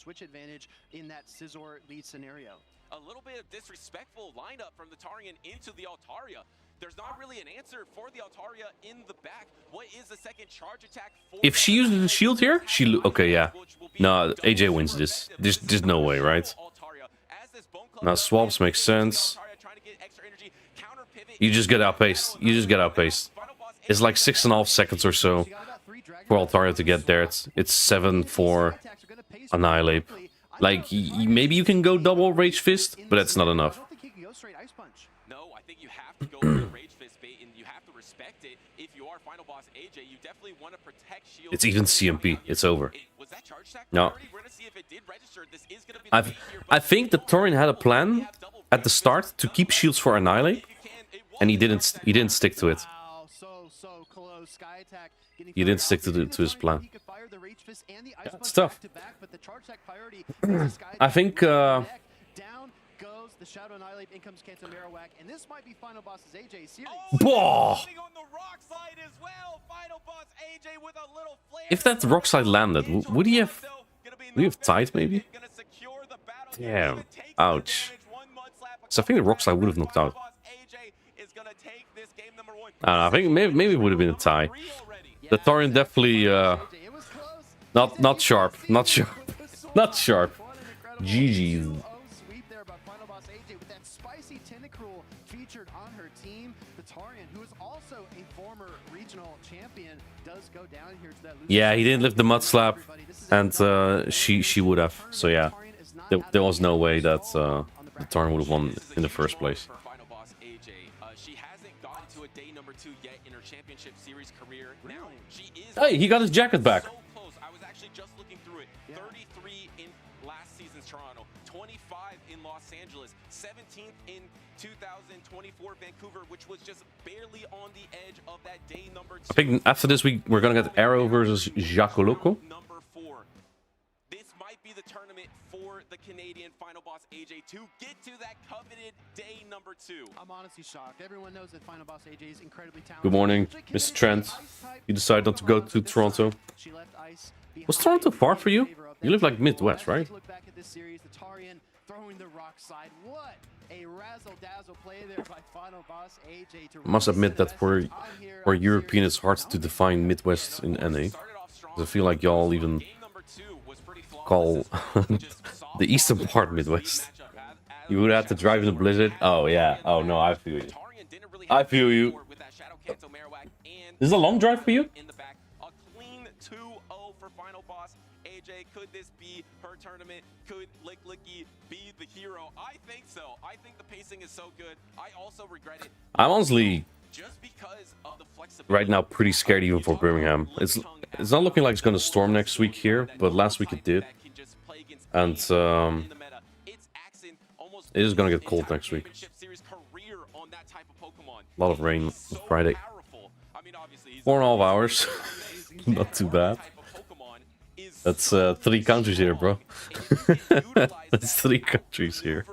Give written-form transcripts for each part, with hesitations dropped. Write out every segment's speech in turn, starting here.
switch advantage in that Scizor lead scenario. A little bit of disrespectful lineup from the Tarian into the Altaria. There's not really an answer for the Altaria in the back. What is the second charge attack for? If she uses the shield here, okay, yeah. No, AJ wins this. There's no way, right? Now swaps make sense. You just get outpaced. You just get outpaced. It's like 6.5 seconds or so for Altaria to get there. It's 7 for Annihilate. Like, maybe you can go double Rage Fist, but that's not enough. No, I think you have to go for the Rage Fist bait, and you have to respect it. If you are Final Boss AJ, you definitely want to protect shield. It's even CMP. It's over. No. I think the Torian had a plan at the start to keep shields for Annihilate, and he didn't stick to it. He didn't stick to his plan. Yeah, it's tough. I think the Shadow Annihilate, in comes Kanto Marowak, and this might be Final Boss's AJ series. If that rock slide landed, would he have tied maybe? Damn. Ouch. So I think the rock slide would have knocked out. I think maybe it would have been a tie. The Torian definitely not sharp. Not sharp. GG. Featured on her team, the Tarian, who is also a former regional champion, does go down here to that. Yeah, he didn't lift the mud slap, and she would have. So yeah, there was no way that the Tarian would have won in the first place. She hasn't gotten to a day number 2 yet in her championship series career. Now she is. Hey, he got his jacket back. So close. I was actually just looking through it. 33 in last season's Toronto, 25 in Los Angeles, 17th in 2024 Vancouver, which was just barely on the edge of that day number 2. I think after this we're gonna get Arrow versus Jacoloco. Number 4. This might be the tournament for the Canadian Final Boss AJ to get to that coveted day number 2. I'm honestly shocked. Everyone knows that Final Boss AJ is incredibly talented. Good morning, Mr. Trent. You decided not to go to Toronto. Was Toronto far for you? You live like Midwest, right? Look back at this series, the Tarian throwing the rock slide. What a razzle-dazzle play there by Final Boss AJ. I must admit that for European it's hard to define Midwest in NA. I feel like y'all even call the eastern part Midwest. You would have to drive in the blizzard. Oh yeah. Oh no, I feel you. I feel you. This is a long drive for you? A clean 2-0 for Final Boss AJ. Could this be her tournament? Could Lick Licky be the hero? I think so. I think the pacing is so good. I also regret it. I'm honestly just because of the flexibility right now pretty scared even for Birmingham. It's not looking like it's gonna storm next week here, but last week it did. And it is gonna get cold next week. A lot of rain on Friday. 4.5 hours. Not too bad. That's 3 countries here, bro. That's 3 countries here.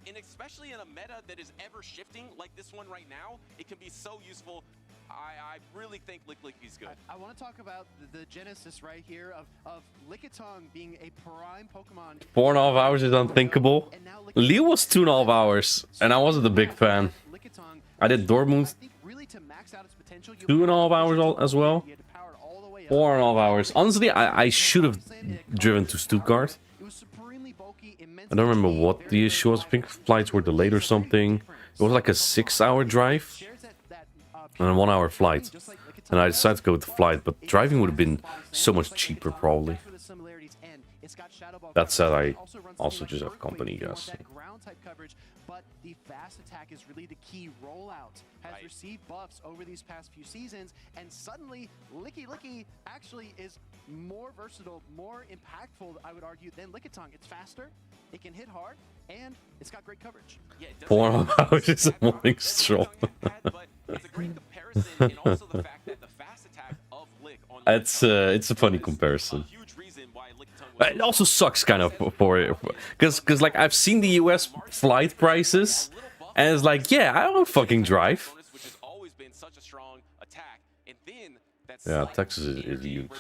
And especially in a meta that is ever shifting like this one right now, it can be so useful. I really think Lick Licky's good. I want to talk about the genesis right here of Lickitung being a prime Pokemon. 4.5 hours is unthinkable. Liu was 2.5 hours, and I wasn't a big fan. I did Dortmund 2.5 hours as well. 4.5 hours. Honestly, I should have driven to Stuttgart. I don't remember what the issue was. I think flights were delayed or something. It was like a 6-hour drive and a 1-hour flight. And I decided to go with the flight, but driving would have been so much cheaper probably. That said, I also just have company, guys. But the fast attack is really the key rollout. Has received buffs over these past few seasons, and suddenly Licky Licky actually is more versatile, more impactful, I would argue, than Lickitung. It's faster, it can hit hard, and it's got great coverage. 4.5 hours is a morning stroll. It's a funny comparison. It also sucks kind of for because like I've seen the US flight prices and it's like, yeah, I don't fucking drive. Yeah, Texas is huge.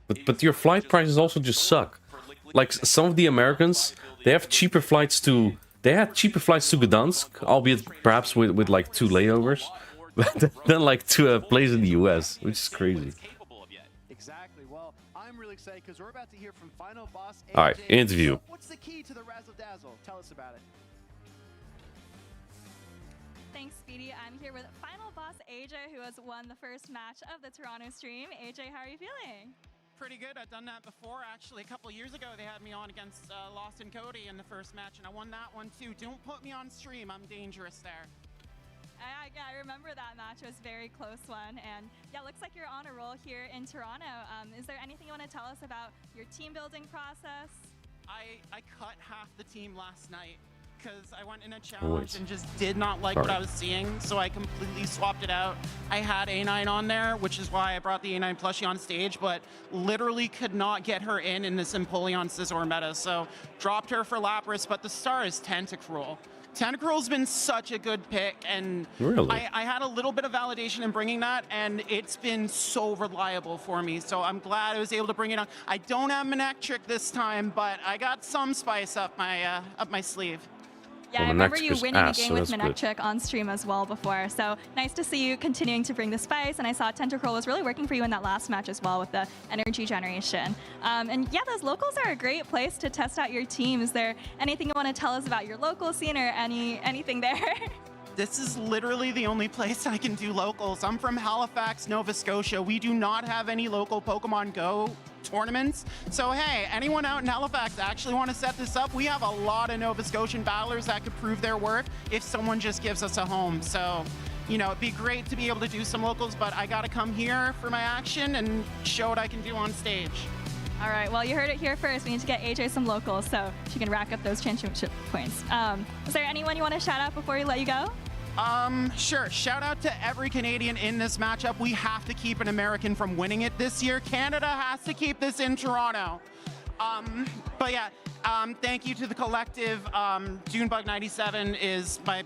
But your flight prices also just suck. Like some of the Americans, they have cheaper flights to... They had cheaper flights to Gdansk, albeit perhaps with like 2 layovers, but then like to a place in the US, which is crazy. Exactly. Well, I'm really excited because we're about to hear from final boss AJ. All right, interview. So what's the key to the razzle dazzle? Tell us about it. Thanks, Speedy. I'm here with final boss AJ, who has won the first match of the Toronto stream. AJ, how are you feeling? Pretty good. I've done that before, actually. A couple years ago, they had me on against Lost and Cody in the first match, and I won that one too. Don't put me on stream. I'm dangerous there. Yeah, I remember that match. It was a very close one. And yeah, looks like you're on a roll here in Toronto. Is there anything you want to tell us about your team building process? I cut half the team last night because I went in a challenge and just did not like what I was seeing, so I completely swapped it out. I had A9 on there, which is why I brought the A9 plushie on stage, but literally could not get her in this Empoleon Scizor meta, so dropped her for Lapras, but the star is Tentacruel. Tentacruel's been such a good pick, and really? I had a little bit of validation in bringing that, and it's been so reliable for me, so I'm glad I was able to bring it on. I don't have Manectric this time, but I got some spice up my sleeve. Yeah, I remember you winning a game with Manectric on stream as well before. So nice to see you continuing to bring the spice. And I saw Tentacruel was really working for you in that last match as well with the energy generation. And yeah, those locals are a great place to test out your team. Is there anything you want to tell us about your local scene or anything there? This is literally the only place I can do locals. I'm from Halifax, Nova Scotia. We do not have any local Pokemon Go tournaments. So hey, anyone out in Halifax actually want to set this up? We have a lot of Nova Scotian battlers that could prove their worth if someone just gives us a home. So, you know, it'd be great to be able to do some locals, but I got to come here for my action and show what I can do on stage. All right, well, you heard it here first. We need to get AJ some locals so she can rack up those championship points. Is there anyone you want to shout out before we let you go? Sure. Shout out to every Canadian in this matchup. We have to keep an American from winning it this year. Canada has to keep this in Toronto. But yeah, thank you to the collective. Junebug97 is my,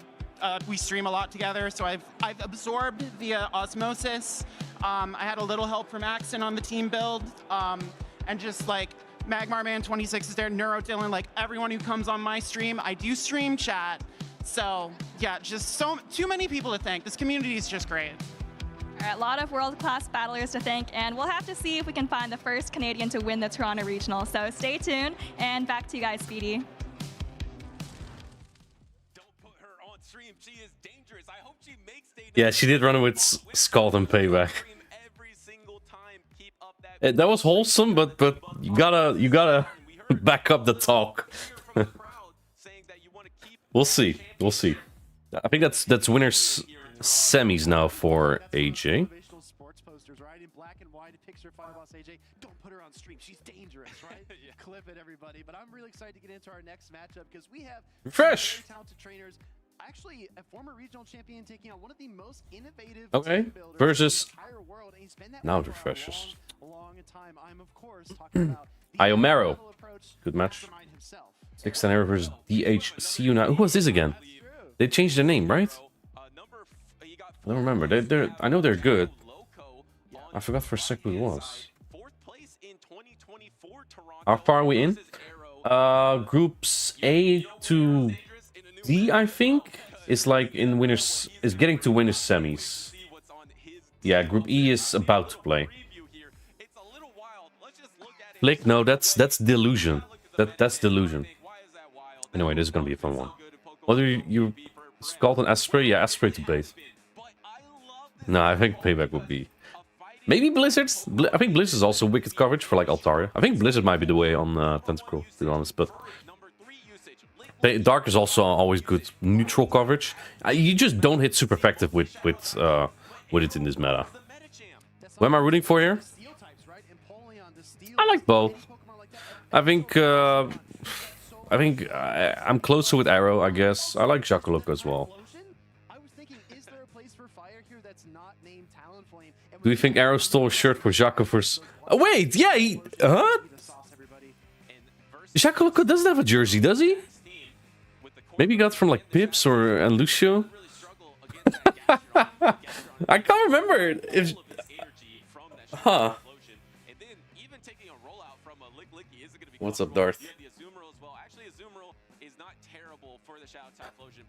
we stream a lot together, so I've absorbed via osmosis. I had a little help from Axon on the team build, and just like Magmarman26 is there, Neurodylan, like everyone who comes on my stream. I do stream chat. So yeah, just too many people to thank. This community is just great. All right, a lot of world-class battlers to thank, and we'll have to see if we can find the first Canadian to win the Toronto Regional. So stay tuned, and back to you guys, Speedy. Don't put her on stream. She is dangerous. I hope she makes Yeah, she did run it with Scald and Payback. That was wholesome, but you gotta back up the talk. We'll see. We'll see. I think that's winners semis now for AJ. Sports posters, right? In black and white, it picks her final boss AJ. Don't put her on stream. She's dangerous, right? Yeah. Clip it, everybody. But I'm really excited to get into our next matchup because we have fresh very talented trainers. Actually, a former regional champion taking on one of the most innovative team builders versus in the entire world. And he's been that now way the for a freshest. long time. I'm of course talking about Iomero. Good match. 6th and versus DHCU now. Who was this again? They changed their name, right? I don't remember. I know they're good. I forgot for a sec who it was. How far are we in? Groups A to D, I think, is like in winners, is getting to winners semis. Yeah, Group E is about to play. Flick, no, that's delusion. That's delusion. Anyway, this is gonna be a fun one. What do you Scald and Asprey? Yeah, Asprey to bait. No, I think Payback would be. Maybe Blizzard's. I think Blizzard is also wicked coverage for like Altaria. I think Blizzard might be the way on Tentacruel, to be honest. But Dark is also always good neutral coverage. You just don't hit super effective with it in this meta. Who am I rooting for here? I like both. I think I'm closer with Arrow, I guess. I like Jackaloko as well. Do you think Arrow stole a shirt for Jacko for... Oh, wait! Yeah, huh? Jackaloko doesn't have a jersey, does he? Maybe he got it from, like, Pips and Lucio? I can't remember if... Huh. What's up, Darth?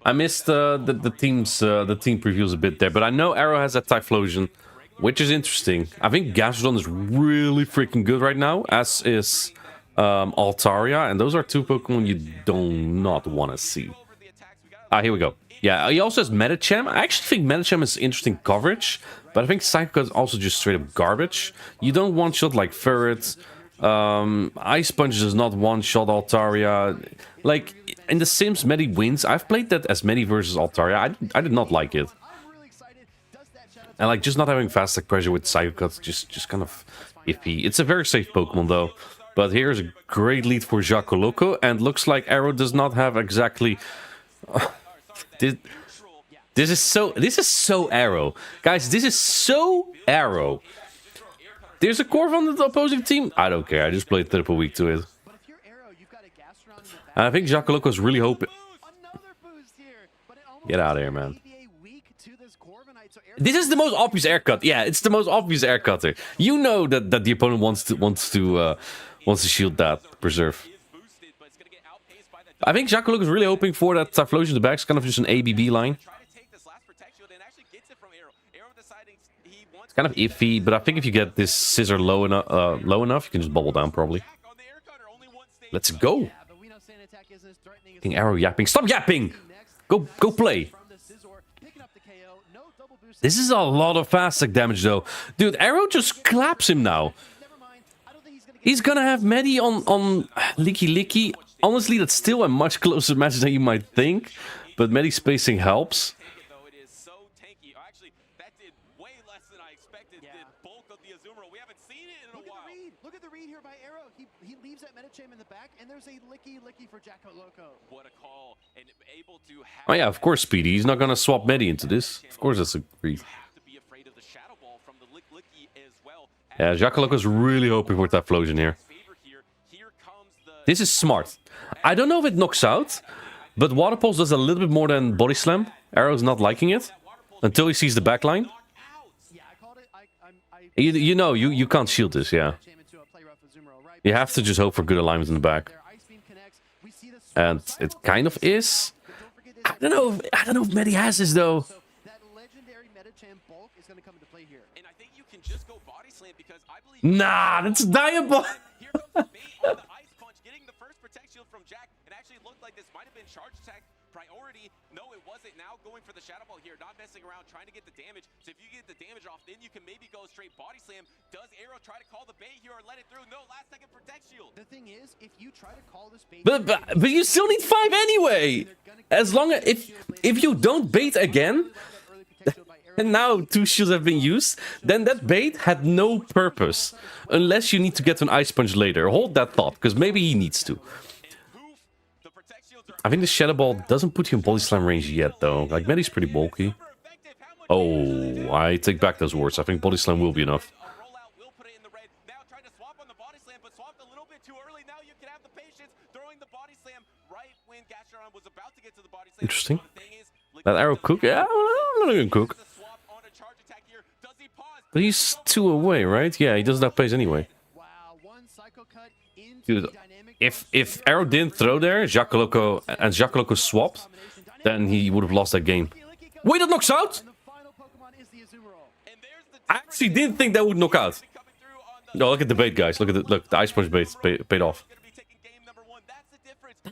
I missed the team previews a bit there, but I know Arrow has that Typhlosion, which is interesting. I think Gastrodon is really freaking good right now, as is Altaria, and those are two Pokemon you do not want to see. Ah, here we go. Yeah, he also has Medicham. I actually think Medicham is interesting coverage, but I think Psycho is also just straight up garbage. You don't one-shot like Ferret. Ice Punch does not one-shot Altaria. Like, in The Sims, Medi wins. I've played that as Medi versus Altaria. I did not like it. And like, just not having fast attack pressure with Psycho Cut just kind of iffy. It's a very safe Pokemon though. But here's a great lead for Jaco Loco, and looks like Arrow does not have exactly... This is so Arrow. Guys, this is so Arrow. There's a Corv on the opposing team. I don't care. I just played triple week to it. And I think Jaco Loco is really hoping... Get out of here, man. This is the most obvious air cut. Yeah, it's the most obvious air cutter. You know that the opponent wants to shield that preserve. I think Jaco Loco is really hoping for that Typhlosion in the back. It's kind of just an ABB line. It's kind of iffy, but I think if you get this scissor low enough, you can just bubble down probably. Let's go. King Arrow yapping. Stop yapping! Go play. This is a lot of fast attack damage though. Dude, Arrow just claps him now. He's gonna have Medi on Licky Licky. Honestly, that's still a much closer match than you might think, but Medi spacing helps. Look at the read here by Arrow. He leaves that Medicham in the back, and there's a Licky for Jaco Loco. What a call, and able to have... Oh yeah, of course, Speedy. He's not gonna swap Medi into this. Of course, that's a read. Yeah, Jaco Loco's really hoping for that Typhlosion here. This is smart. I don't know if it knocks out, but Water Pulse does a little bit more than Body Slam. Arrow's not liking it until he sees the backline. You know, you can't shield this, yeah. You have to just hope for good alignment in the back. And it kind of is. I don't know if Medi has this though. Nah, that's Diabolic. No, it wasn't. Now going for the Shadow Ball here, not messing around, trying to get the damage. So if you get the damage off, then you can maybe go straight Body Slam. Does Arrow try to call the bait here or let it through? No, last second Protect Shield. The thing is, if you try to call this bait... But you still need 5 anyway! As long as... If you don't bait again, and now 2 shields have been used, then that bait had no purpose. Unless you need to get to an Ice Punch later. Hold that thought, because maybe he needs to. I think the Shadow Ball doesn't put you in Body Slam range yet, though. Like, Medi's pretty bulky. Oh, I take back those words. I think Body Slam will be enough. Interesting. That Arrow cook? Yeah, I'm not gonna cook. But he's 2 away, right? Yeah, he doesn't have pace anyway. Dude, if Arrow didn't throw there, Jaco Loco swapped, then he would have lost that game. Wait, that knocks out? I actually didn't think that would knock out. No, look at the bait, guys. Look, the Ice Punch bait paid off.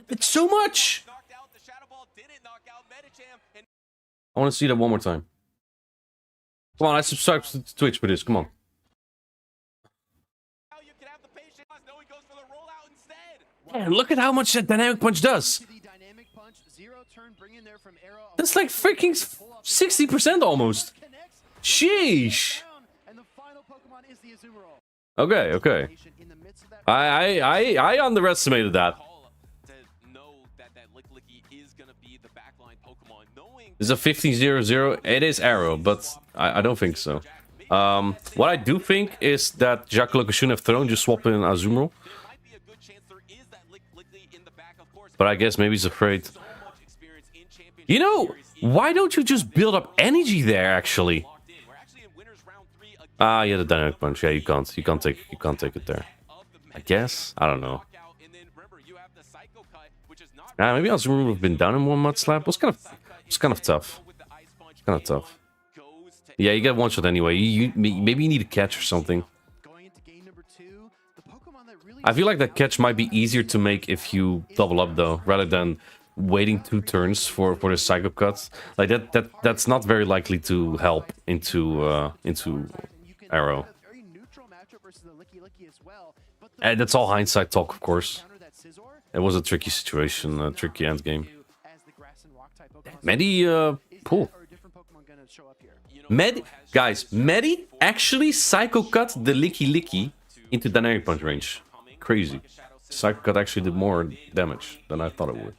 It's so much! I want to see that one more time. Come on, I subscribe to Twitch for this. Come on. Yeah, look at how much that Dynamic Punch does. That's like freaking 60% almost. Sheesh. Okay. I underestimated that. It's a 15-0-0. It is Arrow, but I don't think so. What I do think is that Jaco Loco shouldn't have thrown, just swap in Azumarill. But I guess maybe he's afraid. You know, why don't you just build up energy there, actually? Ah, yeah, the Dynamic Punch. Yeah, you can't take it there. I guess. I don't know. Yeah, maybe Azumarill would have been down in one mud slap. It's kind of tough. It's kind of tough. Yeah, you get one shot anyway. Maybe you need a catch or something. I feel like that catch might be easier to make if you double up though, rather than waiting 2 turns for the Psycho Cut. Like that's not very likely to help into Arrow. And that's all hindsight talk, of course. It was a tricky situation, a tricky end game. Medi, pull. Guys, Medi actually Psycho Cut the Licky into Dynamic Punch range. Crazy. Psycho Cut actually did more damage than I thought it would.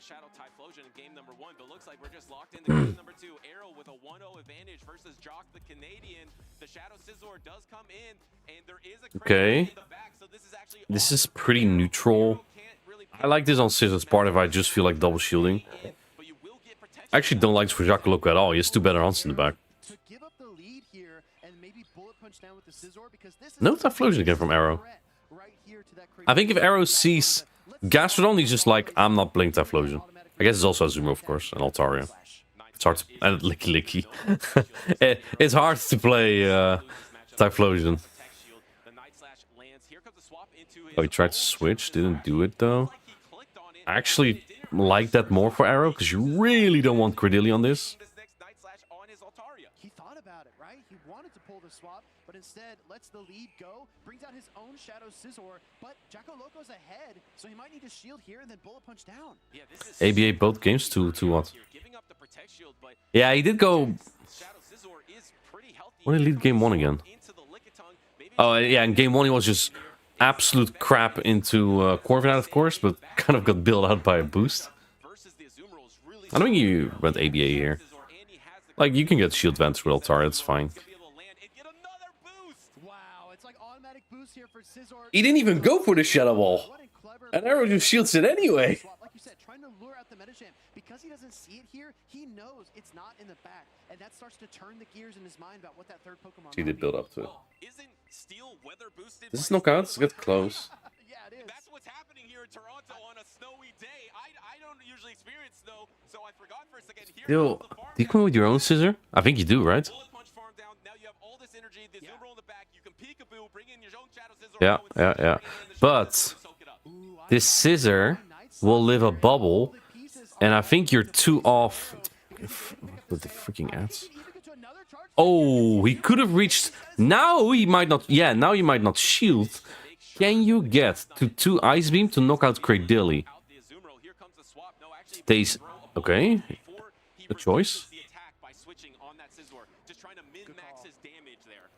Shadow Typhlosion in game number 1, but looks like we're just locked into game number 2. Arrow with a 1-0 advantage versus Jock the Canadian. The Shadow Scizor does come in, and there is a okay. in the back, so this is actually this is pretty neutral. I like this on Scizor's part if I just feel like double shielding. I actually don't like this for Jacques Loco at all. He has 2 better hunts in the back. No Typhlosion again from Arrow. I think if Arrow sees Gastrodon, he's just like, I'm not playing Typhlosion. I guess it's also Azumarill, of course, and Altaria. It's hard to... And Licky. It's hard to play Typhlosion. Oh, he tried to switch, didn't do it though. I actually like that more for Arrow, because you really don't want Credilli on this. He thought about it, right? He wanted to pull the swap, but instead lets the lead go, brings out his own Shadow Scizor, but Jacko Loco's ahead, so he might need to shield here and then bullet punch down. ABA both games to what? Yeah, he did go... What did he lead game 1 again? Oh, yeah, in game 1 he was just absolute crap into Corviknight, of course, but kind of got bailed out by a boost. I don't think you went ABA here. Like, you can get shield vents with Altaria, it's fine. He didn't even go for the Shadow Ball. And Arrow just shields it anyway. Like you said, trying to lure out the Metachamp. Because he doesn't see it here, he knows it's not in the back. And that starts to turn the gears in his mind about what that third Pokemon He did build up to it. Steel weather boosted. This is knockouts, get close. Yeah, it is. That's what's happening here in Toronto on a snowy day. I don't usually experience snow, so I forgot for a second. Here Still, do you come with your own Scizor? I think you do, right? Yeah. But this Scizor will live a bubble, and I think you're 2 off with the freaking ads. Oh, he could have reached. Now he might not. Yeah, now he might not shield. Can you get to 2 Ice Beam to knock out Cradilly? Stays. Okay. A choice.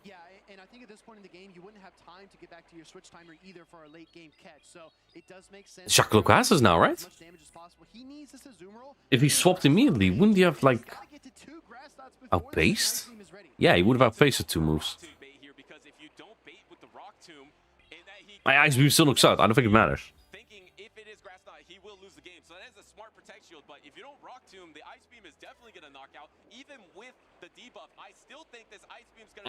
Yeah, and I think at this point in the game, you wouldn't have time to get back to your switch timer either for a late game catch. So it does make sense. Jacques Loco has this now, right? If he swapped immediately, wouldn't he have like outpaced? Yeah, he would have outpaced the 2 moves. My Ice Beam still looks out. I don't think it matters.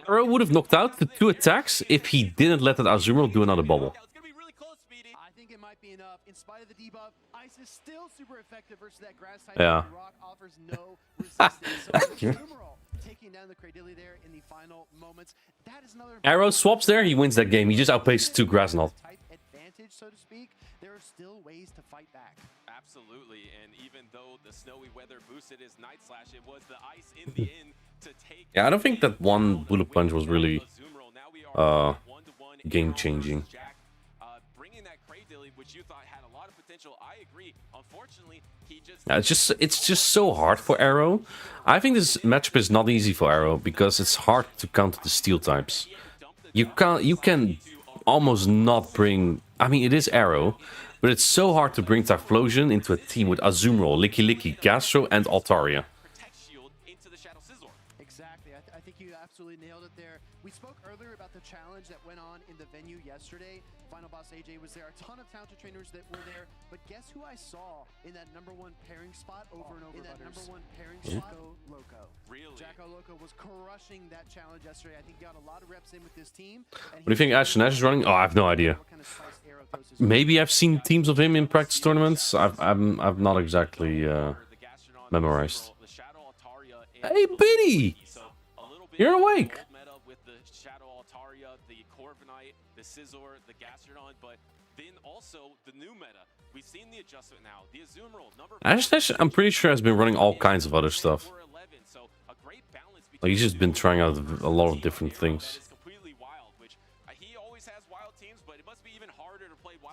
Arrow would have knocked out the 2 attacks if he didn't let that Azumarill do another bubble. I think it might be enough. In spite of the debuff, Ice is still super effective versus that grass type. Yeah. Rock offers no resistance. So taking down the Cradilly there in the final moments. That is another Arrow swaps there, he wins that game. He just outpaced 2 grass knot. Type advantage, so to speak. There are still ways to fight back. Absolutely, and even though the snowy weather boosted his Night Slash, it was the Ice in the end to take. Yeah, I don't think that one bullet punch was really game changing. Bringing that Cradilly, which you thought had a lot of potential, I agree. Unfortunately, he just. Yeah, it's just so hard for Arrow. I think this matchup is not easy for Arrow because it's hard to counter the steel types. You can almost not bring. I mean, it is Arrow, but it's so hard to bring Typhlosion into a team with Azumarill, Licky, Gastro, and Altaria. Exactly. I think you absolutely nailed it there. We spoke earlier about the challenge that went on in the venue yesterday. Final Boss AJ was there. A ton of talented trainers that were there. But guess who I saw in that 1 pairing spot over and over? In that #1 pairing spot, Loco. Really? Jacko Loco was crushing that challenge yesterday. I think he got a lot of reps in with this team. What do you think Ash Nash is running? Oh, I have no idea. Maybe I've seen teams of him in practice tournaments. I've not exactly memorized. Hey, Biddy! You're awake. The Scizor, the Gastrodon, but then also the new meta. We've seen the adjustment now. The Azumarill number Ash, I'm pretty sure, has been running all kinds of other stuff. Like, he's just been trying out a lot of different things.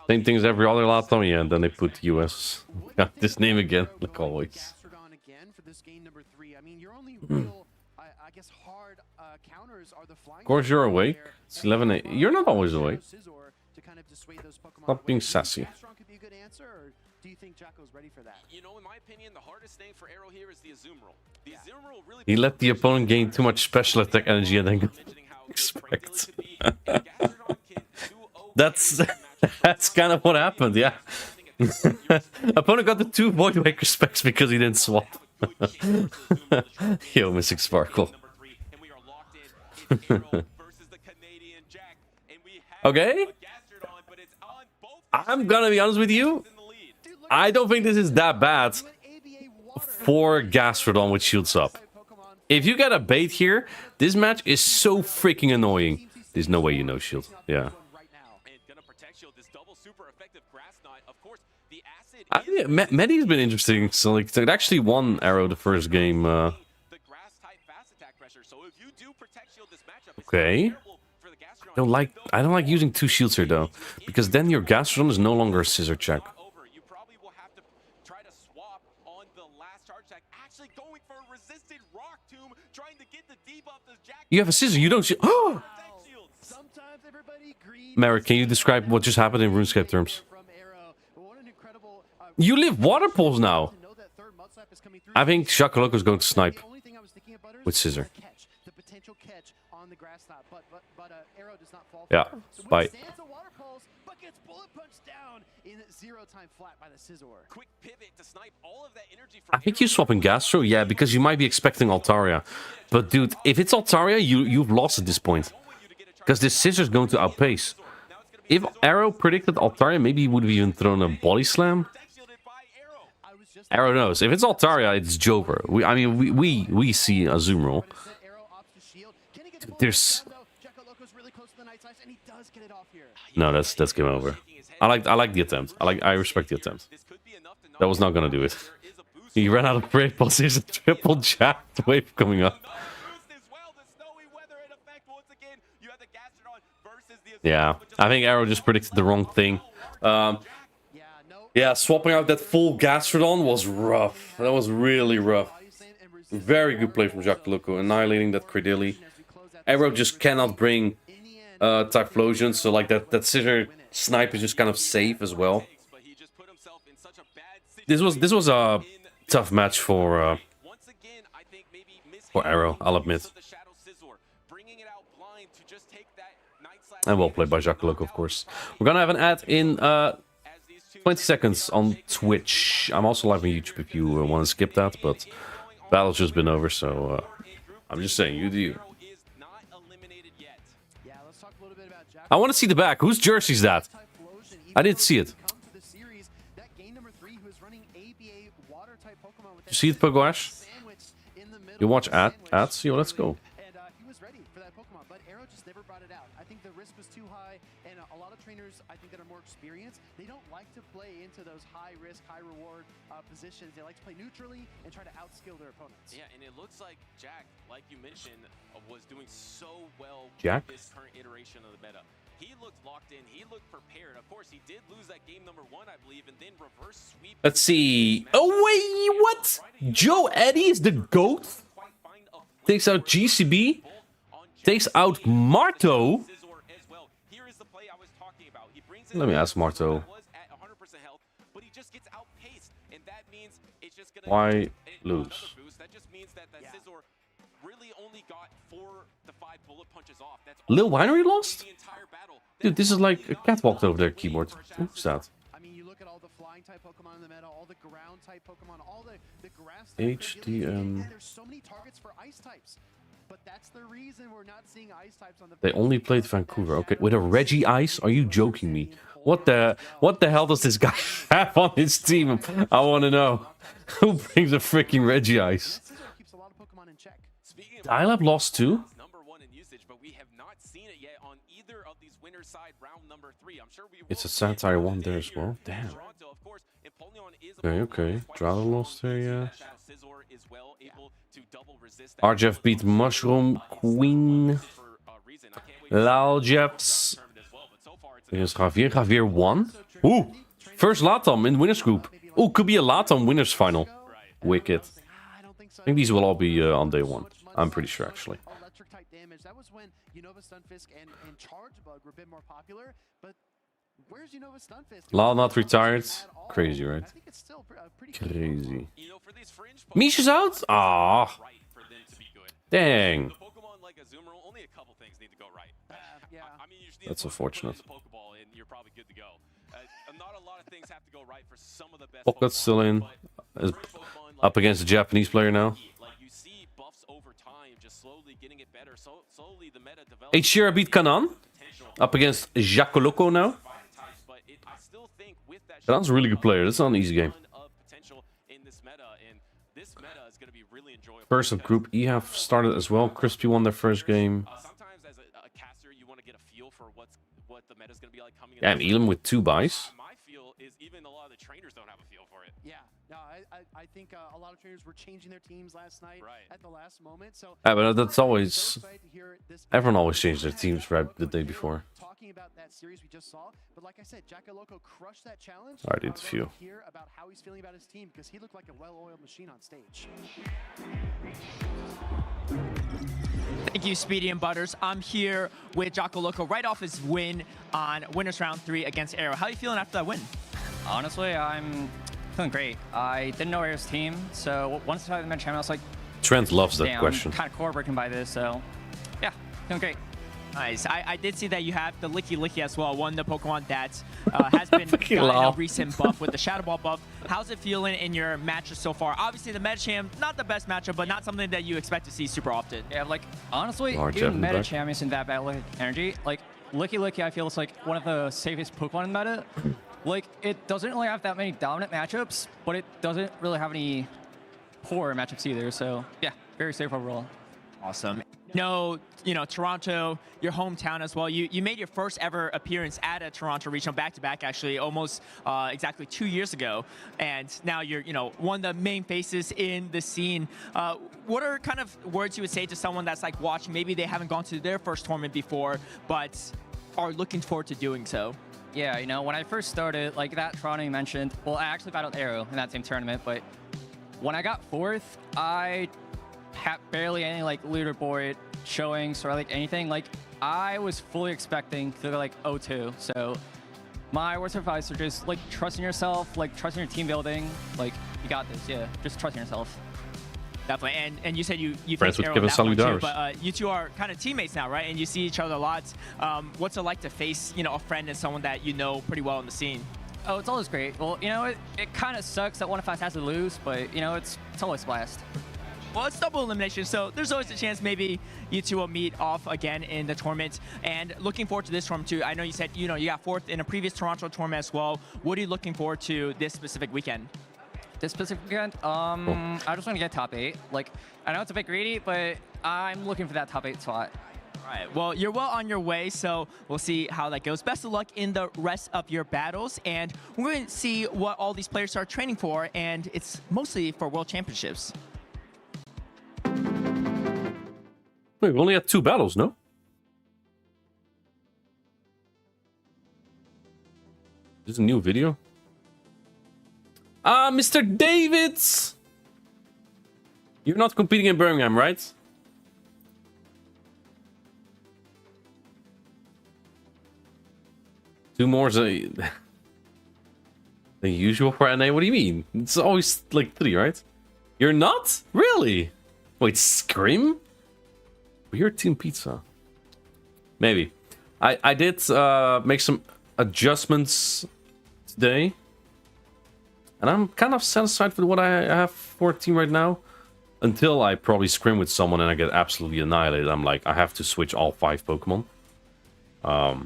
Same thing as every other last time, yeah, and then they put US. Got this name again, like always. Of course you're awake. It's 11 8. You're not always awake. Stop being sassy. You know, in my opinion, the hardest thing for Arrow here is the Azumarill. The Azumarill really He let the opponent gain too much special attack energy and then expect. That's kind of what happened, yeah. Opponent got the 2 Void Waker specs because he didn't swap. Yo, Mystic Sparkle. Okay. I'm gonna be honest with you. I don't think this is that bad for Gastrodon with shields up. If you get a bait here, this match is so freaking annoying. There's no way you know shield. Yeah. Medi's been interesting. So like, it actually won Arrow the first game. Okay. I don't like using 2 shields here though, because then your Gastrodon is no longer a scissor check. You have a scissor, you don't. Oh! Merrick, can you describe what just happened in RuneScape terms? You live water pools now. I think Shakaloka is going to snipe with scissor. Yeah, bye. I think you're swapping Gastro, yeah, because you might be expecting Altaria. But dude, if it's Altaria, you've lost at this point. Because this Scissor's going to outpace. If Arrow predicted Altaria, maybe he would have even thrown a Body Slam. Arrow knows. If it's Altaria, it's Jover. We see Azumarill. There's... No, that's game over. I like the attempt. I respect the attempt. That was not gonna do it. He ran out of brave balls. There's a triple jacked wave coming up. Yeah, I think Arrow just predicted the wrong thing. Yeah, swapping out that full Gastrodon was rough. That was really rough. Very good play from Jacques-Loco, annihilating that Credilli. Arrow just cannot bring Typhlosion, so like that scissor snipe is just kind of safe as well. This was a tough match for Arrow, I'll admit. And well played by Jacques-Loco, of course. We're gonna have an ad in 20 seconds on Twitch. I'm also live on YouTube if you want to skip that, but battle's just been over, so I'm just saying, you do you. I want to see the back. Whose jersey is that? I didn't see it. You see it, Pogoash? You watch ads? Yo, let's go. Positions. They like to play neutrally and try to outskill their opponents. Yeah, and it looks like Jack, like you mentioned, was doing so well Jack? with this current iteration of the meta. He looked locked in. He looked prepared. Of course, he did lose that game number 1, I believe, and then reverse sweep. Let's see. Oh, wait, what? Joe Eddie is the GOAT? Takes out GCB? Takes out Marto? Let me ask Marto. Why lose? That just means that Scizor really only got 4 to 5 Lil Winery lost? Dude, this is like a catwalk over their keyboard. Who's that? I mean, you look at all the flying type Pokemon in the meta, all the ground type Pokemon, all the grass HDM. and there's so many targets for ice types. But that's the reason we're not seeing ice types on the They only played Vancouver. Okay, with a Reggie Ice? Are you joking me? What the hell does this guy have on his team? I want to know. Who brings a freaking Reggie Ice? Keeps a lot of Pokemon in check. Dial-Up lost too? It's a satire one there as well. Damn. Okay. Drowler lost there, yeah. RJF beat Mushroom Queen. Laljeffs. Against Javier. Javier won. Ooh! First Latam in winners group. Ooh, could be a Latam winners final. Wicked. I think these will all be on day one. I'm pretty sure, actually. Electric type damage. That was when Unova Stunfisk and Charge Bug were a bit more popular, but where's Unova Stunfisk? Lal not retired. Crazy, right? I think it's still pretty Crazy. Misha's out? Ah. Dang. That's unfortunate. Pocket's still in. Is up against a Japanese player now. H-Shira beat Kanan. Up against Jacoloco now. Kanan's a really good player. That's not an easy game. First of Group E have started as well. Crispy won their first game. Yeah, and Elam with 2 buys. Yeah, no, I think a lot of trainers were changing their teams last night at the last moment. So yeah, but that's always... Everyone always changed their teams right the day before. Talking about that series we just saw, but like I said, Jacaloco crushed that challenge. Alright, it's a few. Hear about how he's feeling about his team because he looked like a well-oiled machine on stage. Thank you, Speedy and Butters. I'm here with Jacaloco right off his win on Winners Round 3 against Arrow. How are you feeling after that win? Honestly, I'm feeling great. I didn't know Arrow's team, so once I saw the match, I was like, Trent loves that damn, question. I'm kind of core breaking by this, so yeah, feeling great. Nice. I did see that you have the Licky Licky as well, one of the Pokemon that has been gotten a recent buff with the Shadow Ball buff. How's it feeling in your matches so far? Obviously, the Medicham, not the best matchup, but not something that you expect to see super often. Yeah, like, honestly, even Medicham isn't that bad with energy. Like, Licky Licky, I feel it's like one of the safest Pokemon in the meta. Like, it doesn't really have that many dominant matchups, but it doesn't really have any poor matchups either. So, yeah, very safe overall. Awesome. No, you know, Toronto, your hometown as well. You made your first ever appearance at a Toronto regional back-to-back, actually, almost exactly 2 years ago. And now you're, you know, one of the main faces in the scene. What are kind of words you would say to someone that's like watching? Maybe they haven't gone to their first tournament before, but are looking forward to doing so. Yeah, you know, when I first started, like that Toronto you mentioned, well, I actually battled Arrow in that same tournament, but when I got 4th, I had barely any like leaderboard showings or like anything. Like I was fully expecting to go like 0-2. So my words of advice are just like trusting yourself, like trusting your team building. Like you got this, yeah. Just trusting yourself. Definitely, and you said you friends with Kevin Solidaris, but you two are kind of teammates now, right? And you see each other a lot. What's it like to face, you know, a friend and someone that you know pretty well in the scene? Oh, it's always great. Well, you know, it kind of sucks that one of us has to lose, but you know, it's always a blast. Well, it's double elimination, so there's always a chance maybe you two will meet off again in the tournament. And looking forward to this tournament too. I know you said, you know, you got 4th in a previous Toronto tournament as well. What are you looking forward to this specific weekend? This specific weekend, I just want to get top 8. Like, I know it's a bit greedy, but I'm looking for that top 8 spot. All right, well, you're well on your way, so we'll see how that goes. Best of luck in the rest of your battles, and we're going to see what all these players are training for, and it's mostly for World Championships. Wait, we only had 2 battles, no? This is a new video? Ah, Mr. Davids! You're not competing in Birmingham, right? Two more than usual for NA? What do you mean? It's always like 3, right? You're not? Really? Wait, Scrim? Weird Team Pizza. Maybe. I did make some adjustments today. And I'm kind of satisfied with what I have for a team right now. Until I probably scrim with someone and I get absolutely annihilated. I'm like, I have to switch all 5 Pokemon. I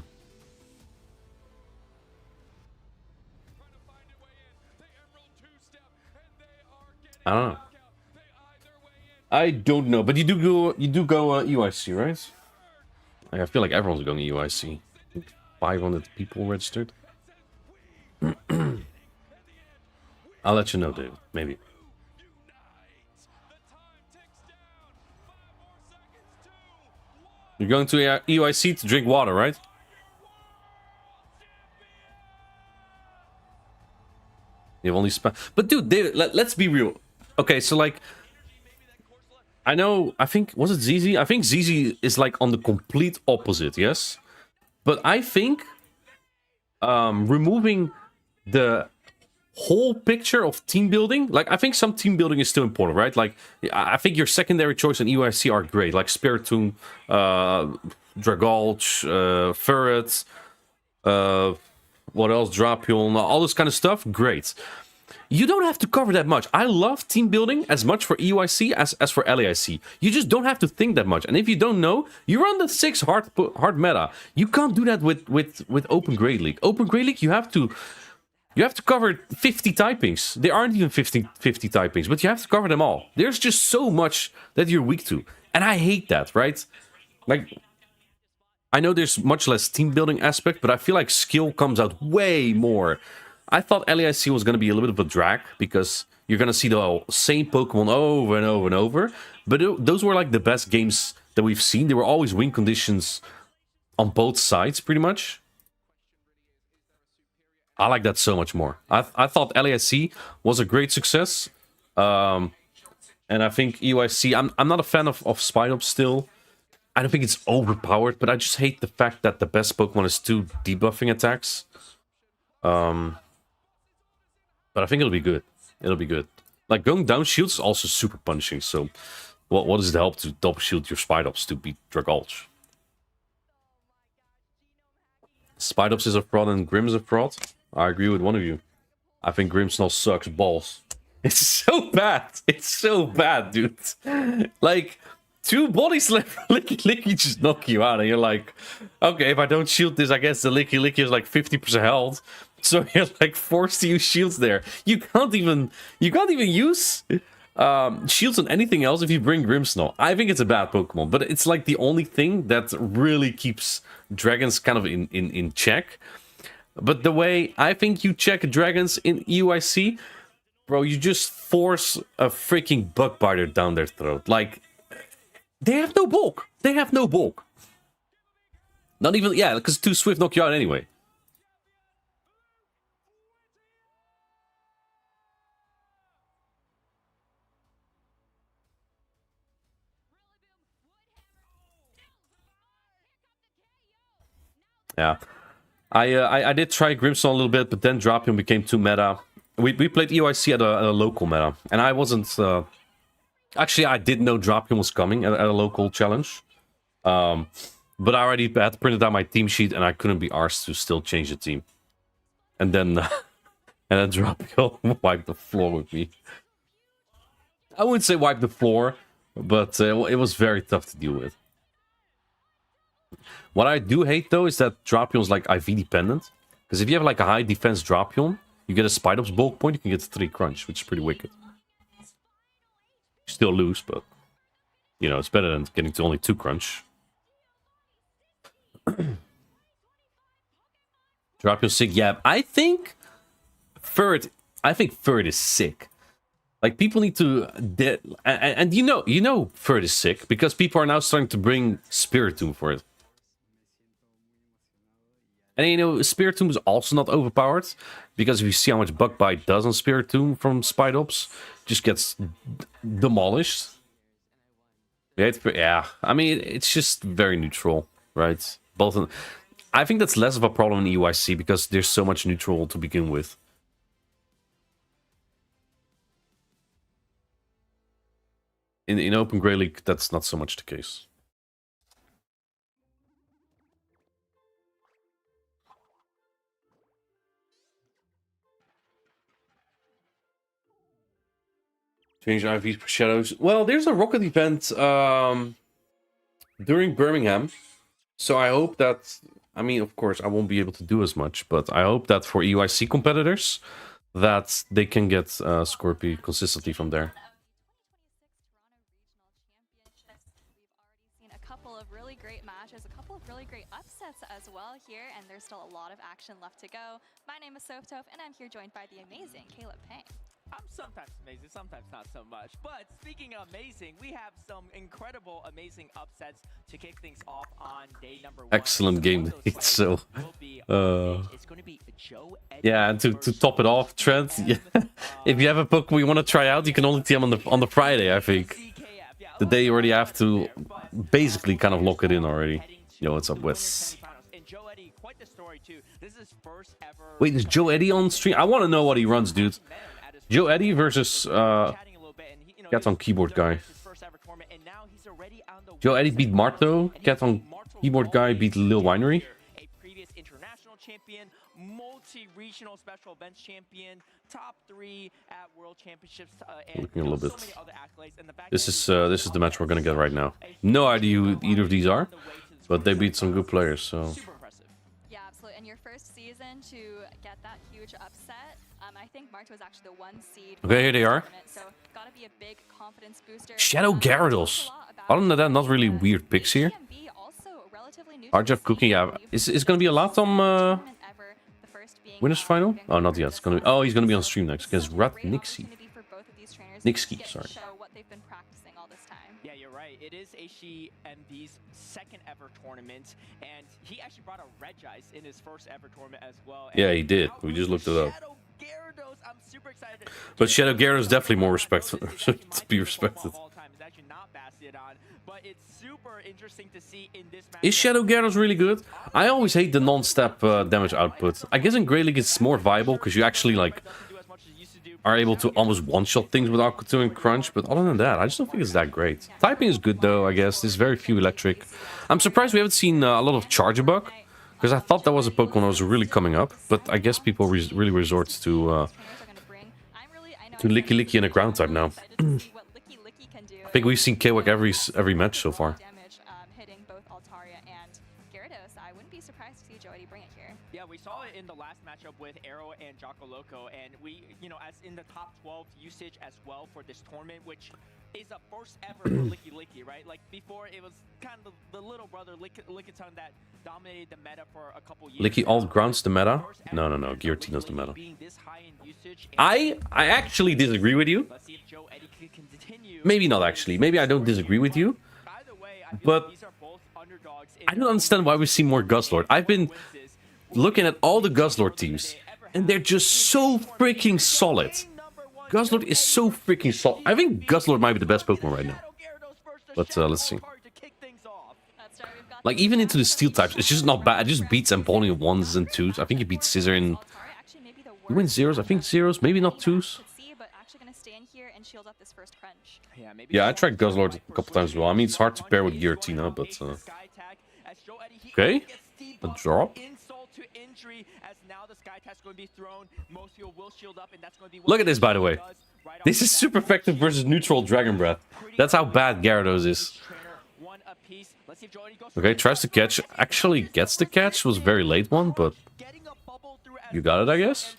don't know. I don't know, but you do go UIC, right? I feel like everyone's going to UIC. 500 people registered. I'll let you know, David. Maybe. You're going to UIC to drink water, right? You've only spent... But dude, David, let's be real. Okay, so like... I know, I think... Was it ZZ? I think ZZ is like on the complete opposite, yes? But I think... removing the whole picture of team building... Like, I think some team building is still important, right? Like, I think your secondary choice in UIC are great. Like Spiritomb, Dragulch, Ferret... what else? Drapion, all this kind of stuff. Great. You don't have to cover that much. I love team building as much for EUIC as for LAIC. You just don't have to think that much. And if you don't know, you're on the 6 hard meta. You can't do that with Open Great League. Open Great League, you have to cover 50 typings. There aren't even 50 typings, but you have to cover them all. There's just so much that you're weak to. And I hate that, right? Like... I know there's much less team building aspect, but I feel like skill comes out way more. I thought LAIC was going to be a little bit of a drag, because you're going to see the same Pokemon over and over and over. But those were like the best games that we've seen. There were always win conditions on both sides, pretty much. I like that so much more. I thought LAIC was a great success. And I think EUIC, I'm not a fan of Spinops still. I don't think it's overpowered, but I just hate the fact that the best Pokemon is 2 debuffing attacks. But I think it'll be good. It'll be good. Like, going down shields is also super punishing, so... What does it help to double shield your Spidops to beat Dragulch? Spidops is a fraud and Grimm is a fraud? I agree with one of you. I think Grimmsnarl sucks balls. It's so bad! It's so bad, dude. Like... 2 body slam Licky just knock you out, and you're like, okay, if I don't shield this, I guess the Licky is like 50% health, so you're like forced to use shields there. You can't even use shields on anything else if you bring Grimmsnarl. I think it's a bad Pokemon, but it's like the only thing that really keeps dragons kind of in check. But the way I think you check dragons in UIC, bro, you just force a freaking bug biter down their throat. Like, they have no bulk. They have no bulk. Not even... Yeah, because 2 Swift knock you out anyway. Yeah. I did try Grimmsnarl a little bit, but then Drapion became too meta. We played EUIC at a local meta. And I wasn't... Actually, I didn't know Drapion was coming at a local challenge. But I already had printed out my team sheet, and I couldn't be arsed to still change the team. And then Drapion wiped the floor with me. I wouldn't say wipe the floor, but it was very tough to deal with. What I do hate, though, is that Drapion's like IV dependent. Because if you have like a high defense Drapion, you get a Spidops bulk point, you can get 3 crunch, which is pretty wicked. Still lose, but you know, it's better than getting to only 2 crunch. Drapion sick, yeah. I think Ferret is sick. Like, people need to and you know Ferret is sick because people are now starting to bring Spiritomb for it. And you know, Spiritomb is also not overpowered, because if you see how much Bug Bite does on Spiritomb from Spidops, just gets demolished. Yeah, I mean, it's just very neutral, right? I think that's less of a problem in EUIC, because there's so much neutral to begin with. In Open Grey League, that's not so much the case. Change IVs for Shadows. Well, there's a Rocket event during Birmingham. So I hope that... I mean, of course, I won't be able to do as much. But I hope that for EUIC competitors, that they can get Scorpy consistently from there. Really great upsets as well here, and there's still a lot of action left to go. My name is Softove, and I'm here joined by the amazing Caleb Payne. I'm sometimes amazing, sometimes not so much. But speaking of amazing, we have some incredible, amazing upsets to kick things off on day number 1. Excellent game. So, yeah, and to top it off, Trent, yeah, if you have a Pokemon you want to try out, you can only TM on the Friday, I think. The day you already have to basically kind of lock it in already. Yo, what's up, Wes? Wait, is Joe Eddie on stream? I want to know what he runs, dude. Joe Eddie versus Cat on Keyboard Guy. Joe Eddie beat Marto. Cat on Keyboard Guy beat Lil Winery. Multi-regional special events champion, top 3 at World Championships. Looking a little bit. This is the match we're gonna get right now. No idea who either of these are, but they beat some good players. So. Yeah, absolutely. And your first season to get that huge upset, I think Marto was actually the 1 seed. Okay, here they are. So gotta be a big confidence booster. Shadow Gyarados. Other than that, not really weird picks here. RJF Cooking, yeah. Is gonna be a lot on Winners Final? Oh, not yet. It's gonna be, oh, he's gonna be on stream next against Rat Nixie. Nixie, sorry. Yeah, you're right. It is HDMV's 2nd ever tournament, and he actually brought a Regice in his 1st ever tournament as well. Yeah, he did. We just looked it up. But Shadow Gyarados is definitely more respected to be respected. Is Shadow Gyarados really good? I always hate the non-step damage output. I guess in Grey League it's more viable because you actually like are able to almost one-shot things with Aqua 2 and Crunch, but other than that, I just don't think it's that great. Typing is good though, I guess. There's very few electric. I'm surprised we haven't seen a lot of Charjabug, because I thought that was a Pokemon that was really coming up, but I guess people really resort to Licky Licky and a ground type now. I think we've seen Kwak every match so far. Yeah, we saw it in the last matchup with Arrow and Jocko Loco, and we, as in the top 12 usage as well for this tournament, which is a first ever for Licky Licky, right? Like before, it was kind of the little brother Lickitung that dominated the meta for a couple years. Licky alt grounds the meta? No, Giratina the meta. I actually disagree with you. Maybe not actually. Maybe I don't disagree with you. But I don't understand why we see more Guzzlord. I've been looking at all the Guzzlord teams, and they're just so freaking solid. Guzzlord is so freaking solid. I think Guzzlord might be the best Pokemon right now. But let's see. Like, even into the Steel types, it's just not bad. It just beats Empoleon 1s and 2s. I think he beats Scissor in... He wins 0s. I think 0s, maybe not 2s. Yeah, I tried Guzzlord a couple times as well. I mean, it's hard to pair with Giratina, but... Okay. A drop. Look at this, by the way. This is super effective versus neutral Dragon Breath. That's how bad Gyarados is. Okay, tries to catch. Actually gets the catch. Was a very late one, but you got it, I guess.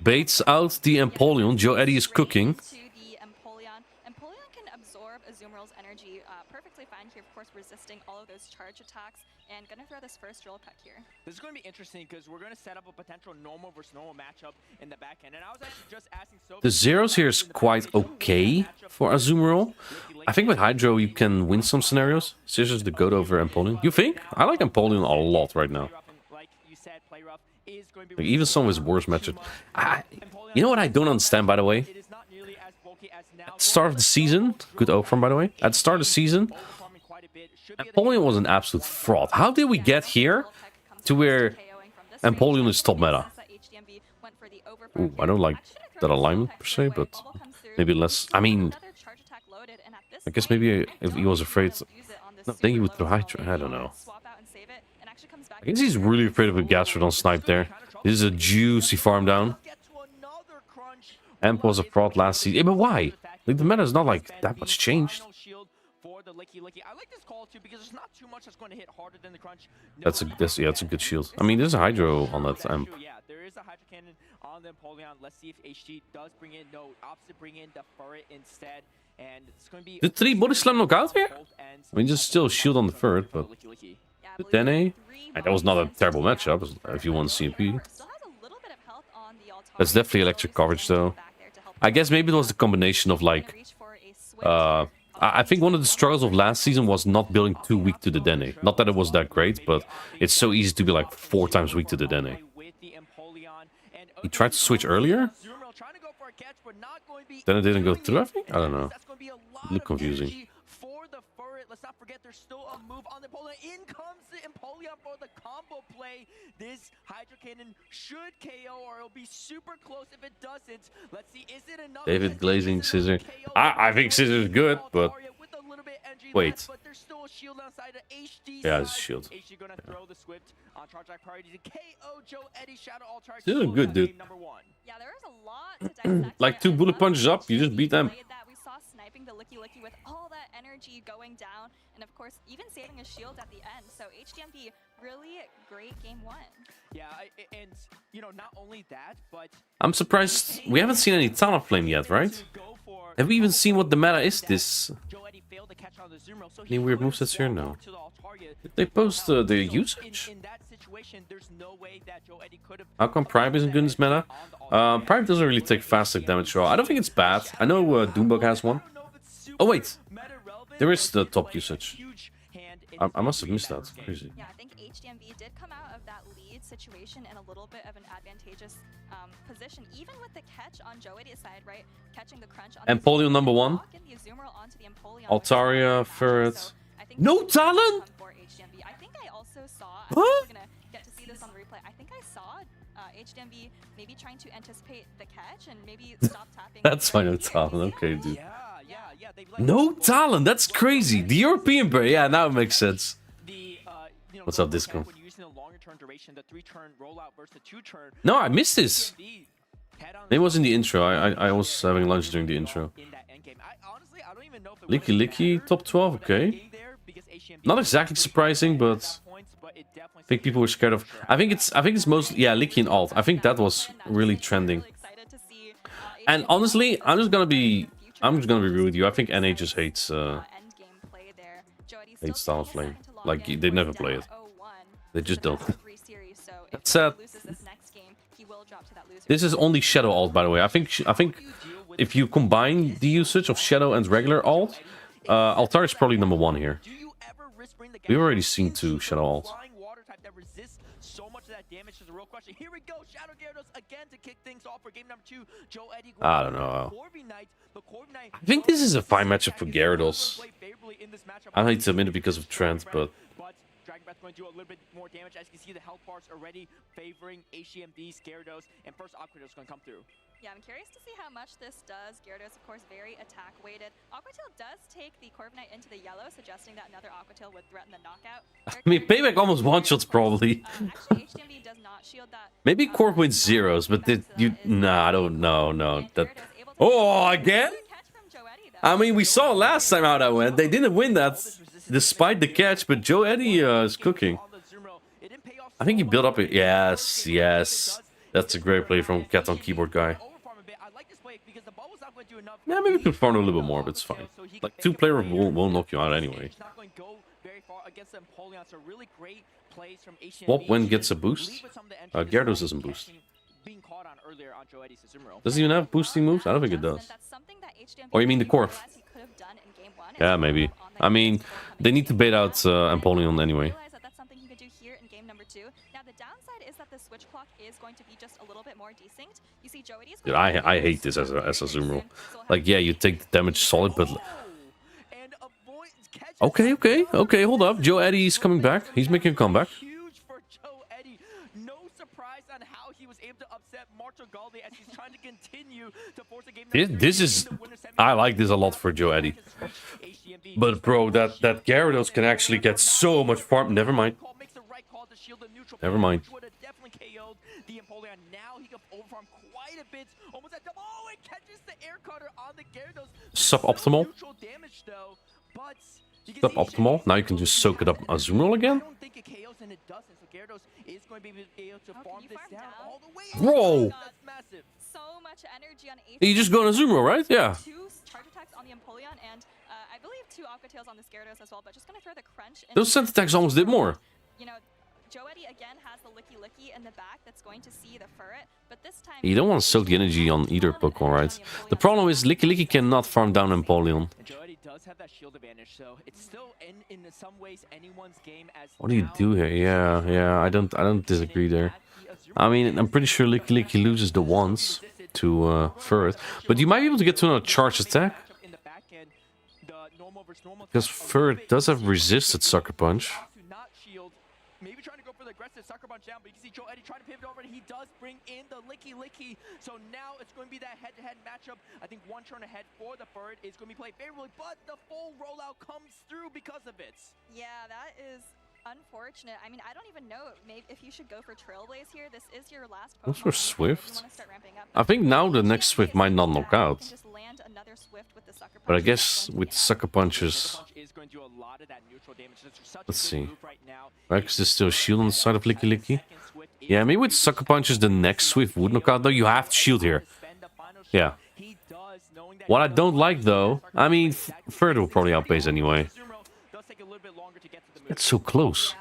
Baits out the Empoleon. Joe Eddie is cooking. Azumarill's energy perfectly fine here, of course, resisting all of those charge attacks, and gonna throw this first drill cut here. This is going to be interesting because we're going to set up a potential normal versus normal matchup in the back end, and I was actually just asking the zeros here is quite okay for Azumarill. I think with Hydro you can win some scenarios. Scissors the goat over Empoleon. You think? I like Empoleon a lot right now. Like, even some of his worst matchups. You know what I don't understand, by the way? At the start of the season, good from by the way. At the start of the season, Empoleon was an absolute fraud. How did we get here to where Empoleon is top meta? Ooh, I don't like that alignment per se, but maybe less. I mean, I guess maybe if he was afraid, no, then he would throw Hydro. I don't know. I guess he's really afraid of a Gastrodon snipe there. This is a juicy farm down. Amp was a fraud last season. Yeah, but why? Like, the meta is not like that much changed. That's a good shield. I mean, there's a Hydro on that Amp. Yeah, there is a Hydro Cannon on the Empoleon. Let's see if HG does bring in opposite bring in the Furret instead. And it's going to be Did 3 body slam knockout here? I mean, just still shield on the Furret, but the Dene? That was not a terrible matchup if you want CMP. That's definitely electric coverage though. I guess maybe it was the combination of like I think one of the struggles of last season was not building too weak to the Dene. Not that it was that great, but it's so easy to be like 4 times weak to the Dene. He tried to switch earlier? Then it didn't go through, I think? I don't know. Look confusing. Let's not forget there's still a move on the Empoleon. In comes the Empoleon for the combo play. This Hydro Cannon should KO or it'll be super close if it doesn't. Let's see, is it enough? David glazing Scissor. I think Scissor is good, but wait. Yeah, it's a shield. This is good, dude. Yeah, there is a lot to dissect. Like 2 bullet punches up, you just beat them. We saw sniping the Licky Licky with all that energy going down, and of course, even saving a shield at the end. So HDMB, really great game 1. Yeah, and you know, not only that, but I'm surprised we haven't seen any Talonflame yet, right? Have we even seen what the meta is this? Any weird movesets here? No. Did they post the usage? How come Prime isn't good in this meta? Prime doesn't really take fast stick damage at all. I don't think it's bad. I know Doombug has one. Oh wait, there is the top usage. I must have missed that. Crazy. Yeah, I think HDMB did come out of that lead situation in a little bit of an advantageous position, even with the catch on Joedy's side, right? Catching the crunch on Empoleon number 1. Altaria, Ferret. No talent? I think I also saw. Huh? I'm gonna get to see this on the replay. I think I saw HDMB maybe trying to anticipate the catch and maybe stop tapping. That's fine, no talent. Okay, dude. No talent. That's crazy. The European bear. Yeah, now it makes sense. What's up, Disco? No, I missed this. It was in the intro. I was having lunch during the intro. Licky Licky, top 12, okay. Not exactly surprising, but I think people were scared of. I think it's mostly, yeah, Licky and alt. I think that was really trending. And honestly, I'm just gonna be real with you. I think NA just hates Talonflame. Like, they never play it. They just don't. That's sad. This is only Shadow alt, by the way. I think if you combine the usage of Shadow and regular alt, Altar is probably number 1 here. We've already seen 2 Shadow alt. I don't know. I think this is a fine matchup for Gyarados. I hate to admit it because of Trent, but Dragon Breath going to do a little bit more damage. As you can see, the health bars already favoring HDMD's Gyarados, and first Aquatil's going to come through. Yeah, I'm curious to see how much this does. Gyarados, of course, very attack-weighted. Aquatil does take the Corviknight into the yellow, suggesting that another Aquatil would threaten the knockout. I mean, Payback almost one-shots, probably. Actually, HDMD does not shield that. Maybe Cork wins zeros, but did you... Nah, I don't know, no. That... Oh, again? I mean, we saw last time how that went. They didn't win that, despite the catch, but Joe Eddie is cooking. I think he built up... Yes, yes. That's a great play from Cat on Keyboard guy. Yeah, maybe we could farm a little bit more, but it's fine. Like, 2-player won't knock you out anyway. Swap when gets a boost? Gyarados doesn't boost. Does he even have boosting moves? I don't think it does. Or you mean the Corv? Yeah, maybe. I mean, they need to bait out Empoleon anyway. Dude, I hate this as a zoom rule. Like, yeah, you take the damage solid, but... Okay, hold up. Joe Eddie's coming back. He's making a comeback. This is... I like this a lot for Joe Eddie. But, bro, that Gyarados can actually get so much farm... Never mind. Never mind. the Empoleon. Now he can overfarm quite a bit. Almost at double. Oh, it catches the air cutter on the Gyarados. Suboptimal. Neutral damage though, but Suboptimal. Now you can just soak it up Azumarill again. I don't think it KOs and it doesn't. So Gyarados is going to be able to farm this down all the way. Bro. That's massive. So much energy on HP. You just go on Azumarill, right? Yeah. 2 charge attacks on the Empoleon and I believe 2 Aqua Tails on the Gyarados as well, but just gonna throw the crunch. Those scent attacks almost did more. You know, Joetti again has the Licky Licky in the back that's going to see the Furret, but this time You don't want to soak the energy on either Pokemon, right? The problem is Licky Licky cannot farm down Empoleon. Joetti does have that shield advantage, so it's still in some ways anyone's game as What do you do here? Yeah, I don't disagree there. I mean, I'm pretty sure Licky Licky loses the ones to Furret, but you might be able to get to another charge attack. Because Furret does have resisted Sucker Punch. Maybe trying to go for the aggressive Sucker Punch down, but you can see Joetti trying to pivot over, and he does bring in the Licky Licky. So now it's going to be that head-to-head matchup. I think one turn ahead for the Furret is going to be played favorably, but the full rollout comes through because of it. Yeah, that is unfortunate. I mean, I don't even know maybe if you should go for Trailblaze here. This is your last Pokemon. Those were Swift. You wanna start ramping up. I think now the next Swift might not knock out. You can just land another Swift with the Sucker Punch. But I guess with Sucker Punches... Let's see. Right, because there's still a shield on the side of Licky Licky. Yeah, maybe with Sucker Punches the next Swift would knock out, though. You have to shield here. Yeah. What I don't like, though... I mean, Furret will probably outpace anyway. It's so close.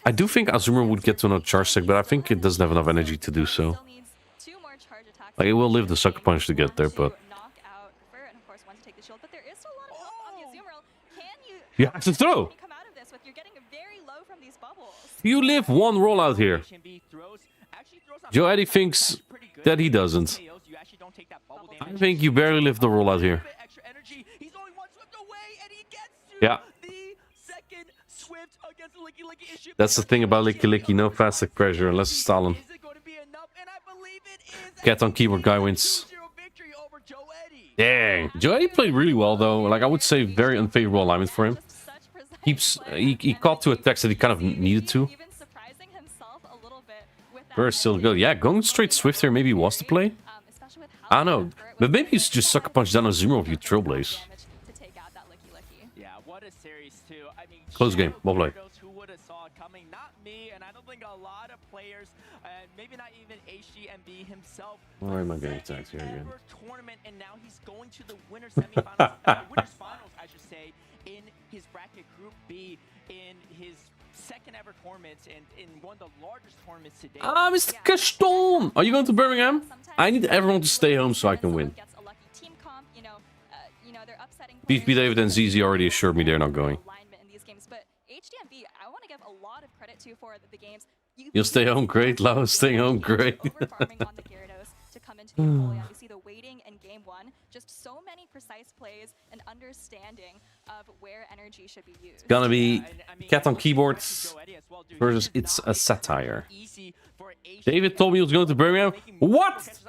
I do think Azumarill would get to another charge stack, but I think it doesn't have enough energy to do so. Like, it will live the Sucker Punch to get there, but... You have to throw! You live one rollout here. Joetti thinks that he doesn't. I think you barely live the rollout here. Yeah. That's the thing about Licky Licky, no fast stick pressure unless it's Stalin. Cat on keyboard guy wins. Dang. Joetti played really well though. Like I would say very unfavorable alignment for him. He caught 2 attacks that he kind of needed to. Very still good. Yeah, going straight Swift here maybe was the play. I don't know. But maybe you should just Sucker Punch down a Azumarill if you Trailblaze. Close game. Well played. Who would have saw it coming? Not me, and I don't think a lot of players, and maybe not even HGMB himself. Why am I getting attacked here again? Tournament, and now he's going to the winners semifinals, winners finals, I should say, in his bracket Group B, in his second ever tournament, and in one of the largest tournaments today. Ah, Mr. Gaston! Are you going to Birmingham? I need everyone to stay home so I can win. Beef B David and ZZ already assured me they're not going. You'll stay home, great. Lao, staying home, great. You see the waiting in game 1, just so many precise plays and understanding of where energy should be used. It's gonna be Cat on keyboards versus It's a Satire. David told me he was going to Birmingham. What?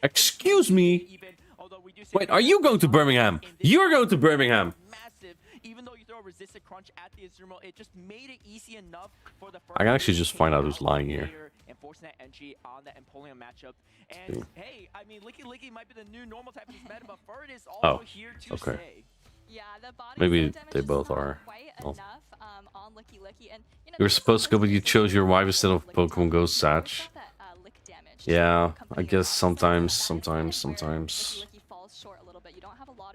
Excuse me? Wait, are you going to Birmingham? You're going to Birmingham. Even though you throw a resisted crunch at the Azumarill, it just made it easy enough for the I can actually just find out who's lying here. Enforcing that entry on the Empoleon matchup. And hey, I mean, Licky Licky might be the new normal type of this meta, but Furret is also here to stay. Yeah, the body maybe they both are. Enough, on Licky Licky. And, you know, you were supposed to go, but you chose your wife instead of Pokemon Go Satch. Yeah, I guess sometimes.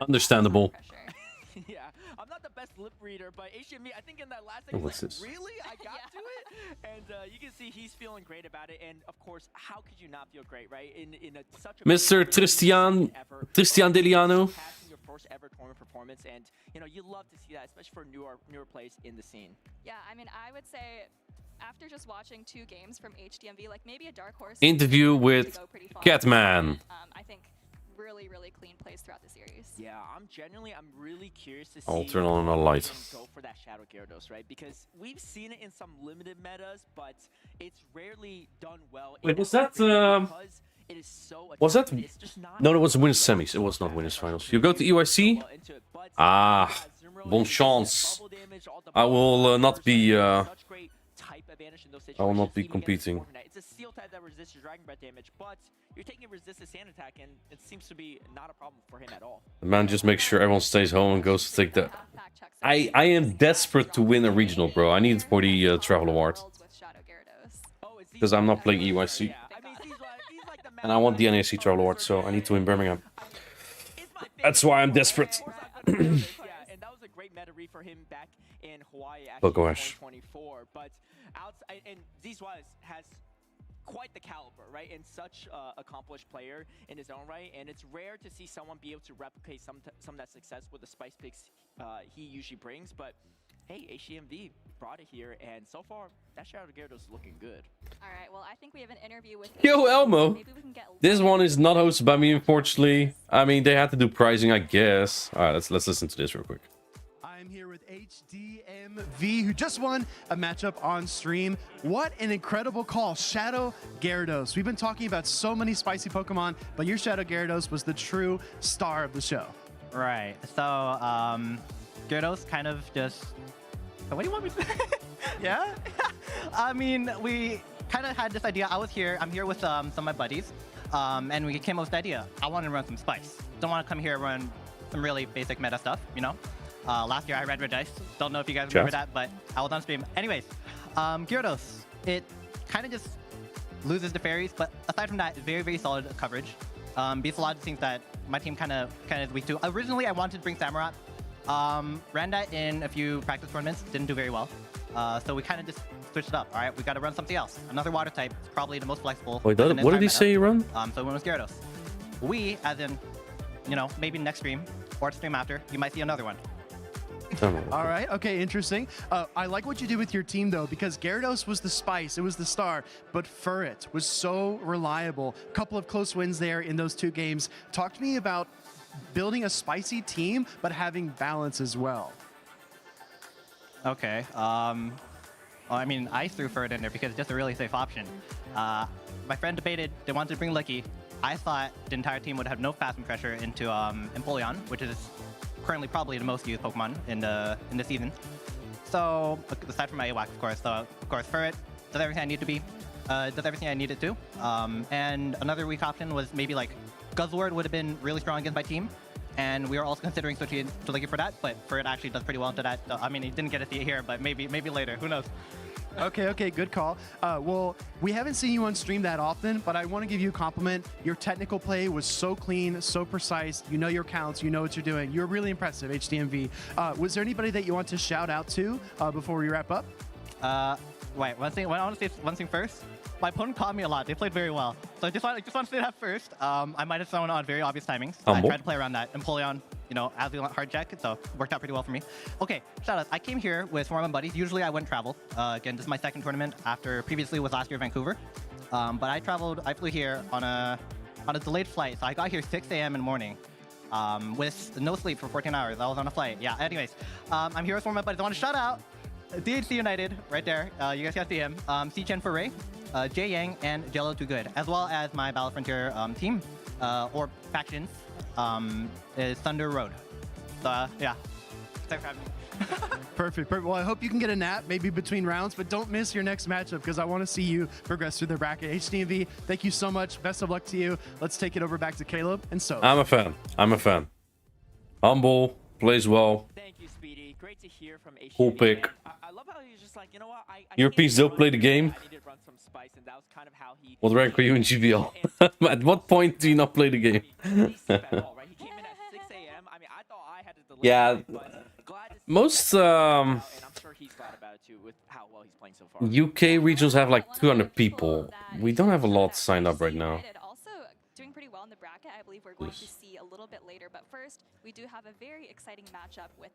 Understandable. Yeah, I'm not the best lip reader, but HME, I think in that last thing, what's this? Really? I got to it? And you can see he's feeling great about it. And of course, how could you not feel great, right? Such a Mr. Tristian Deliano. Your first ever tournament performance, and you know you love to see that, especially for newer players in the scene. Yeah, I mean, I would say after just watching 2 games from HDMV, like maybe a dark horse interview with Catman. I think really clean plays throughout the series. Yeah, I'm really curious to see. I'll turn on a light. Go for that Shadow Gyarados, right? Because we've seen it in some limited metas, but it's rarely done well. Wait, was that was that? No, it was winners semis. It was not winners finals. You go to EYC. Ah, bon chance. I will not be advantage in those situations. I will not be even against competing. Fortinet. It's a steel type that resists your Dragon Breath damage, but you're taking resisted sand attack, and it seems to be not a problem for him at all. The man just makes sure everyone stays home and goes to take the... I am desperate to win a regional, bro. I need it for the travel award. Because I'm not playing EYC. And I want the NAC travel award, so I need to win Birmingham. That's why I'm desperate. Yeah, and that was a great meta read for him back in Hawaii actually in 2024. But outside, and Zwiles has quite the caliber, right? And such accomplished player in his own right. And it's rare to see someone be able to replicate some of that success with the spice picks he usually brings. But hey, HDMV brought it here, and so far, that Shadow Gyarados is looking good. All right, well, I think we have an interview with... Yo, Elmo! Maybe we can get... This one is not hosted by me, unfortunately. I mean, they had to do pricing, I guess. Alright, let's listen to this real quick. I'm here with HDMV, who just won a matchup on stream. What an incredible call, Shadow Gyarados. We've been talking about so many spicy Pokemon, but your Shadow Gyarados was the true star of the show. Right, so, Gyarados kind of just... What do you want me to say? Yeah? I mean, we kind of had this idea. I'm here with some of my buddies, and we came up with the idea. I want to run some spice. Don't want to come here and run some really basic meta stuff, you know? Last year I red dice. Don't know if you guys remember that, but I was on stream. Anyways, Gyarados, it kind of just loses the fairies, but aside from that, very, very solid coverage. Beats a lot of things that my team kind of is weak to. Originally, I wanted to bring Samurott. Ran that in a few practice tournaments, didn't do very well. So we kind of just switched it up. All right, we got to run something else. Another water type, probably the most flexible. Wait, what did he say you run? So we went with Gyarados. We, as in, you know, maybe next stream or the stream after, you might see another one. All right, okay, interesting. I like what you did with your team, though, because Gyarados was the spice, it was the star, but Furret was so reliable. A couple of close wins there in those 2 games. Talk to me about building a spicy team, but having balance as well. Okay. Well, I mean, I threw Furret in there because it's just a really safe option. My friend debated they wanted to bring Licky. I thought the entire team would have no Phasm pressure into Empoleon, which is currently probably the most used Pokemon in the season. So, aside from my AWAC, of course. So, of course, Furret does everything I need to be. Does everything I need it to. And another weak option was maybe like Guzzlord would have been really strong against my team, and we were also considering switching to Licky for that, but Furret actually does pretty well into that. I mean, he didn't get to see it here, but maybe later. Who knows? Okay, good call. Well, we haven't seen you on stream that often, but I want to give you a compliment. Your technical play was so clean, so precise. You know your counts, you know what you're doing. You're really impressive, HDMV. Was there anybody that you want to shout out to before we wrap up? Wait, I want to say one thing first. My opponent caught me a lot. They played very well. So I just want to say that first. I might have thrown on very obvious timings. So I tried to play around that. Empoleon, you know, as we want hard check, so it worked out pretty well for me. Okay, shout out. I came here with 4 of my buddies. Usually I wouldn't travel. Again, this is my second tournament after previously was last year Vancouver. But I flew here on a delayed flight. So I got here 6 a.m. in the morning. With no sleep for 14 hours. I was on a flight. Yeah, anyways. I'm here with 4 of my buddies. I want to shout out DHC United, right there. You guys got to see him. C-Chen for Ray. Jay Yang and Jello Too Good, as well as my Battle Frontier team or factions is Thunder Road. So yeah, thanks for having me. Perfect. Well, I hope you can get a nap maybe between rounds, but don't miss your next matchup because I want to see you progress through the bracket. HDMV, thank you so much. Best of luck to you. Let's take it over back to Caleb and so. I'm a fan. Humble, plays well. Thank you, Speedy. Great to hear from HDMV. Cool pick. I love how he's just like, you know what? Europeans don't play the game. I needed to run some spice, and that was kind of how he... What rank were you in GBL? At what point do you not play the game? Yeah, most UK regions have like 200 people. We don't have a lot signed up right now. Doing pretty well in the bracket. I believe we're going to see a little bit later, but first we do have a very exciting matchup with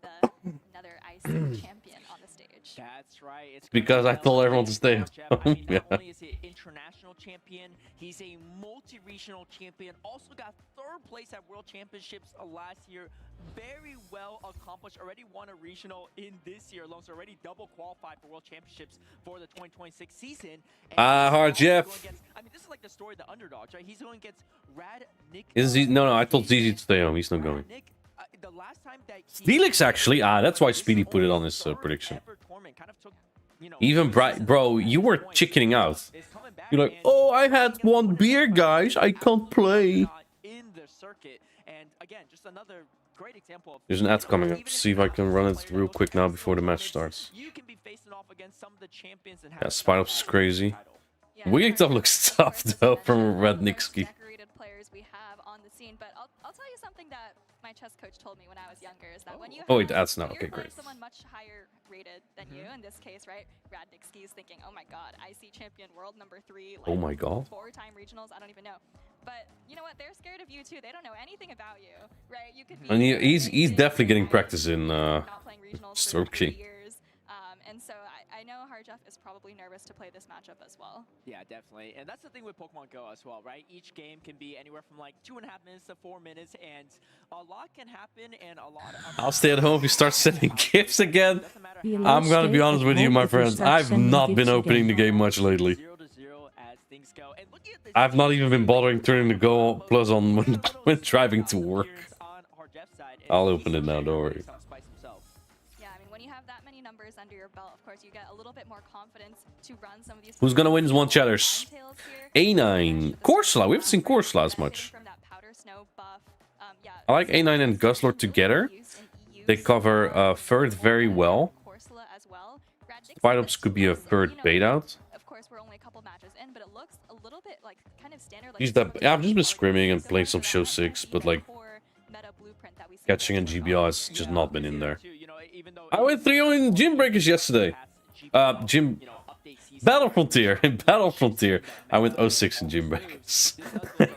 another IC champion on the stage. That's right. It's because I told everyone to stay home. Not only is he an international champion, he's a multi-regional champion. Also got 3rd place at World Championships last year. Very well accomplished. Already won a regional in this year alone. So already double qualified for World Championships for the 2026 season. Hard Jeff. I mean, this is like the story of the underdogs, right? He's going against Rad Nick. Is he? No, I told ZZ to stay home. He's not going. Nick, the last time that Felix actually. That's why Speedy put it on his prediction. Kind of took Even bro, you were chickening out. You're like, oh, I had one beer, guys. I can't play. There's an ad coming up. See if I can run it real quick now before the match starts. Yeah, Spite Ops is crazy. Weird stuff looks tough though from Radnitsky. I'll tell you something that my chess coach told me when I was younger is that when you oh, it adds now. Okay, great. Someone much higher rated than you, in this case, right? Radnitsky is thinking, oh my god, IC champion world number 3. Like, oh my god. 4-time regionals, I don't even know. But you know what? They're scared of you too. They don't know anything about you, right? You could be. And he's definitely getting practice in stroke key. And so I know Harjeff is probably nervous to play this matchup as well. Yeah, definitely. And that's the thing with Pokemon Go as well, right? Each game can be anywhere from like 2.5 minutes to 4 minutes, and a lot can happen, and a lot of... I'll stay at home if you start sending gifts again. I'm gonna be honest with you, my friends. I've not been opening the game much lately. I've not even been bothering turning the Go Plus on when driving to work. I'll open it now, don't worry. Under your belt, of course, you get a little bit more confidence to run some of these. Who's gonna win is one chatters. A9. Corsola. We haven't seen Corsola as much. I like A9 and Guzzlord together. They cover third very well. Spite Ops could be a third bait out. Of course, we're only a couple matches in, but it looks a little bit like kind of standard. Yeah, I've just been scrimming and playing some Show 6, but like catching and GBR has just not been in there. I went 3-0 in Gym Breakers yesterday. Battle Frontier. In Battle Frontier, I went 0-6 in Gym Breakers.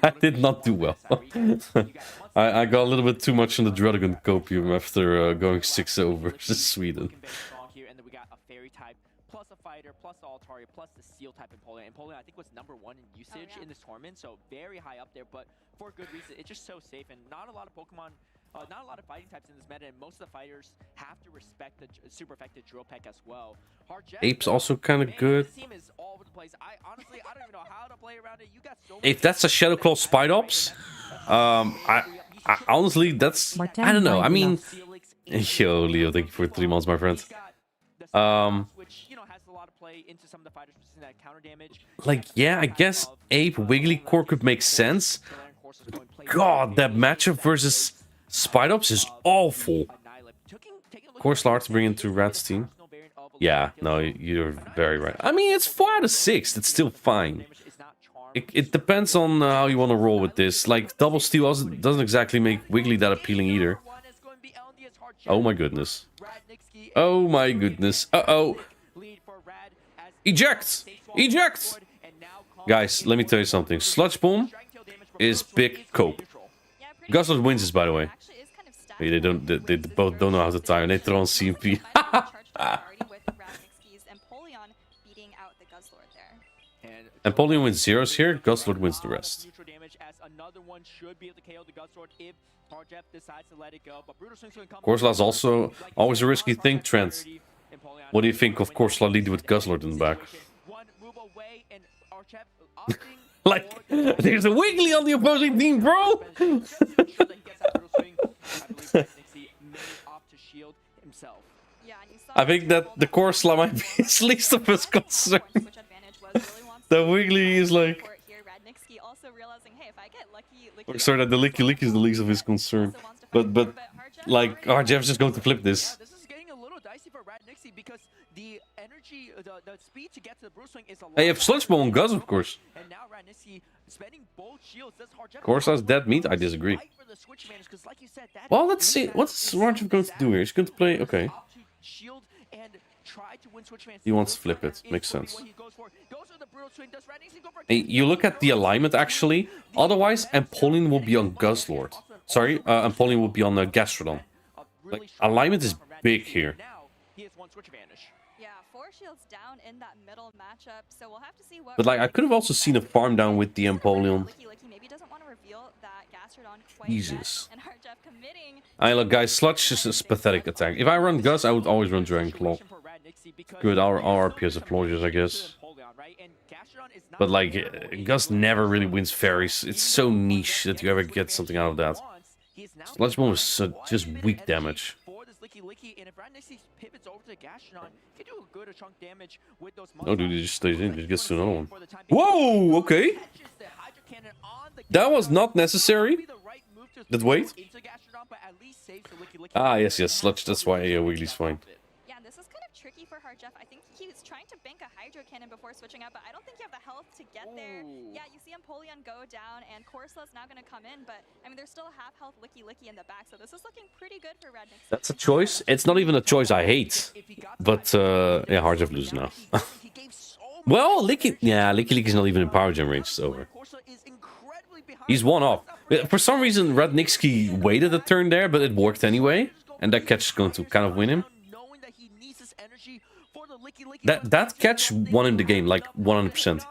I did not do well. I got a little bit too much in the Dragon Copium after going 6-0 versus Sweden. Plus a fighter, plus Altari, plus the Steel type Empoleon. Empoleon, I think, was #1 in usage in this tournament, so very high up there, but for a good reason. It's just so safe, and not a lot of Pokemon, not a lot of fighting types in this meta, and most of the fighters have to respect the super effective Drill Peck as well. Ape's also kind of good. This team is all over the place. Honestly, I don't even know how to play around it. You got so if that's a Shadow Claw Spite Ops, I honestly, that's, I don't know. I mean, yo, Leo, thank you for 3 months, my friend. Like, yeah, I guess Ape Wiggly Core could make sense. God, that matchup versus Spite Ops is awful. Corsola to bring into Rat's team. Yeah, no, you're very right. I mean, it's 4 out of 6. It's still fine. It depends on how you want to roll with this. Like, Double Steal doesn't exactly make Wiggly that appealing either. Oh my goodness. Oh my goodness. Uh-oh. Eject! Eject! Guys, let me tell you something. Sludge Bomb is big cope. Guzzlord wins this, by the way. They both don't know how to tire, and they throw on CMP. Empoleon wins 0s here, Guzzlord wins the rest. Corsola's also always a risky thing, Trent. What do you think of Corsola leading with Guzzlord in the back? Like, there's a Wiggly on the opposing team, bro! I think that the Corsola might be his least of his concern. The Wiggly is like... Sorry, that the Licky is the least of his concern. But like, Jeff's just going to flip this. This is getting a little dicey for Radnitsky because the energy, the speed to get to the Bruce Swing is a lot. Hey, you have Sludge Ball and Guzz, of course. And now Radnitsky spending both shields. Corsola's dead meat? I disagree. Well, let's see. What's Harjeff going to do here? He's going to play... Okay. He wants to flip it. Makes sense. Hey, you look at the alignment, actually. Otherwise, Empoleon will be on Guzzlord. Sorry, Empoleon will be on Gastrodon. Like, alignment is big here. But like, I could have also seen a farm down with the Empoleon. Jesus. Alright, look, guys, Sludge is a pathetic attack. If I run Guzz, I would always run Dragon Claw. Good, our RPS of Florges, I guess. But like, Guzz never really wins fairies. It's so niche that you ever get something out of that. Sludge Bomb is just weak damage. Licky, and if Radnixi pivots over to Gastrodon, he can do a good chunk damage with those. No, dude, he just stays in. He gets to another one. Whoa, okay. That was not necessary. That wait. Ah, yes, yes, Sludge. That's why Wiggly's fine. Yeah, this is kind of tricky for Hard Jeff. I think he was trying to bank a Hydro Cannon before switching out, but I don't think you have the health to get there. Yeah, you see Empoleon go down, and Corso's now going to come in, but I mean, there's still a half health Licky in the back, so this is looking pretty good for Radnix. That's a choice. It's not even a choice I hate, but yeah, Hard Jeff loses now. Well, Licky's not even in power gem range. It's over. He's one off. For some reason, Radnixi waited a turn there, but it worked anyway. And that catch is going to kind of win him. That catch won him the game, like 100%.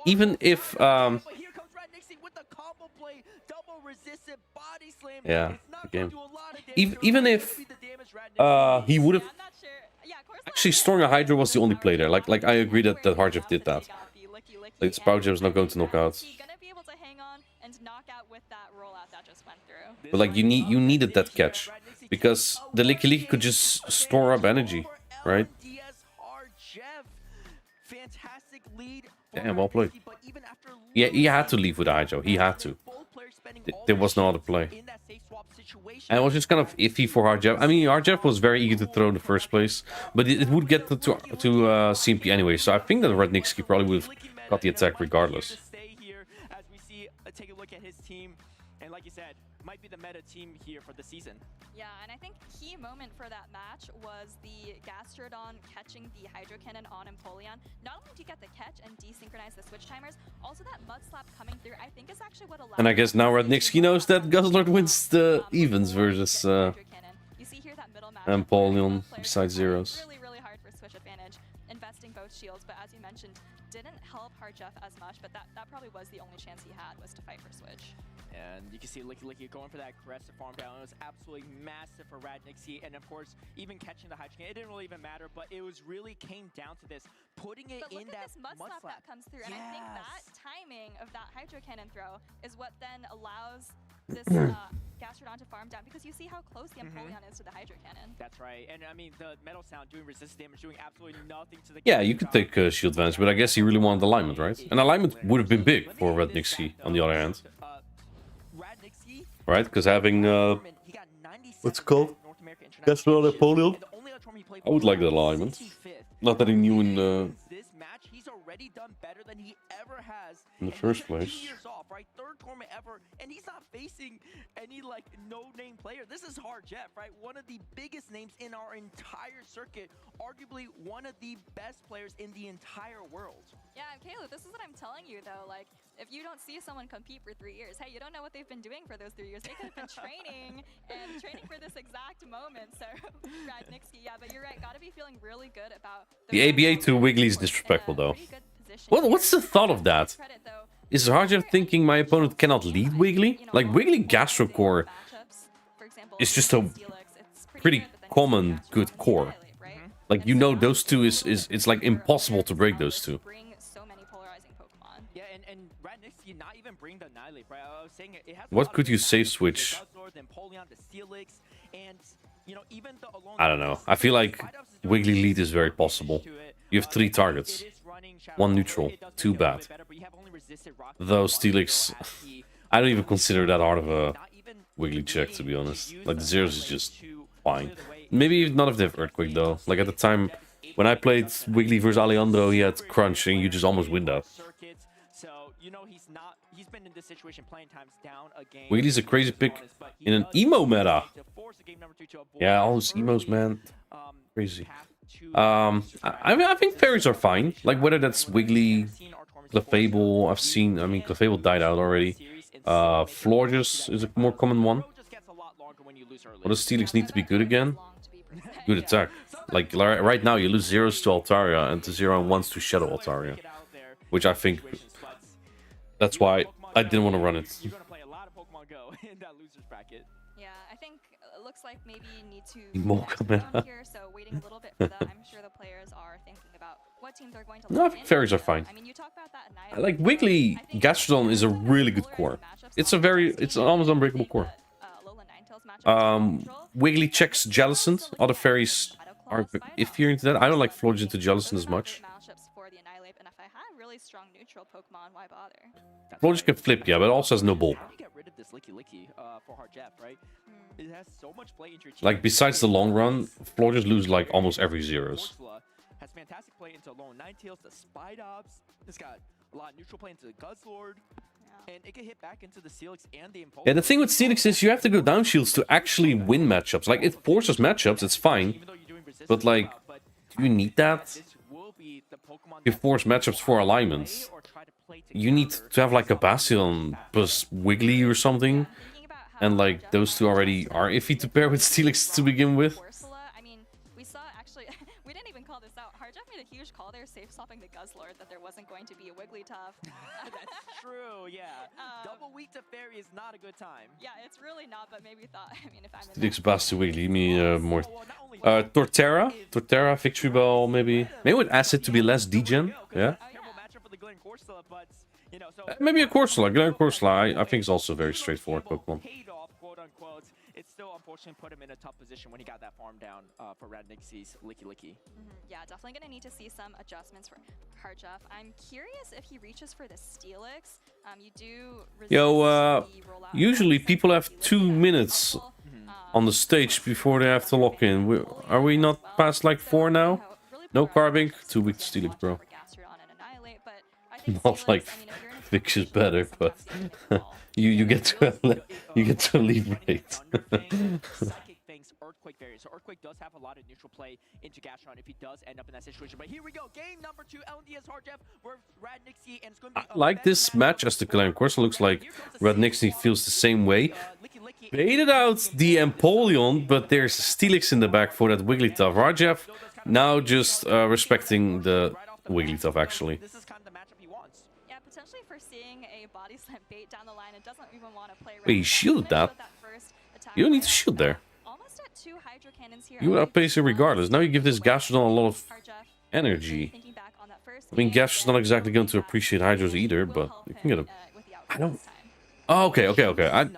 Even if... yeah, the game. Even if he would have... Actually, storing a Hydra was the only play there. Like I agree that Hard Jeff did that. Like, this power gem is not going to knock out. But like you needed that catch because the Licky could just store up energy, right? Damn, well played. Yeah, he had to leave with Hydro. He had to. There was no other play. And it was just kind of iffy for Hard Jeff. I mean, Hard Jeff was very eager to throw in the first place, but it would get to CMP anyway. So I think that Radnixi probably would have got the attack regardless. Take a look at his team, and like you said, might be the meta team here for the season. Yeah, and I think key moment for that match was the Gastrodon catching the Hydro Cannon on Empoleon. Not only do you get the catch and desynchronize the switch timers, also that Mud Slap coming through, I think is actually what allowed... And I guess now Radnixi knows that Guzzlord wins the evens versus Empoleon besides zeros. Really hard for switch advantage, investing both shields, but as you mentioned, didn't help Hard Jeff as much, but that probably was the only chance he had, was to fight for switch. And you can see Licky going for that aggressive farm down. It was absolutely massive for Radnixi, and of course, even catching the Hydro Cannon, it didn't really even matter, but it was really came down to this, putting it in that Mud Slap that comes through, and I think that timing of that Hydro Cannon throw is what then allows this Gastrodon to farm down, because you see how close the Empoleon is to the Hydro Cannon. That's right, and I mean, the Metal Sound doing resistance damage, doing absolutely nothing to the... Yeah, you could take shield advantage, but I guess he really wanted alignment, right? And alignment would have been big for Radnixi, on the other hand. Right, because having, what's it called? Gastrodon Empoleon? I would like that alignment. Not that he knew in this match, he's already done better than he ever has in the first place. 2 years off, right? Third tournament ever, and he's not facing any like no-name player. This is Hard Jeff, right? One of the biggest names in our entire circuit, arguably one of the best players in the entire world. Yeah, Caleb, this is what I'm telling you though. Like, if you don't see someone compete for 3 years, hey, you don't know what they've been doing for those 3 years. They could have been training for this exact moment. So, Radnixi, yeah, but you're right. Got to be feeling really good about the ABA to Wiggly is disrespectful though. What's the thought of that? Is Hard Jeff thinking my opponent cannot lead Wiggly? Like, Wiggly Gastro Core is just a pretty common good core. Like, you know, those two it's like impossible to break those two. Yeah, and Radnixi not even bring the Annihilate, right? I was saying it has What could you save switch? I don't know. I feel like Wiggly lead is very possible. You have 3 targets. 1 neutral, 2 bad. Though Steelix, I don't even consider that hard of a Wiggly check, to be honest. Like, the zeros is just fine. Maybe not if they have Earthquake, though. Like, at the time, when I played Wiggly versus Alejandro, he had Crunch, and you just almost win that. Wiggly's a crazy pick in an emo meta. Yeah, all those emos, man. Crazy. I think fairies are fine. Like, whether that's Wiggly, Clefable, I mean, Clefable died out already. Florges is a more common one. What does Steelix need to be good again? Good attack. Like, right now, you lose zeros to Altaria and to 0 and 1s to Shadow Altaria. Which I think... That's why I didn't want to run it. You're going to play a lot of Pokemon Go in that loser's bracket. Yeah, I think it looks like maybe you need to down here, so waiting a little bit for that. I'm sure the players are thinking about what teams are going to... No, I think fairies are fine. I mean, you talk about that I like Wiggly Gastrodon is a really good core. It's an almost unbreakable core. Alola Ninetales Wiggly checks Jellicent. Other fairies are iffier into that. I don't like Florge into Jellicent as much. Florge can flip, yeah, but also has no bulk. Like, besides the long run, Florges lose like almost every zeros. Has fantastic play into Lone Ninetales, the Spidops. It's got a lot of neutral play into the Guzzlord. And it can hit back into the Steelix and the Impulse. Yeah, the thing with Steelix is you have to go down shields to actually win matchups. Like, it forces matchups, it's fine. But, like, do you need that? You force matchups for alignments. You need to have, like, a Bastion plus Wiggly or something. And, like, those two already are iffy to pair with Steelix to begin with. A huge call there, safe swapping the Guzzlord, that there wasn't going to be a Wigglytuff. That's true, yeah. Double weak to Fairy is not a good time. Yeah, it's really not, but maybe thought, I mean, if I'm in Steelix, Basti, Wiggly, me more. Torterra? Torterra, Victory Bell, maybe. Maybe with Acid to be less degen, yeah. Maybe a Corsola. Glen Corsola, I think is also a very straightforward Pokemon. It still unfortunately put him in a tough position when he got that farm down for Radnixi's Licky. Yeah, definitely going to need to see some adjustments for Hardjeff. I'm curious if he reaches for the Steelix. You do usually people have 2 minutes on the stage before they have to lock in. Are we not past like 4 now? No carbing? 2 weeks Steelix, bro. Not like Vix is better, but you get to leave rate. Earthquake variant. So Earthquake does have a lot of neutral play into Gastron if he does end up in that situation. But here we go, game number 2, LNDS Hardjeff versus Radnixie, and it's going to be like this match as the Glen Corsa looks like Radnixie feels the same way. Baited out the Empoleon, but there's Steelix in the back for that Wigglytuff. Hardjeff now just respecting the Wigglytuff actually. This is kind of the matchup he wants. Yeah, potentially foreseeing a body slam bait down the line and doesn't even want to play. Wait, he shielded that. You don't need to shield there. You would outpace it regardless. Now you give this Gastrodon a lot of energy. I mean, Gastrodon's not exactly going to appreciate Hydros either, but you can get a... I don't... Oh, okay.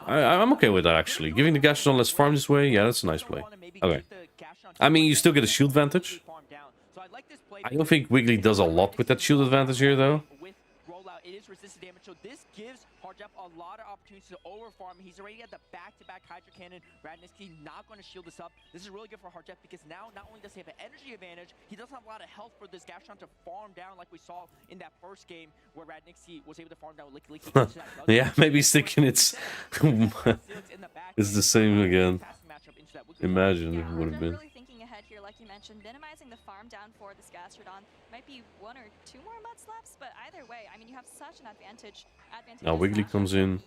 I'm okay with that, actually. Giving the Gastrodon less farm this way, yeah, that's a nice play. Okay. I mean, you still get a shield advantage. I don't think Wiggly does a lot with that shield advantage here, though. Resisted damage, so this gives Hardjeff a lot of opportunities to overfarm. He's already at the back-to-back Hydro Cannon. Radnixie not going to shield this up. This is really good for Hardjeff because now not only does he have an energy advantage, he doesn't have a lot of health for this Gastron to farm down like we saw in that first game where Radnixie was able to farm down Licky. Yeah, maybe he's thinking it's the same again. Imagine if it would have been. Here, like you mentioned, minimizing the farm down for this Gastrodon. Might be 1 or 2 more mud slaps, but either way, I mean, you have such an advantage. Now Wiggly comes in,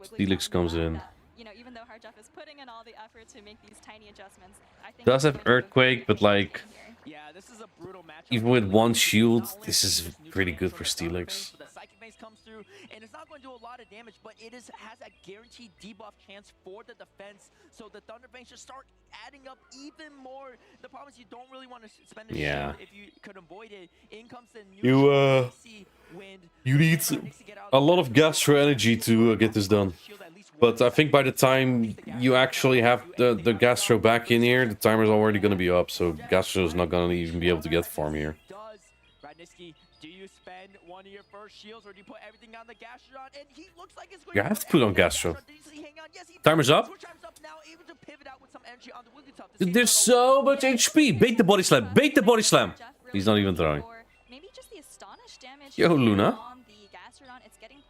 Steelix comes in. You know, even though Hardjeff is putting in all the effort to make these tiny adjustments, I think does have Earthquake, but like, yeah, this is a brutal matchup. Even with 1 shield, this is pretty good for Steelix. The Psychic Mace comes through, and it's not going to do a lot of damage, but it has a guaranteed debuff chance for the defense. So the Thunder Bangs just start adding up even more. The problem is you don't really want to spend a shield if you could avoid it. In comes the new you need a lot of Gastro energy to get this done. But I think by the time you actually have the Gastro back in here, the timer's already going to be up, so Gastro is not going to even be able to get farm here. Do you spend one of your first shields, or do you put everything on the Gastrodon? And he looks like it's going you have to put on Gastro. Timer's up. There's so much HP. Bait the body slam. Bait the body slam. He's not even throwing. Yo, Luna.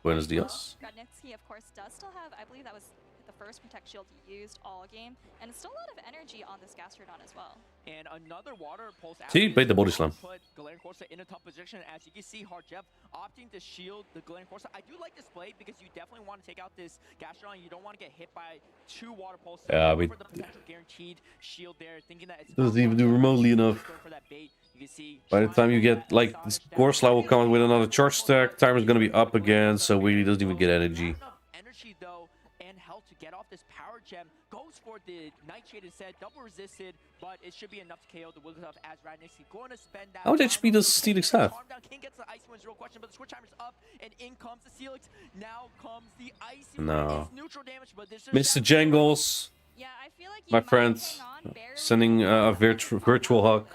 Buenos dias. Radnixie, of course, does still have, I believe that was the first Protect Shield he used all game, and it's still a lot of energy on this Gastrodon as well. And another water pulse. See, bait the body slam. Put Glen Corsa in a tough position. As you can see, Hardjeff opting to shield the Glen Corsa. I do like this play because you definitely want to take out this Gastrodon. You don't want to get hit by 2 water pulses. Yeah, we for the potential guaranteed shield there, thinking that it's doesn't even do remotely enough. By the time you get, like, this Corsola will come with another charge stack, timer's gonna be up again, so Wiggly doesn't even get energy. Energy though, and health to get off this power gem. Goes for the Nightshade instead, double resisted, but it should be enough to KO the Wigglytuff as Radnixie going to spend that. How much HP does Steelix have? King gets the Ice Wind, real question, but the switch timer's up, and in comes the Steelix. Now comes the Icy no. Wind. Neutral damage, but this is Mr. Jangles. Yeah, I feel like My friends sending a virtual hug.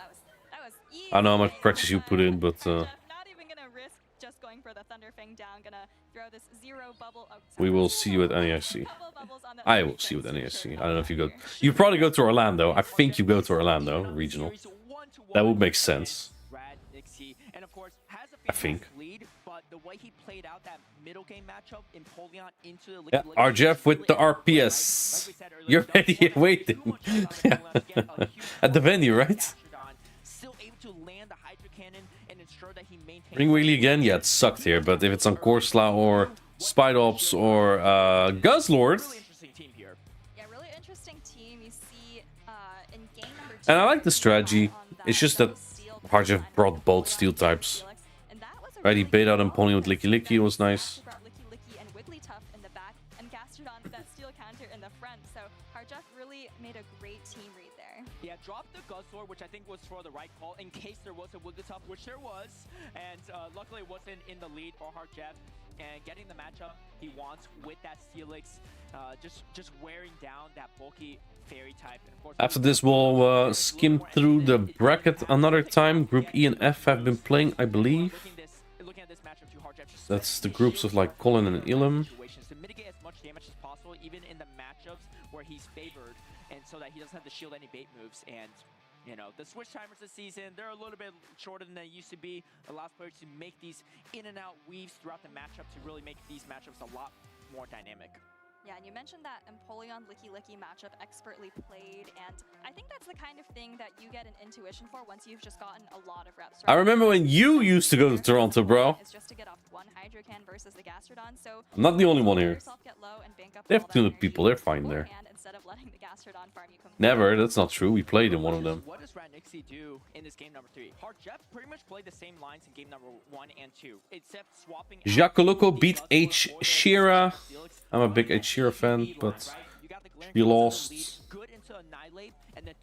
I know how much practice you put in, but not even gonna risk just going for the Thunder Fang down. Gonna throw this zero bubble. we will see you at NASC. I will see you at NASC. I don't know if you go. You probably go to Orlando. I think you go to Orlando regional. That would make sense. I think. Yeah, RJF with the RPS. You're ready waiting. At the venue, right? Ring wheelie again? Yeah, it sucked here, but if it's on Korsla or Spidops or Guzzlord. Yeah, really interesting team. You see in game number 2. And I like the strategy. It's just that RJF brought both steel types. Right, he bait out Empoleon with Licky Licky, it was nice. Licky and Wigglytuff in the back, and Gastrodon with that steel counter in the front. So RJF really made a great team read there. Yeah, dropped the Guzzlord, which I think was for the right call in case there was a Wigglytuff, which there was. And luckily it wasn't in the lead for RJF. And getting the matchup he wants with that Steelix, just wearing down that bulky fairy type. And of course, after this, we'll skim through the bracket another time. Group E and F have been playing, I believe. That's the groups of like Colin and Ilum. To mitigate as much damage as possible, even in the matchups where he's favored, and so that he doesn't have to shield any bait moves. And you know, the switch timers this season, they're a little bit shorter than they used to be. Allows players to make these in and out weaves throughout the matchup to really make these matchups a lot more dynamic. Yeah, and you mentioned that Empoleon Licky Licky matchup expertly played, and I think that's the kind of thing that you get an intuition for once you've just gotten a lot of reps. Right? I remember when you used to go to Toronto, bro. It's just to get off one Hydrocan versus the Gastrodon, so I'm not the only one here. They have 200 people, they're fine there. Instead of letting the Gastrodon farm you Never, that's not true. We played in one of them. What does Ratnixie do in this game number 3? RJF pretty much played the same lines in game number 1 and 2, except swapping. Jacoloco beat H. Sheera. I'm a big H. Sheera fan, but he lost.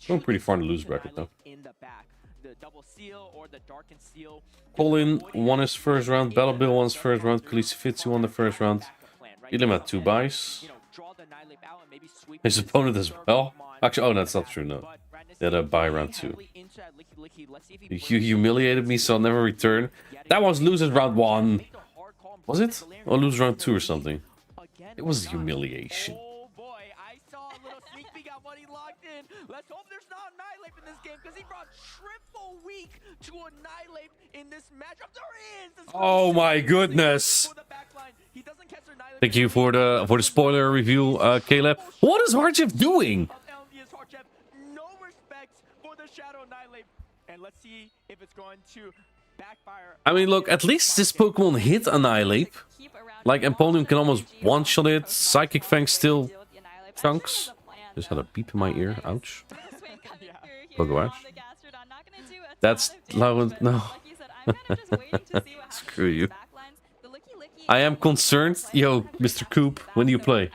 Going pretty far in the lose bracket though. Colin won his first round, Battle Bill won his first round, Khaleesi won the first round. Ilum had 2 buys. His opponent as well. Actually, oh, that's not true, no. They had a buy round 2. You humiliated me, so I'll never return. That was losers round 1. Was it? Or lose round 2 or something? It was humiliation. Oh boy, I saw a little sneak peek at what he locked in. Let's hope there's not Annihilate in this game, because he brought triple weak to Annihilate in this matchup. There is! Oh my goodness! Thank you for the spoiler review, Caleb. What is RJF doing? No respect for the Shadow Annihilate. And let's see if it's going to backfire. I mean, look, at least this Pokemon hit Annihilate. Like, Empoleon can almost one-shot it. Psychic Fang still chunks. Just had a beep in my ear. Ouch. Pogo Ash. That's loud. No. Screw you. I am concerned. Yo, Mr. Coop, when do you play?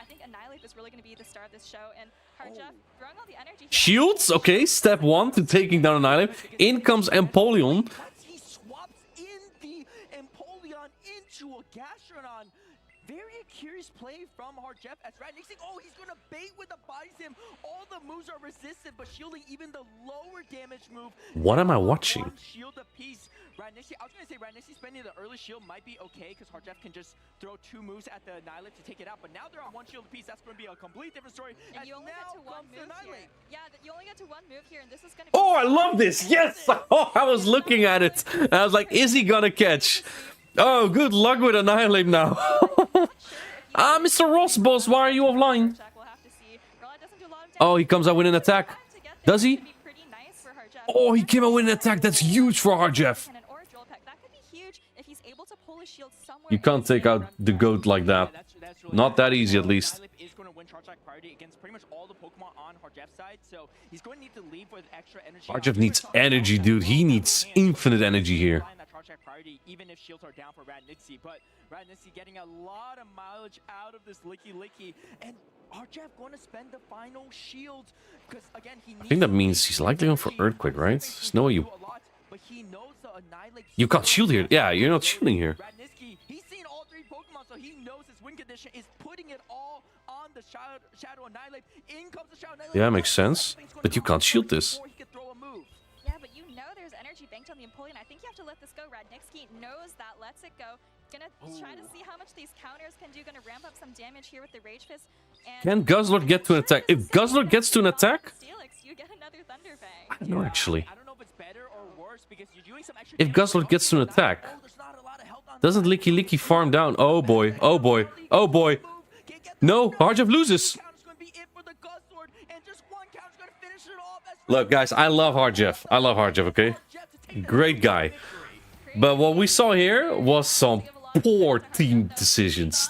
Shields, okay, step 1 to taking down Annihilate. In comes Empoleon. He swaps in the Empoleon into a Gastrodon. Very curious play from RJF as Ratnixie. Oh, he's gonna bait with the body sim. All the moves are resisted, but shielding even the lower damage move. What am I watching? Shield a piece. Ratnixie, I was gonna say Ratnixie spending the early shield might be okay because RJF can just throw 2 moves at the Annihilate to take it out. But now they're on 1 shield apiece. That's gonna be a complete different story. And you only get to 1 move here. Yeah, you only get to 1 move here, and this is gonna. Oh, I love this! Yes! Oh, I was looking at it. And I was like, is he gonna catch? Oh, good luck with Annihilate now. Mr. Ross, boss, why are you offline? Oh, he comes out with an attack. Does he? Oh, he came out with an attack. That's huge for RJF. You can't take out the GOAT like that. Not that easy, at least. RJF needs energy, dude. He needs infinite energy here. Even if shields are down for Ratnixie, but Ratnixie getting a lot of mileage out of this Licky Licky, and RJF going to spend the final shield because again he needs. I think that means he's likely going for Earthquake, right? There's no way you can't shield here. Yeah, you're not shielding here. Ratnixie, he's seen all 3 Pokemon, so he knows his win condition is putting it all on the Shadow Annihilate. In comes the Shadow Annihilate. Yeah, makes sense. But you can't shield this. Yeah, but you know there's energy banked on the Empoleon. I think you have to let this go. Radnitsky knows that, lets it go. Gonna try to see how much these counters can do. Gonna ramp up some damage here with the Rage Fist. Can Guzzler get to an attack? If Guzzler gets to an attack... you get another Thunderfang. I don't know, actually. I don't know if it's better or worse because you're doing some extra If Guzzler gets to an attack, doesn't Licky farm down? Oh boy, oh boy, oh boy. No, Harjev loses. Look, guys, I love Harjev. I love Harjev, okay? Great guy. But what we saw here was some poor team decisions.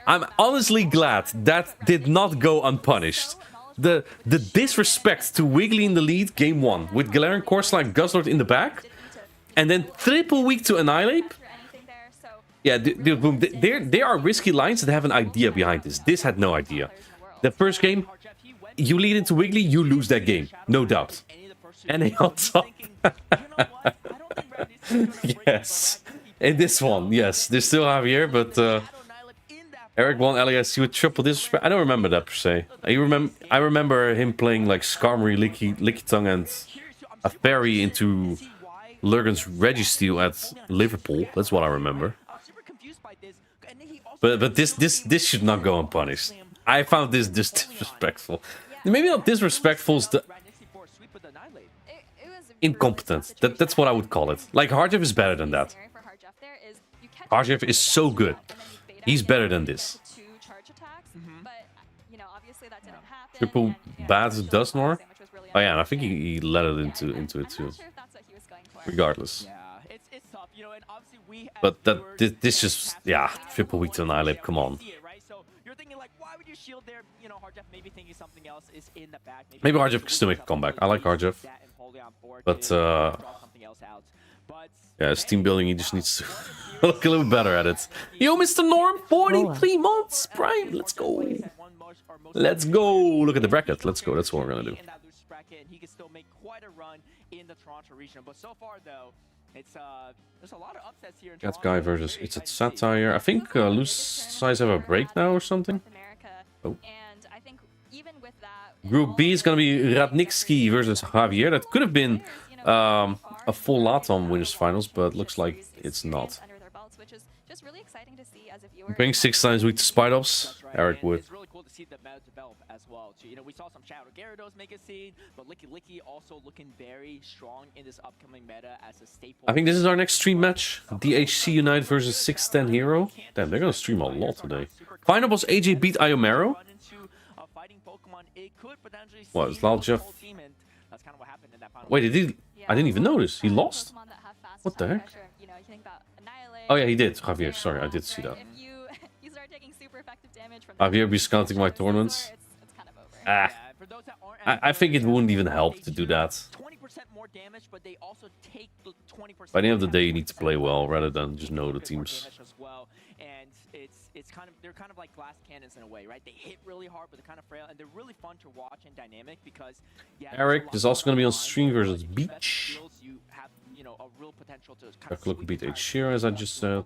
I'm honestly glad that did not go unpunished. The disrespect to Wiggly in the lead, game 1, with Galarian Corsola, Guzzlord in the back, and then triple weak to Annihilate. Yeah, dude, boom. They are risky lines that have an idea behind this. This had no idea. The first game, you lead into Wiggly, you lose that game, no doubt. And they on top. Yes. In this one, yes. They still have here, but Eric won LASC with triple disrespect. I don't remember that per se. I remember him playing like Skarmory, Licky Tongue, and a fairy into Lurgan's Registeel at Liverpool. That's what I remember. But this should not go unpunished. I found this disrespectful. Maybe not disrespectful, is the incompetent. That's what I would call it. Like, Harjev is better than that. Harjev is so good. He's better than this. Triple bad Dusknoir. Oh yeah, and I think he led it into it too. Regardless. But this just, yeah, triple weak to Annihilate, come on. Maybe Harjev can still make a comeback. I like Harjev. But, yeah, his team building, he just needs to look a little bit better at it. Yo, Mr. Norm, 43 months, Prime, let's go. Let's go. Look at the bracket, let's go, that's what we're gonna do. He can still make quite a run in the Toronto region, but so far though, it's there's a lot of upsets here in That guy versus it's a Satire. I think loose size have a break now or something. Oh. Group B is gonna be Radnitsky versus Javier. That could have been a full Latam winners finals, but looks like it's not. Bring 6 times week to Spidops. Eric would. See the meta develop as well. So, we saw some Shadow Gyarados make a scene, but Licky also looking very strong in this upcoming meta as a staple. I think this is our next stream match. DHC Unite versus 610 Hero. Damn, they're gonna stream a lot today. Final boss AJ beat Iomero. What, is Laljev? Wait, I didn't even notice. He lost? What the heck? Oh yeah, he did. Javier, sorry, I did see that. Javier be scouting my tournaments. I think it wouldn't even help to do that. By the end of the day, you need to play well rather than just know the teams. And they're kind of like glass cannons in a way, right? They hit really hard, but they're kind of frail, and they're really fun to watch and dynamic because Eric is also going to be on stream versus Beach. Look, beat H Shear, as I just said.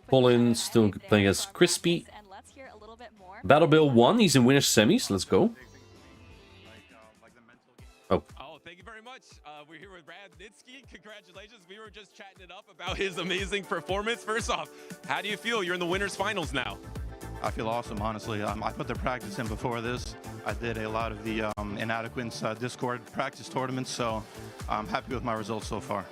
Colin still playing as Crispy. Battle Bill 1, he's in winners semis. Let's go. Oh. Thank you very much. We're here with Radnitsky. Congratulations. We were just chatting it up about his amazing performance. First off, how do you feel? You're in the winners finals now. I feel awesome, honestly. I put the practice in before this. I did a lot of the Inadequates Discord practice tournaments, so I'm happy with my results so far.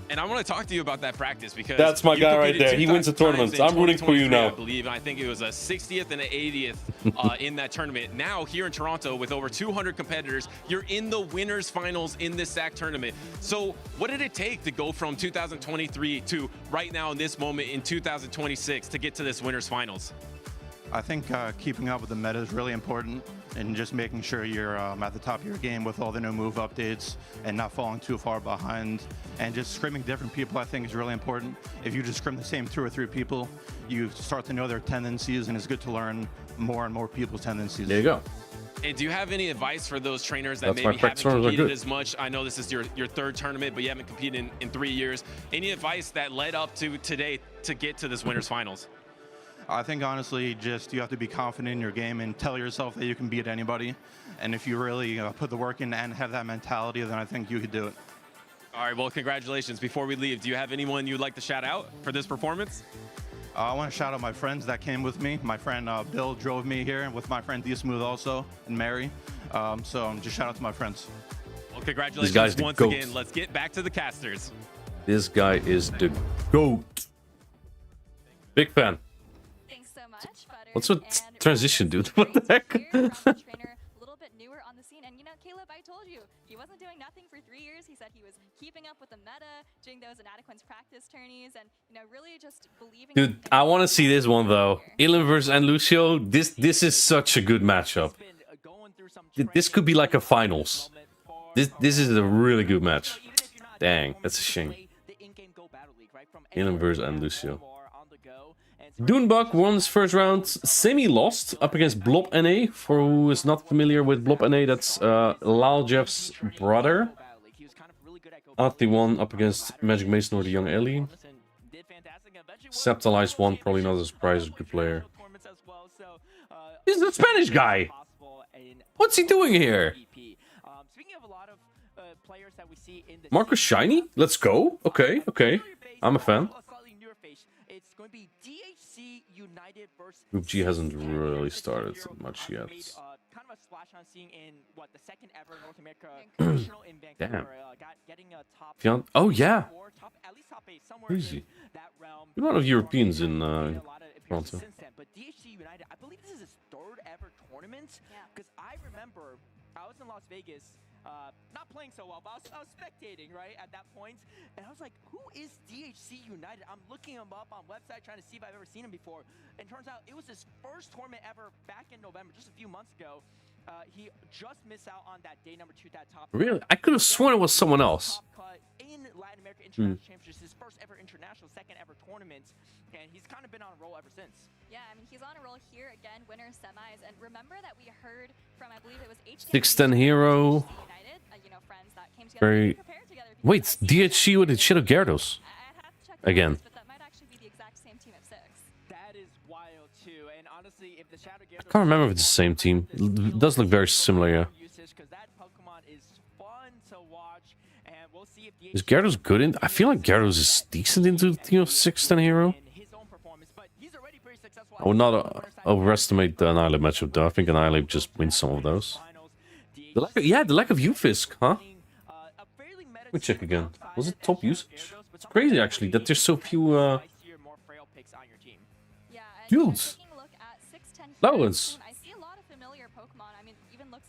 And I want to talk to you about that practice because that's my guy right there. He wins the tournament. I'm rooting for you now. I believe, and I think it was a 60th and an 80th in that tournament. Now here in Toronto with over 200 competitors, you're in the winners finals in this SAC tournament. So what did it take to go from 2023 to right now in this moment in 2026 to get to this winners finals? I think keeping up with the meta is really important, and just making sure you're at the top of your game with all the new move updates and not falling too far behind. And just scrimming different people, I think, is really important. If you just scrim the same 2 or 3 people, you start to know their tendencies, and it's good to learn more and more people's tendencies. There you go. And do you have any advice for those trainers that maybe haven't competed as much? I know this is your 3rd tournament, but you haven't competed in 3 years. Any advice that led up to today to get to this winners finals? I think honestly, just you have to be confident in your game and tell yourself that you can beat anybody. And if you really put the work in and have that mentality, then I think you could do it. All right, well, congratulations. Before we leave, do you have anyone you'd like to shout out for this performance? I want to shout out my friends that came with me. My friend Bill drove me here, with my friend D-Smooth also, and Mary. So just shout out to my friends. Well, congratulations once again. Let's get back to the casters. This guy is the GOAT. Big fan. Thanks so much, Butter. What's with transition, dude? What the heck? Trainer, a little bit newer on the scene. And you know, Caleb, I told you, he wasn't doing nothing for 3 years. He said he was keeping up with the meta, doing those inadequate practice tourneys, and you know, really just believing. Dude, I want to see this one though. Ilan versus and Lucio. This is such a good matchup. This could be like a finals. This is a really good match. Dang, that's a shame. Ilan versus and Lucio. Doonbug won his first round, semi-lost up against Blob NA. For who is not familiar with Blob NA, that's Laljeff's brother. Ati won up against Magic Mason or the Young Ellie. Septalize won, probably not a surprise, good player. He's the Spanish guy! What's he doing here? Marcus Shiny? Let's go. Okay, okay. I'm a fan. It's going to be DHC United versus Group G hasn't really started much yet. Kind of a splash on seeing in what the second ever North America National in Vancouver. Getting a top Oh yeah. Top, at least top 8 somewhere Crazy. in that realm. A lot of Europeans in Toronto. Since then, but DHC United, I believe this is his 3rd ever tournament. Because I remember I was in Las Vegas. Not playing so well, but I was spectating, right, at that point. And I was like, who is DHC United? I'm looking him up on website, trying to see if I've ever seen him before. And turns out it was his first tournament ever back in November, just a few months ago. He just missed out on that day number 2, that top. Really? I could have sworn it was someone else. In Latin America International Championships, his first ever international, second ever tournament, and he's kind of been on a roll ever since. Yeah, I mean, he's on a roll here again, winner semis, and remember that we heard from, I believe it was H10 610 Hero. United, you know, friends that came together. Very. Wait, DHC with the Shadow Gyarados. Again. But that might actually be the exact same team of 6. That is wild too, and honestly, if the Shadow Gyarados, I can't remember if it's the same team. It does look very similar, yeah. Is Gyarados good in? I feel like Gyarados is decent into the team of 610 Hero. I would not overestimate the Annihilate matchup though. I think Annihilate just wins some of those. The lack of U-Fisk, huh? Let me check again. Was it top usage? It's crazy actually that there's so few dudes. Lowlands.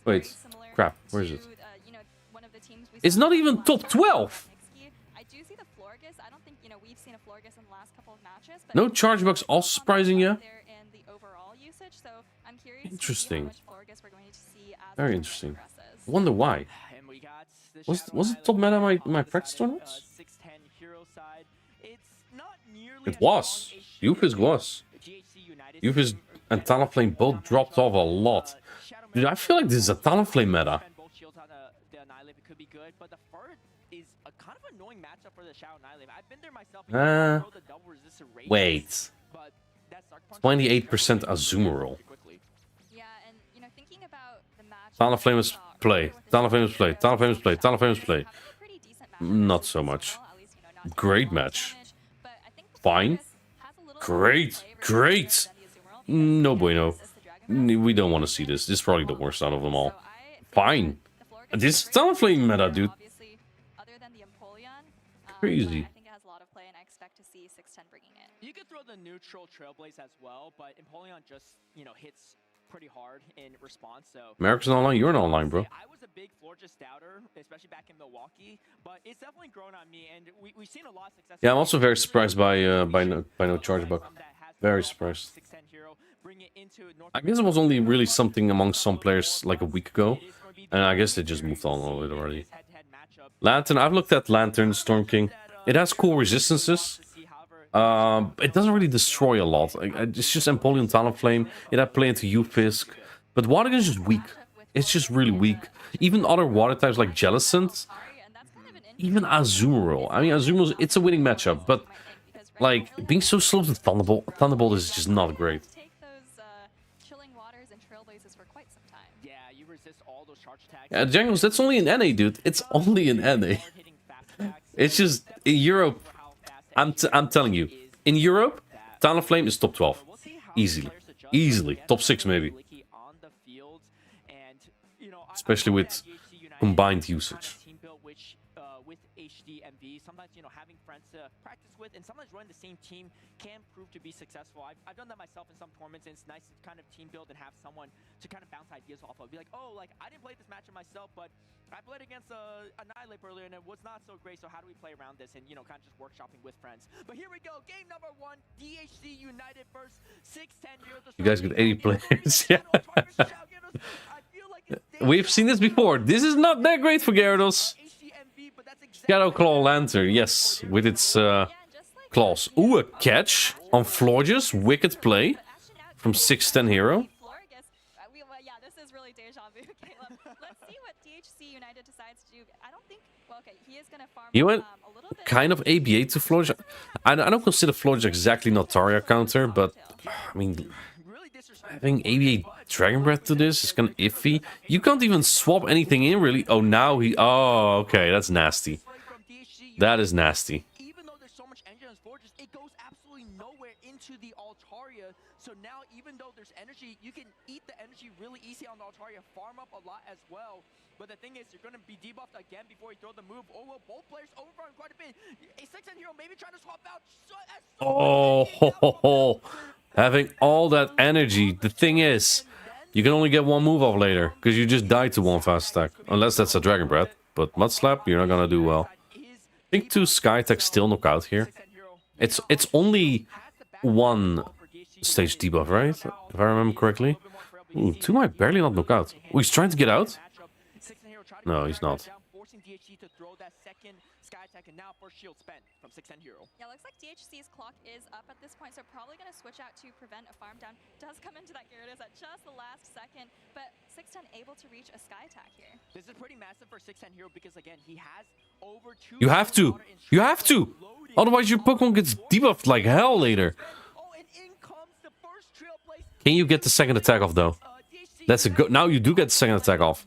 Wait, crap, where is it? It's not even top 12! No charge bucks, all surprising, yeah? Interesting. Very interesting. I wonder why. Was it top meta in my practice tournaments? It was. Yufisk was. Yufisk and Talonflame both dropped off a lot. Dude, I feel like this is a Talonflame meta. Wait. 28% Azumarill. Talonflame is play. Talonflame is play. Talonflame is play. Talonflame is play. Not so much. Great match. Fine. Great. Great. No bueno. We don't want to see this. This is probably the worst out of them all. Fine. This is Talonflame meta, dude. Crazy. You could throw the neutral Trailblaze as well, but Empoleon just, you know, hits pretty hard in response. So America's online. You're not online, bro. I was a big Florges doubter, especially back in Milwaukee, but it's definitely grown on me, and we've seen a lot of success. Yeah, I'm also very surprised by no charge buck. Very surprised. I guess it was only really something among some players like a week ago, and I guess they just moved on a little bit already. Lantern, I've looked at Lantern, Storm King. It has cool resistances. It doesn't really destroy a lot. It's just Empoleon Talonflame. It had play into U-Fisk. But Water Gun is just weak. It's just really weak. Even other water types like Jellicent. Even Azumarill. I mean, Azumarill, it's a winning matchup, but like, being so slow to Thunderbolt. Thunderbolt is just not great. Take those chilling waters and trailblazers for quite some time. Yeah, you resist all those charge attacks. Yeah, Jangles, that's only an NA, dude. It's only an NA. It's just, in Europe, I'm telling you, in Europe, Talonflame is top 12. Easily. Easily. Top 6, maybe. Especially with combined usage. With HDMV, sometimes having friends to practice with, and sometimes running the same team can prove to be successful. I've done that myself in some tournaments, and it's nice to kind of team build and have someone to kind of bounce ideas off of. Be like, oh, like I didn't play this matchup myself, but I played against Annihilate earlier, and it was not so great. So how do we play around this? And kind of just workshopping with friends. But here we go, game number 1, DHC United versus 610 Heroes. You guys get 80 players. Yeah. We've seen this before. This is not that great for Gyarados. Shadow Claw Lantern, yes, with its claws. Ooh, a catch on Florges. Wicked play from 610 Hero. Yeah, this is really deja vu, Caleb. Let's see what DHC United decides to do. I don't think, well, okay, he is going to farm He went a little bit. kind of ABA to Florges. I don't consider Florges exactly Notaria counter, but I mean, having ABA Dragon Breath to this is kind of iffy. You can't even swap anything in, really. Oh, now he... Oh, okay, that's nasty. That is nasty. Even though there's so much energy on Forges, it goes absolutely nowhere into the Altaria. So now, even though there's energy, you can eat the energy really easy on the Altaria, farm up a lot as well. But the thing is, you're going to be debuffed again before you throw the move. Oh, well, both players overfarm quite a bit. A 610 Hero maybe trying to swap out. Oh, having all that energy. The thing is, you can only get one move off later, because you just died to one fast attack. Unless that's a Dragon Breath. But Mud Slap, you're not going to do well. I think 2 Sky Attacks still knock out here. It's only 1 stage debuff, right? If I remember correctly. Ooh, 2 might barely not knock out. Oh, he's trying to get out? No, he's not. Yeah, looks like DHC's clock is up at this point, so probably going to switch out to prevent a farm down. Does come into that Gyarados at just the last second, but 610 able to reach a Sky Attack here. This is pretty massive for 610 Hero because, again, he has over 2... You have to! You have to! Otherwise your Pokemon gets debuffed like hell later. Can you get the second attack off, though? That's a go... Now you do get the second attack off.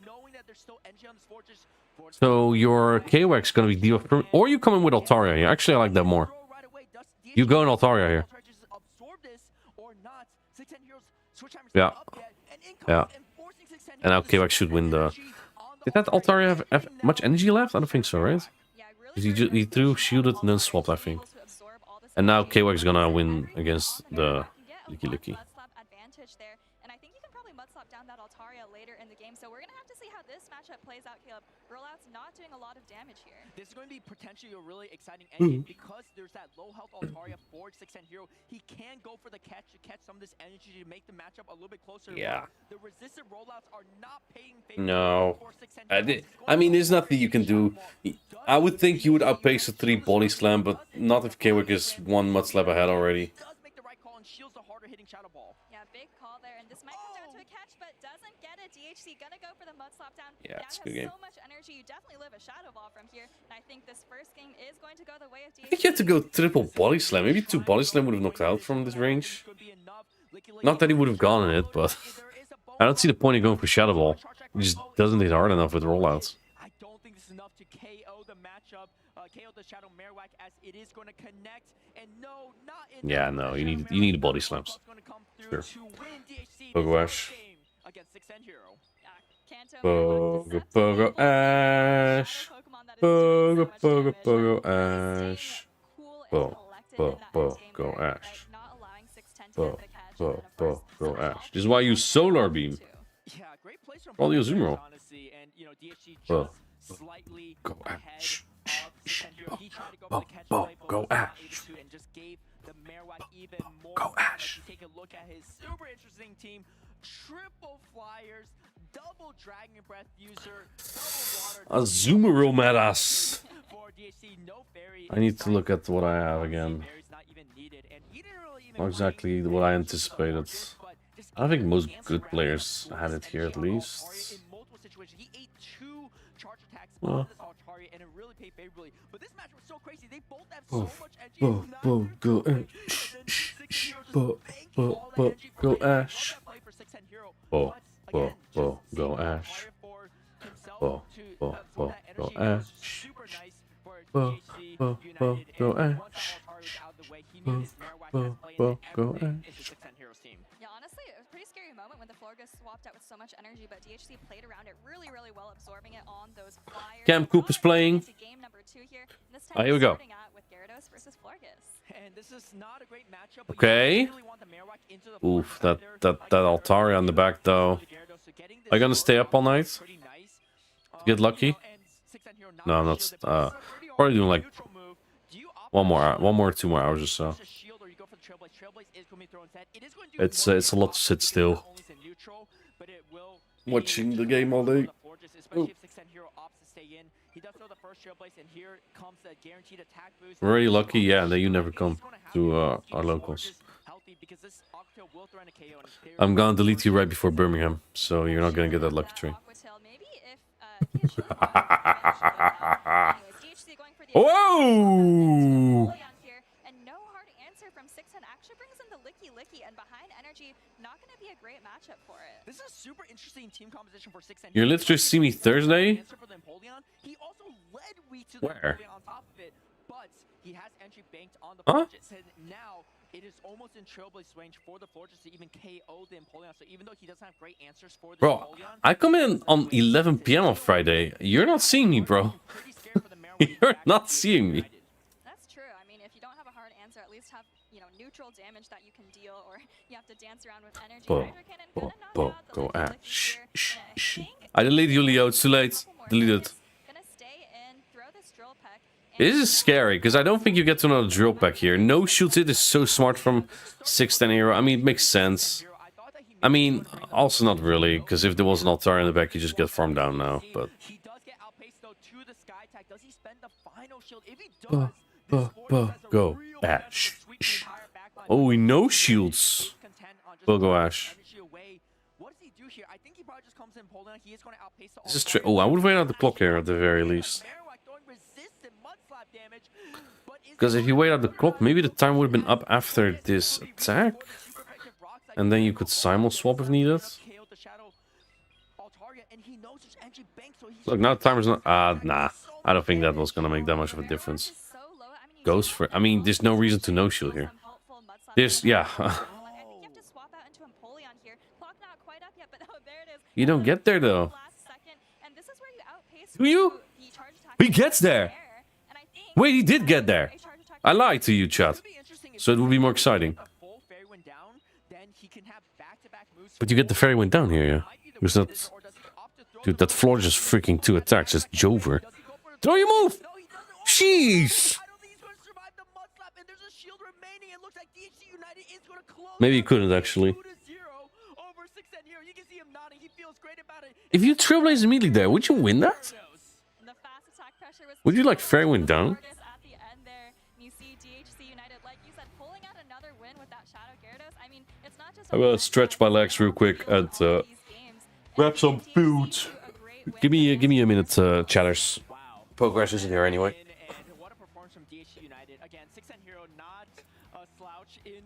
So your KOX is going to be debuffed. Or you come in with Altaria here. Actually, I like that more. You go in Altaria here. Yeah. Yeah. And now KOX should win the... Did that Altaria have much energy left? I don't think so, right? Because he threw, shielded, and then swapped, I think. And now KOX is going to win against the Licky Licky. And I think you can probably mudslap down that Altaria later in the game. So we're going to have to see how this matchup plays out, Caleb. Rollout's not doing a lot of damage here. This is going to be potentially a really exciting ending because there's that low health Altaria for 610 Hero. He can go for the catch to catch some of this energy to make the matchup a little bit closer. Yeah. The resistant rollouts are not paying no. I mean, there's nothing you can do. I would think you would outpace a 3 body slam, but not if KOX is 1 mud slap ahead already. Yeah, big call there, and this might come down to a catch, but doesn't get it. DHC gonna go for the mud slap down. Yeah, it's a good game. So much energy, you definitely live a Shadow Ball from here, and I think this first game is going to go the way of DHC. I think you have to go triple body slam. Maybe 2 body slam would have knocked out from this range. Not that he would have gone in it, but I don't see the point in going for Shadow Ball. He just doesn't hit hard enough with rollouts. I don't think this is enough to KO the matchup. KO the Shadow Marowak as it is going to connect, and no, not in. Yeah, no, you need body slams. Sure. Pogo Ash. Pogo Pogo Ash. Pogo Pogo Pogo Ash. Pogo Ash. Pogo Ash. This is why you Solar Beam. All the Azumarill. Go Ash. Go Ash. Go Ash. Take a look at his super interesting team. Triple flyers, double Dragon Breath user, Azumarill metas. I need to look at what I have again. Not exactly what I anticipated. I think most good players had it here at least. 2 charge attacks on this Altaria, and it really paid favorably. But this match was so crazy. They both have so much energy. Go Ash. Go Ash. Go Ash. Go Ash. Go Ash. Yeah, honestly, it was a pretty scary moment when the Florges swapped out with so much energy, but DHC played around it really, really well, absorbing it on those flyers. Cam Coop is playing. Game number 2 here. This time Here we go. With Gyarados versus Florges. And this is not a great matchup. Okay. Oof, that Altaria on the back though. Are you gonna stay up all night? To get lucky? No, I'm not. Probably doing like 2 more hours or so. It's a lot to sit still. Watching the game all day. Oh. Very lucky, yeah, that you never come to our locals. I'm gonna delete you right before Birmingham, so you're not gonna get that lucky train. Whoa! And behind energy, not going to be a great matchup for it. This is super interesting team composition for 6 and You're literally see me Thursday? He also led week to where? On top of it, but he has entry banked on the Florges, and now it is almost in Trailblaze range for the Florges to even KO the Empoleon. So even though he doesn't have great answers for the Empoleon, I come in on 11 p.m. on Friday. You're not seeing me, bro. You're not seeing me. That's true. I mean, if you don't have a hard answer, at least have, you know, neutral damage that you can deal, or you have to dance around with energy. Go Ash. Shh. I deleted you, Leo. It's too late. Deleted. This is scary, because I don't think you get to another drill pack here. No shields it is so smart from 610 hero. I mean, it makes sense. I mean, also not really, because if there was an Altaria in the back, you just get farmed down now, but... Go Ash. Oh, we no shields. We'll go Ash. This is true. Oh, I would wait out the clock here at the very least. Because if you wait out the clock, maybe the time would have been up after this attack. And then you could simul swap if needed. Look, now the timer's not... nah. I don't think that was going to make that much of a difference. Goes for... I mean, there's no reason to no shield here. There's... yeah. You don't get there, though. Do you? He gets there. Wait, he did get there. I lied to you, chat. So it would be more exciting. But you get the fairy wind down here, yeah? Because that... Dude, that floor just freaking 2 attacks. Just Jover. Throw your move! Jeez! Maybe he couldn't, actually. If you Trailblaze immediately there, would you win that? Would you like fairy wind down? I will stretch my legs real quick and grab some food. Give me a minute, chatters. Progress isn't here anyway. And what a performance from DHC United. Again, 610 hero, not a slouch in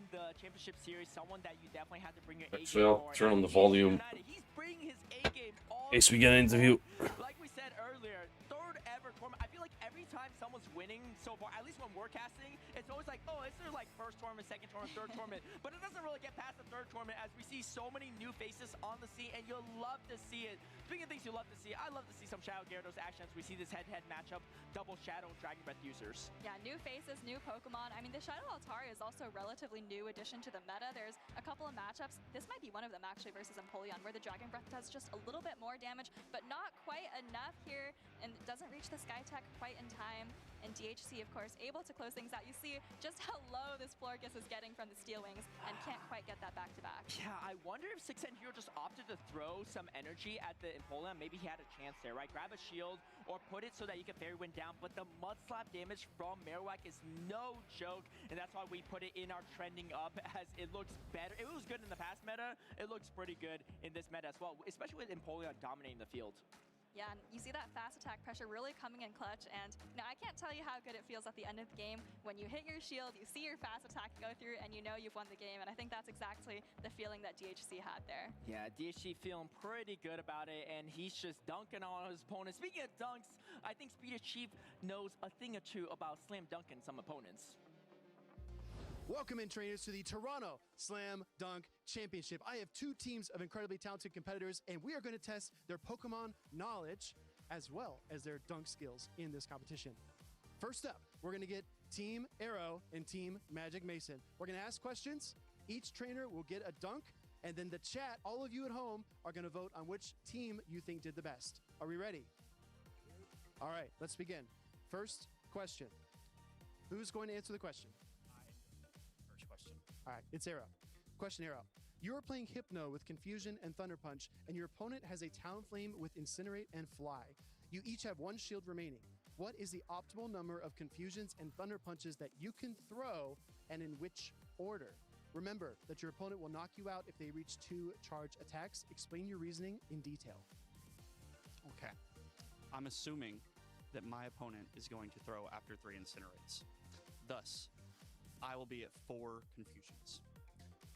the championship series. Someone that you definitely have to bring your A game. I'll turn on the volume. He's bringing his A game all in case we get an interview. Like we said earlier, 3rd ever tournament. I feel like every time someone's winning so far, at least when we're casting, it's always like, oh, it's like 1st tournament, 2nd tournament, 3rd tournament. But it doesn't really get past the 3rd tournament as we see so many new faces on the scene, and you'll love to see it. Speaking of things you love to see, I love to see some Shadow Gyarados action as we see this head-to-head matchup, double Shadow Dragon Breath users. Yeah, new faces, new Pokemon. I mean, the Shadow Altaria is also a relatively new addition to the meta. There's a couple of matchups. This might be one of them, actually, versus Empoleon, where the Dragon Breath does just a little bit more damage, but not quite enough here, and doesn't reach the Sky Tech quite in time. And DHC, of course, able to close things out. You see just how low this Florges is getting from the Steel Wings and can't quite get that back-to-back. Yeah, I wonder if 610 Hero just opted to throw some energy at the Empoleon. Maybe he had a chance there, right? Grab a shield or put it so that you can fairy wind down. But the Mud Slap damage from Marowak is no joke, and that's why we put it in our trending up as it looks better. It was good in the past meta. It looks pretty good in this meta as well, especially with Empoleon dominating the field. Yeah, and you see that fast attack pressure really coming in clutch, and I can't tell you how good it feels at the end of the game when you hit your shield, you see your fast attack go through, and you know you've won the game, and I think that's exactly the feeling that DHC had there. Yeah, DHC feeling pretty good about it, and he's just dunking on his opponents. Speaking of dunks, I think Speed Chief knows a thing or two about slam dunking some opponents. Welcome in, trainers, to the Toronto Slam Dunk Championship. I have two teams of incredibly talented competitors, and we are going to test their Pokemon knowledge as well as their dunk skills in this competition. First up, we're going to get Team Arrow and Team Magic Mason. We're going to ask questions. Each trainer will get a dunk, and then the chat, all of you at home, are going to vote on which team you think did the best. Are we ready? All right, let's begin. First question. Who's going to answer the question? All right, it's Arrow. Question, Arrow. You are playing Hypno with Confusion and Thunder Punch, and your opponent has a Talonflame with Incinerate and Fly. You each have one shield remaining. What is the optimal number of Confusions and Thunder Punches that you can throw, and in which order? Remember that your opponent will knock you out if they reach 2 charge attacks. Explain your reasoning in detail. Okay. I'm assuming that my opponent is going to throw after 3 Incinerates. Thus, I will be at 4 Confusions.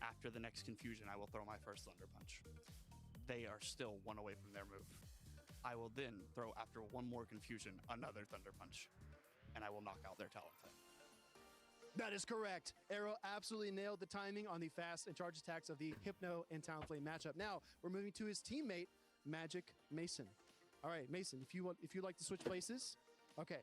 After the next Confusion, I will throw my first Thunder Punch. They are still 1 away from their move. I will then throw, after 1 more Confusion, another Thunder Punch, and I will knock out their Talonflame. That is correct. Arrow absolutely nailed the timing on the fast and charge attacks of the Hypno and Talonflame matchup. Now, we're moving to his teammate, Magic Mason. All right, Mason, if you'd like to switch places. Okay.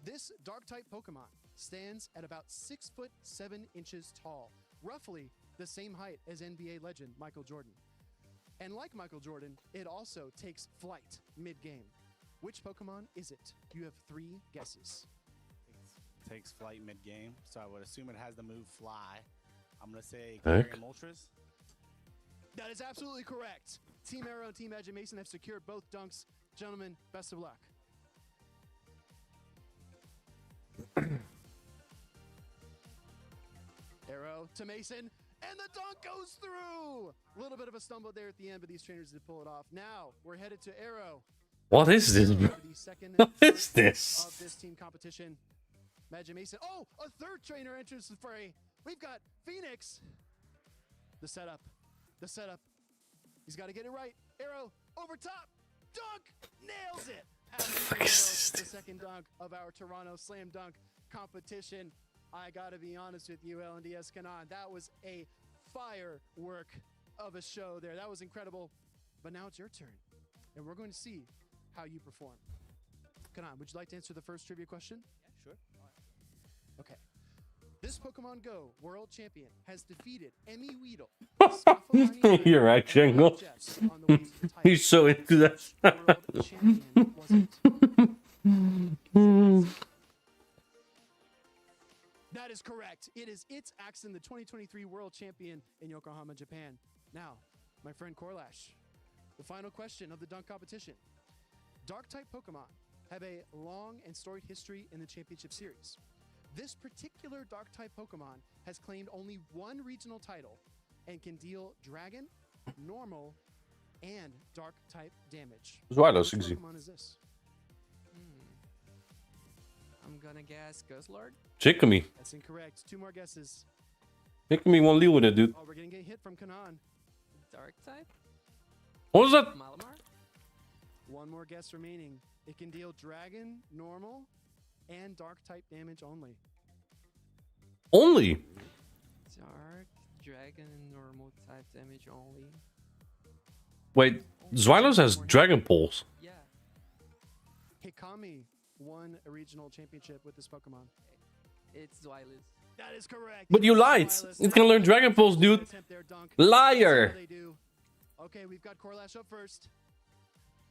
This Dark-type Pokemon stands at about 6'7" tall, roughly the same height as NBA legend Michael Jordan. And like Michael Jordan, it also takes flight mid-game. Which Pokemon is it? You have 3 guesses. It takes flight mid-game, so I would assume it has the move Fly. I'm going to say Kyrian Moltres. That is absolutely correct. Team Arrow and Team Magic Mason have secured both dunks. Gentlemen, best of luck. Arrow to Mason, and the dunk goes through! A little bit of a stumble there at the end, but these trainers did pull it off. Now, we're headed to Arrow. What is this, bro? What is this? Of this team competition. Magic Mason. Oh, a third trainer enters the fray. We've got Phoenix. The setup. The setup. He's got to get it right. Arrow over top. Dunk! Nails it! The second dunk of our Toronto Slam Dunk competition. I gotta be honest with you, LNDS Kanan. That was a firework of a show there. That was incredible. But now it's your turn, and we're going to see how you perform. Kanan, would you like to answer the first trivia question? Yeah, sure. Okay. This Pokemon Go World Champion has defeated Emmy Weedle. You're right, Jungle. He's so into that. That is correct. It is Axon, the 2023 World Champion in Yokohama, Japan. Now, my friend Corlash, the final question of the dunk competition. Dark-type Pokemon have a long and storied history in the Championship Series. This particular Dark-type Pokemon has claimed only 1 regional title and can deal Dragon, Normal, and Dark-type damage. Which Pokemon is this? I'm gonna guess Guzzlord. Chickamy. That's incorrect. 2 more guesses. Chickamy won't deal with it, dude. Oh, we're gonna get hit from Kanan. Dark type? What was that? Malamar? 1 more guess remaining. It can deal Dragon, Normal, and Dark-type damage only. Only? Dark, Dragon, and Normal type damage only. Wait, Xylos has Dragon Pulse. Yeah. Hikami won a regional championship with this Pokemon. It's Xylos. That is correct. But you lied. It's gonna learn Dragon Pulse, dude. Liar. Okay, we've got Corlash up first.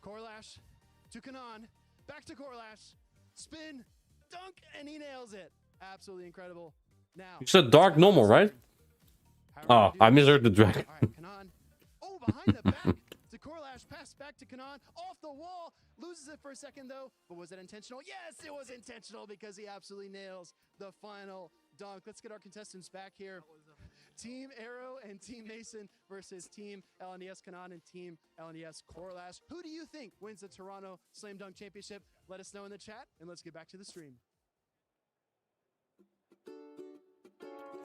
Corlash to Kanan. Back to Corlash. Spin. Dunk. And he nails it. Absolutely incredible. Now. You said Dark Normal, right? Oh, I misheard the Dragon. All right, Kanan. Oh, behind the back to Corlash. Pass back to Kanan. Off the wall. Loses it for a second, though. But was it intentional? Yes, it was intentional because he absolutely nails the final dunk. Let's get our contestants back here. Team Arrow and Team Mason versus Team LNES Kanan and Team LNES Corlash. Who do you think wins the Toronto Slam Dunk Championship? Let us know in the chat, and let's get back to the stream.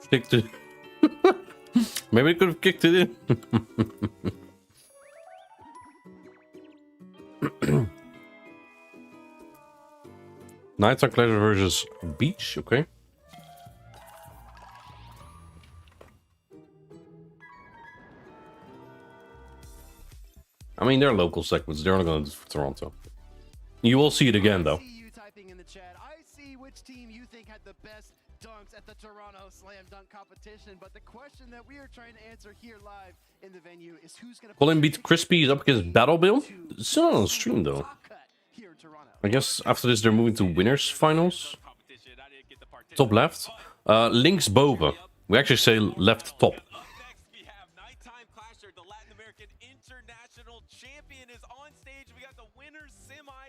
Kicked it. Maybe I could have kicked it in. Nighttime Clash versus Beach, okay. I mean, they're local segments. They're not going to do for Toronto. You will see it again, though. I see you typing in the chat. I see which team you think had the best dunks at the Toronto Slam Dunk competition. But the question that we are trying to answer here live in the venue is who's going to... Colin beat Crispy is up against Battle Bill. It's still on the stream, though. I guess after this, they're moving to winners finals. Top left. Links boven. We actually say left top.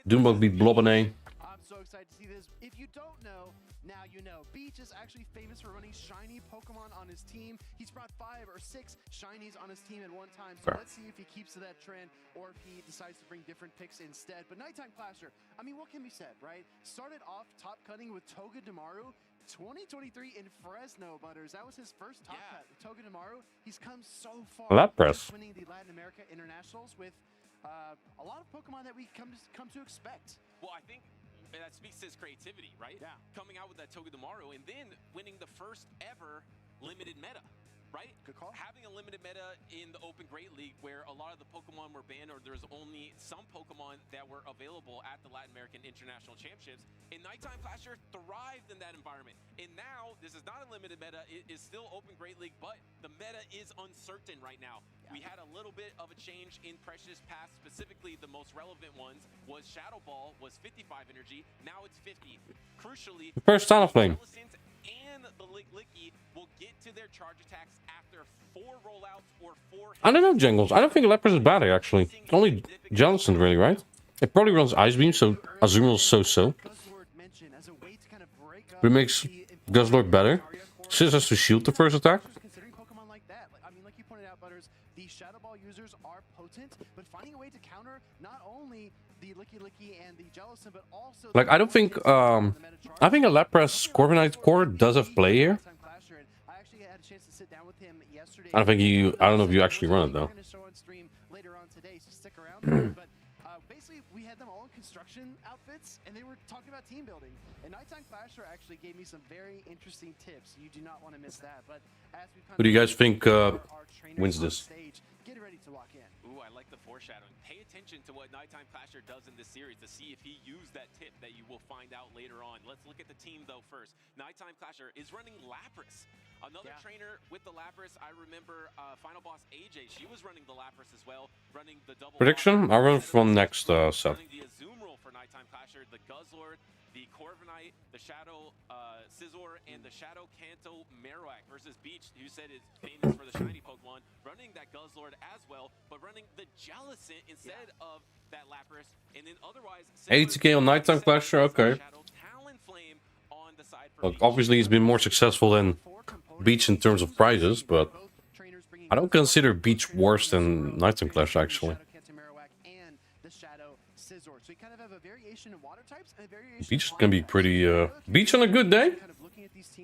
Doombug beat Blobbenay. I'm so excited to see this. If you don't know, now you know. Beach is actually famous for running shiny Pokemon on his team. He's brought 5 or 6 shinies on his team at one time. So let's see if he keeps to that trend or if he decides to bring different picks instead. But Nighttime Clasher, I mean, what can be said, right? Started off top cutting with Toga Demaru. 2023 in Fresno, Butters. That was his first top cut with Toga Demaru. He's come so far. Lapras. Winning the Latin America Internationals with a lot of Pokemon that we come to expect. Well, I think that speaks to his creativity, right? Yeah. Coming out with that Toga Demaru and then winning the first ever limited meta, right? Good call. Having a limited meta in the Open Great League where a lot of the Pokemon were banned or there's only some Pokemon that were available at the Latin American International Championships, and Nighttime Clasher thrived in that environment. And now, this is not a limited meta, it is still Open Great League, but the meta is uncertain right now. Yeah. We had a little bit of a change in Precious Pass, specifically the most relevant ones was Shadow Ball was 55 energy, now it's 50. Crucially, First Talonflame. And the Licky will get to their charge attacks after 4 rollouts or 4 I don't know, Jangles. I don't think Lapras is bad, actually. It's only Jellicent, really, right? It probably runs Ice Beam, so Azumarill is so-so. But it makes Guzzlord better. Sis has to shield the first attack. Considering Pokemon like that, I mean, like you pointed out, Butters, the Shadow Ball users are potent, but finding a way to counter not only the Licky and the Jellicent, but also... Like, I don't think, I think a Lapras Corviknight core does have play here. I actually had a chance to sit down with him yesterday. I don't know if you actually run it, though. We're going to show on stream later on today, so stick around. But basically, we had them all in construction outfits, and they were talking about team building. And Nighttime Clasher actually gave me some very interesting tips. You do not want to miss that. But as we Who do you guys think wins this? Get ready to lock in. Ooh, I like the foreshadowing. Pay attention to what Nighttime Clasher does in this series to see if he used that tip that you will find out later on. Let's look at the team, though, first. Nighttime Clasher is running Lapras. Another trainer with the Lapras. I remember Final Boss AJ. She was running the Lapras as well, running the double... Prediction? I'll run from next set. Running the Azumarill for Nighttime Clasher, the Guzzlord, the Corviknight, the Shadow Scizor, and the Shadow Kanto Marowak versus Beach, who said is famous for the shiny Pokemon, running that Guzzlord as well, but running the Jellicent instead of that Lapras, and then otherwise... 80k on Nighttime Clasher, okay. Look, obviously he's been more successful than Beach in terms of prizes, but I don't consider Beach worse than Nighttime Clasher, actually. Beach can be pretty... Beach on a good day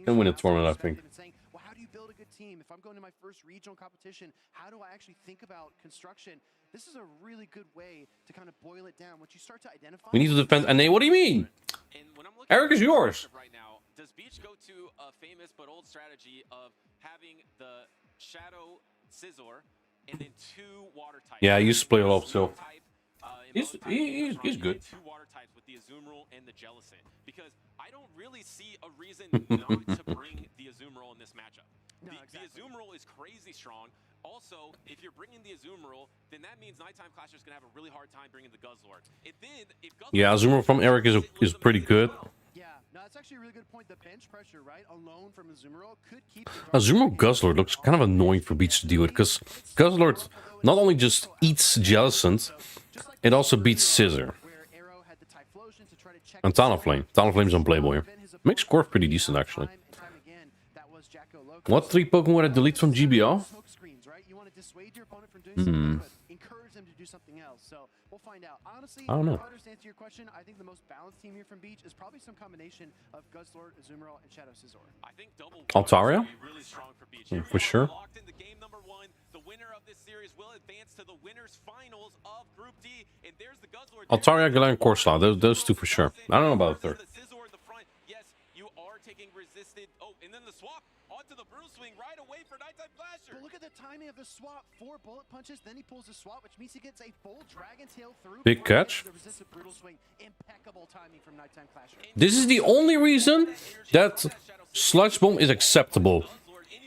can win a tournament, I think. Well, how do you build a good team? If I'm going to my first regional competition, how do I actually think about construction? This is a really good way to kind of boil it down. Once you start to identify... We need to defend... And what do you mean? Eric is yours. Right now, does Beach go to a famous but old strategy of having the Shadow Scizor and then 2 water types? Yeah, you split it up, so... He's good. 2 water types with the Azumarill and the Jellicent, because I don't really see a reason not to bring the Azumarill in this matchup. The Azumarill is crazy strong. Also, if you're bringing the Azumarill, then that means Nighttime Clasher is going to have a really hard time bringing the Guzzlord. Yeah, Azumarill from Eric is pretty good. Yeah, no, that's actually a really good point. The bench pressure, right, alone from Azumarill could keep... Azumarill Guzzlord looks kind of annoying for Beach to deal with, because Guzzlord not only just eats Jellicent, it also beats Scizor. And Talonflame. Talonflame's on Playboy. Makes Scorp pretty decent, actually. What 3 Pokemon would I delete from GBO? You want to dissuade your opponent from doing something, but encourage them to do something else. So we'll find out. Honestly, I don't know. To answer your question, I think the most balanced team here from Beach is probably some combination of Guzzlord, Azumarill, and Shadow Scizor. I think double Altaria? really strong for Beach. For sure. Locked into game number 1. The winner of this series will advance to the winners finals of Group D. And there's the Guzzlord. Altaria, Galarian, Corsola. Those 2 for sure. I don't know about the 3rd. Yes, you are taking resisted. Oh, and then the swap onto the Brutal Swing right away for Nighttime Flasher. But look at the timing of the swap. 4 bullet punches, then he pulls the swap, which means he gets a full Dragon Tail through. Big catch. The resisted Brutal Swing. Impeccable timing from Nighttime Flasher. This is the only reason that Sludge Bomb is acceptable.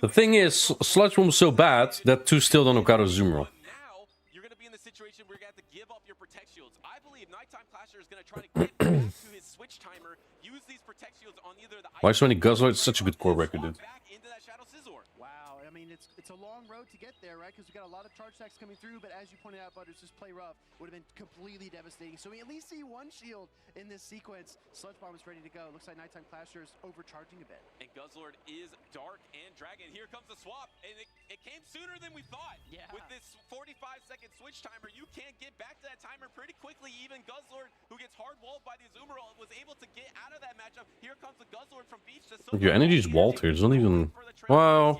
The thing is, Sludge Bomb is so bad that 2 still don't knock out Azumarill. Now, you're going to be in the situation where you're going to have to give up your Protect Shields. I believe Nighttime Flasher is going to try to get back to his switch timer, use these Protect Shields on either the Why so many Guzzlord? It's such a good core record, dude. back into that Shadow Scizor. Wow, I mean, it's a long road to get there, right? Because we got a lot of charge stacks coming through, but as you pointed out, Butters, just play rough would have been completely devastating. So we at least see 1 shield in this sequence. Sludge Bomb is ready to go. Looks like Nighttime Clasher is overcharging a bit. And Guzzlord is Dark and Dragon. Here comes the swap, and it came sooner than we thought. Yeah. With this 45-second switch timer, you can't get back to that timer pretty quickly. Even Guzzlord, who gets hard-walled by the Azumarill, was able to get out of that matchup. Here comes the Guzzlord from Beach. Your energy's Walter. It's not even... Wow.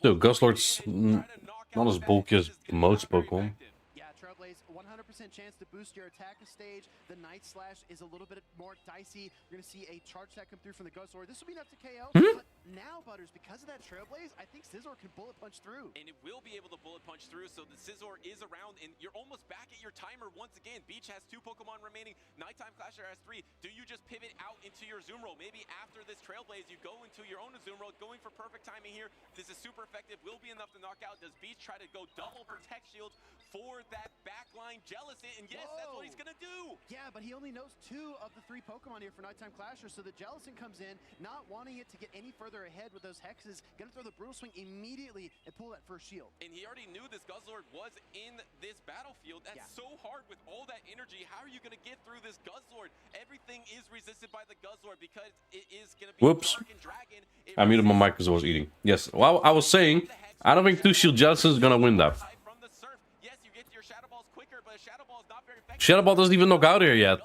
Dude, Guzzlord's not as bulky as most Pokemon. Yeah, Trailblaze, 100% chance to boost your attack stage. The Night Slash is a little bit more dicey. We're going to see a charge attack come through from the Guzzlord. This will be enough to KO. But now, Butters, because of that Trailblaze, I think Scizor can bullet punch through. And it will be able to bullet punch through, so the Scizor is around, and you're almost back at your timer once again. Beach has 2 Pokemon remaining. Nighttime Clasher has 3. Do you just pivot out into your Azumarill? Maybe after this Trailblaze, you go into your own Azumarill, going for perfect timing here. This is super effective, will be enough to knock out. Does Beach try to go double Protect Shield for that backline Jellicent? And yes, that's what he's going to do. Yeah, but he only knows 2 of the 3 Pokemon here for Nighttime Clasher, so the Jellicent comes in, not wanting it to get any further ahead with those hexes, gonna throw the Brutal Swing immediately and pull that first shield. And he already knew this Guzzlord was in this battlefield. That's so hard with all that energy. How are you gonna get through this Guzzlord? Everything is resisted by the Guzzlord because it is gonna be Whoops. Dark and Dragon. I muted my mic because I was eating. Yes, well, I was saying, I don't think 2 Shield Jellicent is gonna win that. From the surf, yes, you get your Shadow Balls quicker, but a Shadow Ball is not very effective. Shadow Ball doesn't even knock out here yet.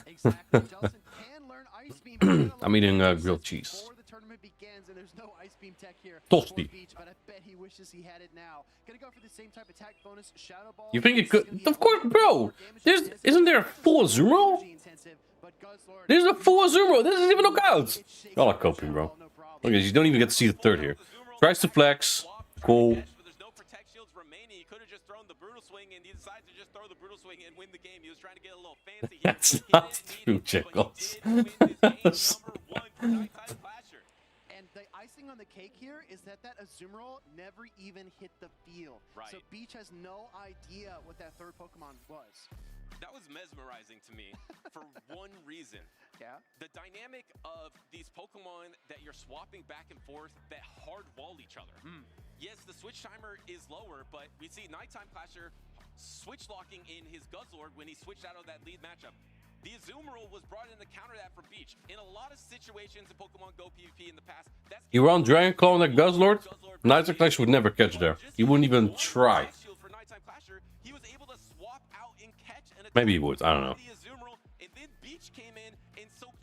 Exactly. Jellicent can learn Ice Beam. I'm eating grilled cheese. Before the tournament begins, and there's no Ice Beam tech here. Toasty. Beach, but I bet he wishes he had it now. Gonna go for the same type attack bonus, Shadow Ball. You think it could? Of course, bro. Isn't there a full Azumarill? There's a full Azumarill. This isn't even knock out. Y'all are coping, bro. Okay, you don't even get to see the 3rd here. Tries to flex. Cool. There's no Protect Shields remaining. He could have just thrown the Brutal Swing, and he decided to just throw the Brutal Swing and win the game. He was trying to get a little fancy. That's not true, Checkles. And the icing on the cake here is that Azumarill never even hit the field. Right. So Beach has no idea what that 3rd Pokemon was. That was mesmerizing to me for one reason. Yeah. The dynamic of these Pokemon that you're swapping back and forth that hard wall each other. Yes, the switch timer is lower, but we see Nighttime Clasher switch locking in his Guzzlord when he switched out of that lead matchup. The Azumarill was brought in to counter that from Beach. In a lot of situations in Pokemon Go PvP in the past, that's... You run Dragon Claw on that Guzzlord? Nighttime Clasher would never catch there. He wouldn't even try. He was able to swap out and catch an Maybe he would. I don't know. And then Beach came in and soaked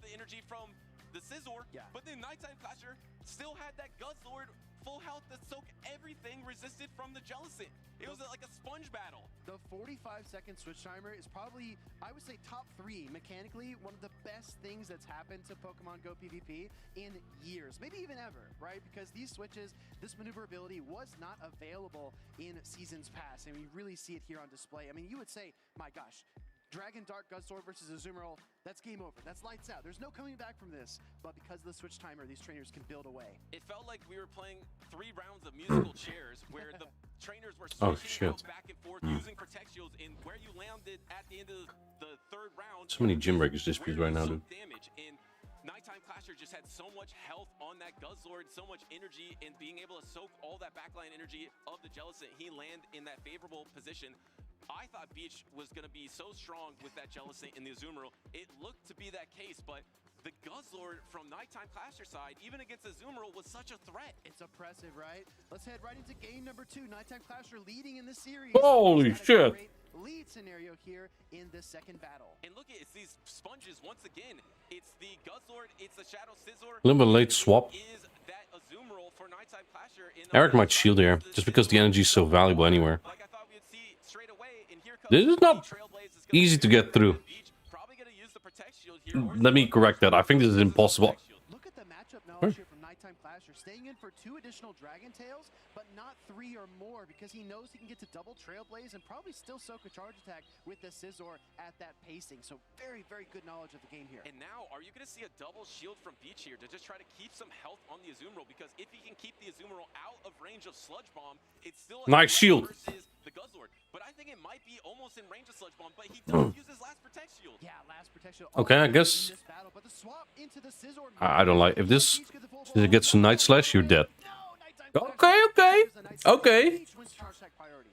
the energy from the Scizor. Yeah. But then Nighttime Clasher still had that Guzzlord full health that soaked everything resisted from the Jellicent. It was like a sponge battle. The 45-second switch timer is probably, I would say, top 3 mechanically, one of the best things that's happened to Pokemon Go PvP in years, maybe even ever, right? Because these switches, this maneuverability was not available in seasons past, and we really see it here on display. I mean, you would say, my gosh, Dragon Dark Guzzlord versus Azumarill, that's game over. That's lights out. There's no coming back from this. But because of the switch timer, these trainers can build away. It felt like we were playing 3 rounds of musical chairs where the trainers were switching out back and forth using Protect Shields, and where you landed at the end of the 3rd round. So many Gym Breakers disputes right now, dude. Damage, and Nighttime Clasher just had so much health on that Guzzlord, so much energy, and being able to soak all that backline energy of the Jellicent, he landed in that favorable position. I thought Beach was going to be so strong with that Jellicent in the Azumarill. It looked to be that case, but the Guzzlord from Nighttime Clasher side, even against Azumarill, was such a threat. It's oppressive, right? Let's head right into game number 2. Nighttime Clasher leading in the series. Holy shit. Lead scenario here in the second battle. And look, it's these sponges once again. It's the Guzzlord, it's the Shadow Scizor. A little bit late swap. Is that Azumarill for Nighttime Clasher in Eric might shield here, just because the energy is so valuable anywhere. like I thought we'd see straight away, and here comes This is not easy to get through. probably gonna use the Protect Shield here. Let me correct that. I think this is impossible. Look at the matchup knowledge here from Nighttime Clasher, staying in for 2 additional Dragon Tails, but not 3 or more, because he knows he can get to double Trailblaze and probably still soak a charge attack with the Scizor at that pacing. So very, very good knowledge of the game here. And now, are you going to see a double shield from Beach here to just try to keep some health on the Azumarill? Because if he can keep the Azumarill out of range of Sludge Bomb, it's still a Nice shield. versus the Guzzlord. But I think it might be almost in range of Sludge Bomb, but he does use his last Protect Shield. Yeah, last Protect Shield. Okay, I guess. I don't like if this gets a Night Slash, you're dead. Okay, okay, okay.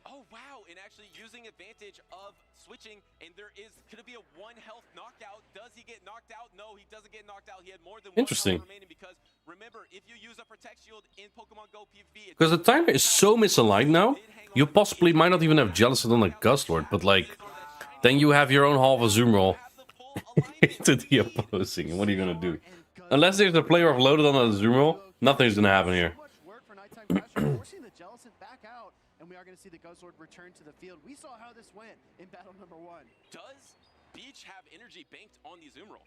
Oh wow, and actually using advantage of switching, and there is gonna be a 1 health knockout. Does he get knocked out? No, he doesn't get knocked out. He had more than 1 Interesting. health remaining, because remember, if you use a Protect Shield in Pokemon Go PvP, Because the timer is so misaligned now, you possibly might not even have Jealousy on a Guzzlord, but like, then you have your own half Azumarill into the opposing. What are you gonna do? Unless there's a player offloaded on a Azumarill, nothing's gonna happen here. Forcing the Jellicent back out, and we are going to see the Guzzlord return to the field. We saw how this went in battle number 1. does Beach have energy banked on the Azumarill?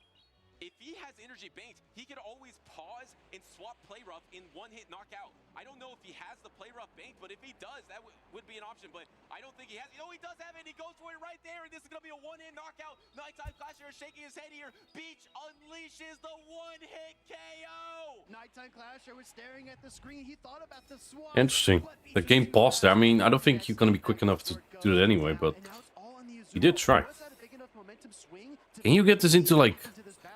If he has energy banked, he could always pause and swap Play Rough in 1-hit knockout. I don't know if he has the Play Rough banked, but if he does, that would be an option. But I don't think he has. You know, he does have it, and he goes for it right there, and this is going to be a 1-hit knockout. Nighttime Clasher is shaking his head here. Beach unleashes the 1-hit KO. Nighttime Clasher was staring at the screen. He thought about the swap. Interesting. The game paused there. I mean, I don't think you're gonna be quick enough to do that anyway, but you did try. Can you get this into like?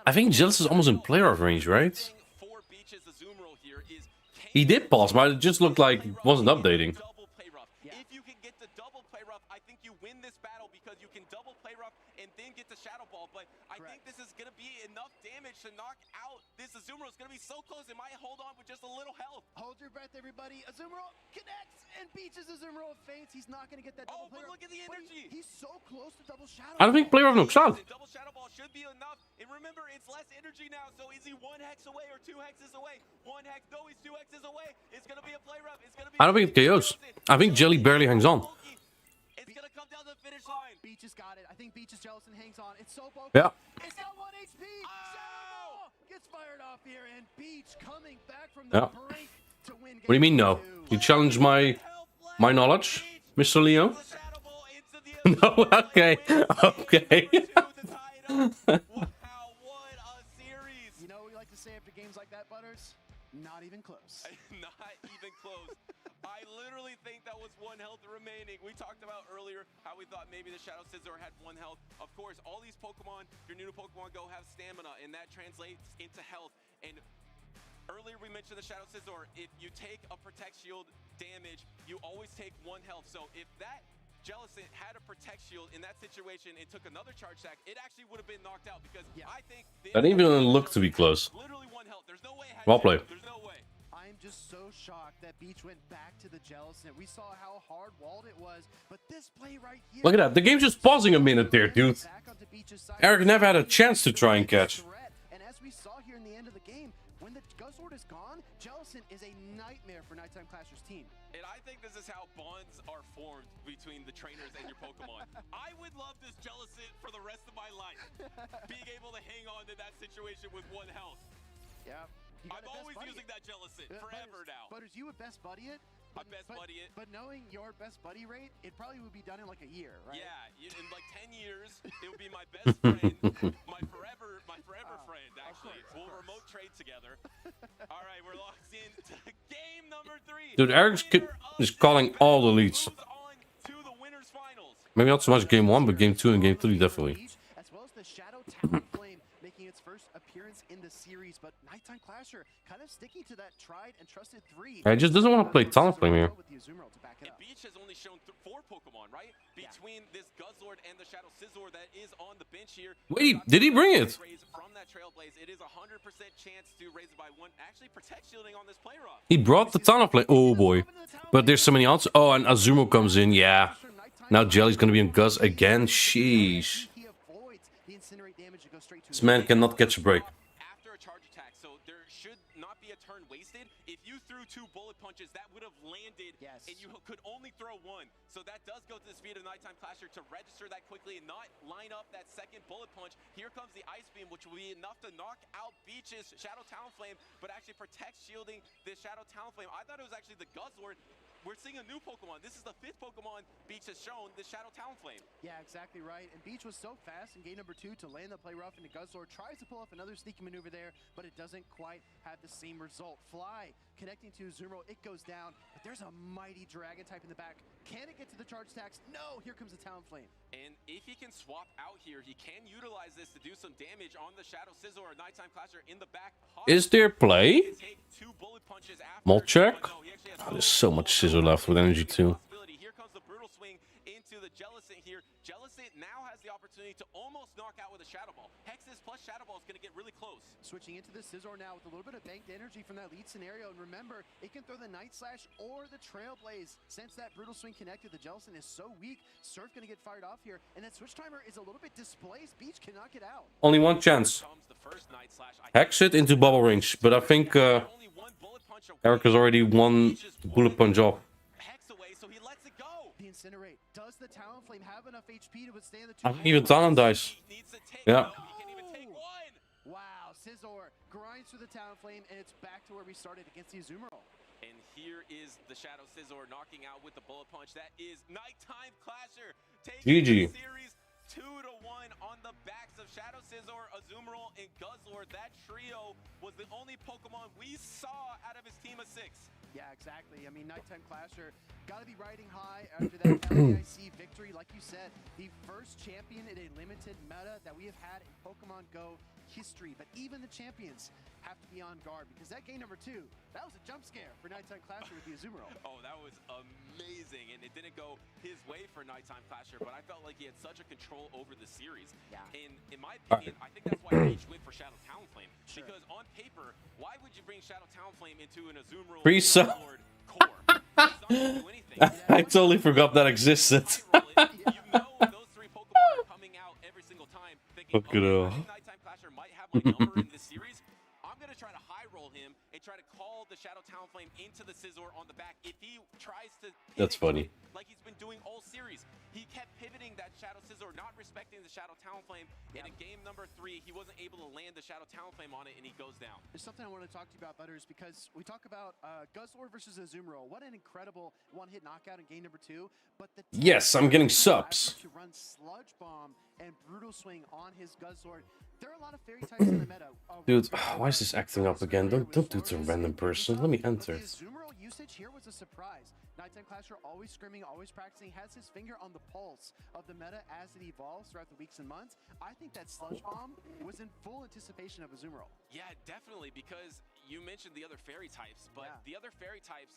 I think Jealous is almost in player of range, right? For Beach's Azumarill here is He did pause, but it just looked like it wasn't updating. double Play Rough. If you can get the double Play Rough, I think you win this battle, because you can double Play Rough and then get the Shadow Ball. But I think this is going to be enough damage to knock out this Azumarill. It's going to be so close, it might hold on with just a little health. Hold your breath, everybody. Azumarill connects, and Beach's Azumarill faints. He's not going to get that double Play Rough. Look at the energy. He's so close to double Shadow I don't think Player of knocks out. Double Shadow Ball should be enough. And remember, it's less energy now. So is he 1 hex away or 2 hexes away? 1 hex. No, he's 2 hexes away. It's going to be a Play Rough. It's going to be. I don't think it KOs. I think Jelly barely hangs on. It's going to come down to the finish line. Beach has got it. I think Beach's Jellicent hangs on. It's so broken. Yeah. It's got 1 HP. Oh! Gets fired off here, and Beach coming back from the brink to win. What do you mean no? You challenge my knowledge, Mr. Leo? No, okay, okay. Wow, what a series. You know what we like to say after games like that, Butters? Not even close. Not even close. I literally think that was 1 health remaining. We talked about earlier how we thought maybe the Shadow Scizor had 1 health. Of course, all these Pokemon, if you're new to Pokemon Go, have stamina, and that translates into health. And earlier we mentioned the Shadow Scizor. If you take a Protect Shield damage, you always take 1 health. So if that Jellicent had a Protect Shield in that situation and took another charge attack, it actually would have been knocked out, because I think That didn't even look to be close. literally 1 health. There's no way. Well played. There's no way. I'm just so shocked that Beach went back to the Jellicent. We saw how hard walled it was, but this play right here. Look at that. The game's just pausing a minute there, dude. Eric never had a chance to try and catch. And as we saw here in the end of the game, when the Guzzlord is gone, Jellicent is a nightmare for Nighttime Clasher's team. And I think this is how bonds are formed between the trainers and your Pokemon. I would love this Jellicent for the rest of my life. Being able to hang on to that situation with 1 health. Yeah. I'm always using that Jellicent forever now. Butters, you would best buddy it. I best buddy it. But knowing your best buddy rate, it probably would be done in like a year, right? Yeah, in like 10 years, it would be my best friend, my forever friend, actually. We'll remote trade together. All right, we're locked in to game number 3. Dude, Eric's is calling all the leads. Maybe not so much game 1, but game 2 and game 3 definitely. As well as the Shadow Talon Flame making its first appearance appearance in the series, but Nighttime Clasher kind of sticking to that tried and trusted 3. I just doesn't want to play Talonflame here. And Beach has only shown 4 Pokemon, right? Between this Guzzlord and the Shadow Scizor that is on the bench here. Wait, did he bring it? From that Trailblaze, it is 100% chance to raise it by 1. Actually, Protect Shielding on this play rough. He brought the Talonflame. Oh boy. But there's so many odds. Oh, and Azumarill comes in. Yeah. Now Jelly's gonna be in Guzz again. Sheesh. This man cannot catch a break. After a charge attack, so there should not be a turn wasted. If you threw 2 bullet punches, that would have landed, and you could only throw 1. So that does go to the speed of Nighttime Clasher to register that quickly and not line up that second bullet punch. Here comes the Ice Beam, which will be enough to knock out Beach's Shadow Talonflame, but actually protect shielding this Shadow Talonflame. I thought it was actually the Guzzlord. We're seeing a new Pokemon. This is the 5th Pokemon Beach has shown, the Shadow Talonflame. Yeah, exactly right. And Beach was so fast in game number 2 to land the play rough into Guzzlord. Tries to pull off another sneaky maneuver there, but it doesn't quite have the same result. Fly connecting to Azumarill, it goes down, but there's a mighty Dragon type in the back. Can it get to the charge attacks? No, here comes the Talonflame. And if he can swap out here, he can utilize this to do some damage on the Shadow Scizor or Nighttime Clasher in the back. Is there play? Molchek? Oh, there's so much Scizor left with energy too. Here comes the brutal swing into the Jellicent here. Jellicent now has the opportunity to almost knock out with a Shadow Ball. Hexes plus Shadow Ball is going to get really close. Switching into the Scizor now with a little bit of banked energy from that lead scenario. And remember, it can throw the Night Slash or the Trailblaze. Since that brutal swing connected, the Jellicent is so weak. Surf going to get fired off here. And that switch timer is a little bit displaced. Beach cannot get out. Only one chance. Hex it into bubble range, but I think Eric has already one bullet punch off. The Incinerate. Does the Talonflame have enough HP to withstand the 2? I think even Talon dies. Yeah. Wow, Scizor grinds through the Talonflame, and it's back to where we started against the Azumarill. And here is the Shadow Scizor knocking out with the bullet punch. That is Nighttime Clasher taking the series 2-1 on the backs of Shadow Scizor, Azumarill, and Guzzlord. That trio was the only Pokemon we saw out of his team of 6. Yeah, exactly. I mean, Nighttime Clasher got to be riding high after that LAIC victory. Like you said, the first champion in a limited meta that we have had in Pokemon Go history. But even the champions have to be on guard because that game number 2, that was a jump scare for Nighttime Clasher with the Azumarill. Oh, that was amazing. And it didn't go his way for Nighttime Clasher, but I felt like he had such a control over the series. Yeah. And in my opinion, I think that's why Beach went for Shadow Talonflame. Sure. Because on paper, why would you bring Shadow Talonflame into an Azumarill core? I totally forgot that existed. You know those 3 Pokemon are coming out every single time thinking, oh, Nighttime Clasher might have my number in this series. I'm going to try to high roll him and try to call the Shadow Talonflame into the Scizor on the back. If he tries to That's funny. Like he's been doing all series, he kept pivoting that Shadow Scizor, not respecting the Shadow Talonflame. And in game number 3, he wasn't able to land the Shadow Talonflame on it, and he goes down. There's something I want to talk to you about, Butters, because we talk about Guzzlord versus Azumarill. What an incredible one-hit knockout in game number 2. But the yes, I'm getting subs. To run Sludge Bomb and Brutal Swing on his Guzzlord. There are a lot of fairy types in the meta. Dude, why is this acting up again? Don't do it to a random person. Let me enter it. The Azumarill usage here was a surprise. Nighttime Clasher always screaming, always practicing, has his finger on the pulse of the meta as it evolves throughout the weeks and months. I think that Sludge Bomb was in full anticipation of Azumarill. Yeah, definitely, because you mentioned the other fairy types, but the other fairy types,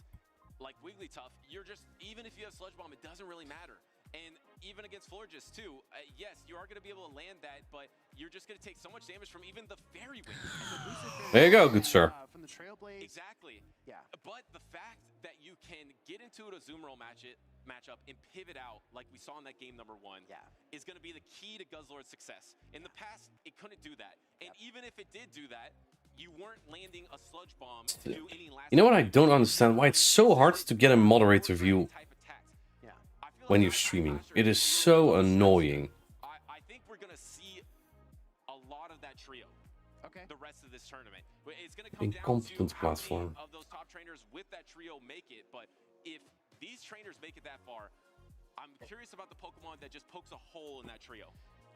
like Wigglytuff, you're just, even if you have Sludge Bomb, it doesn't really matter. And even against Florges too, yes, you are going to be able to land that, but you're just going to take so much damage from even the Fairy Wing. There you go, good sir. From the Trailblaze. Exactly. Yeah. But the fact that you can get into an Azumarill matchup and pivot out, like we saw in that game number 1, is going to be the key to Guzzlord's success. In the past, it couldn't do that. And even if it did do that, you weren't landing a Sludge Bomb to do any last. You know what I don't understand? Why it's so hard to get a moderator view when you're streaming. It is so annoying. I think we're going to see a lot of that trio. Okay. The rest of this tournament. It's going to come Incompetent down to platform. how many of those top trainers with that trio make it. But if these trainers make it that far, I'm curious about the Pokemon that just pokes a hole in that trio.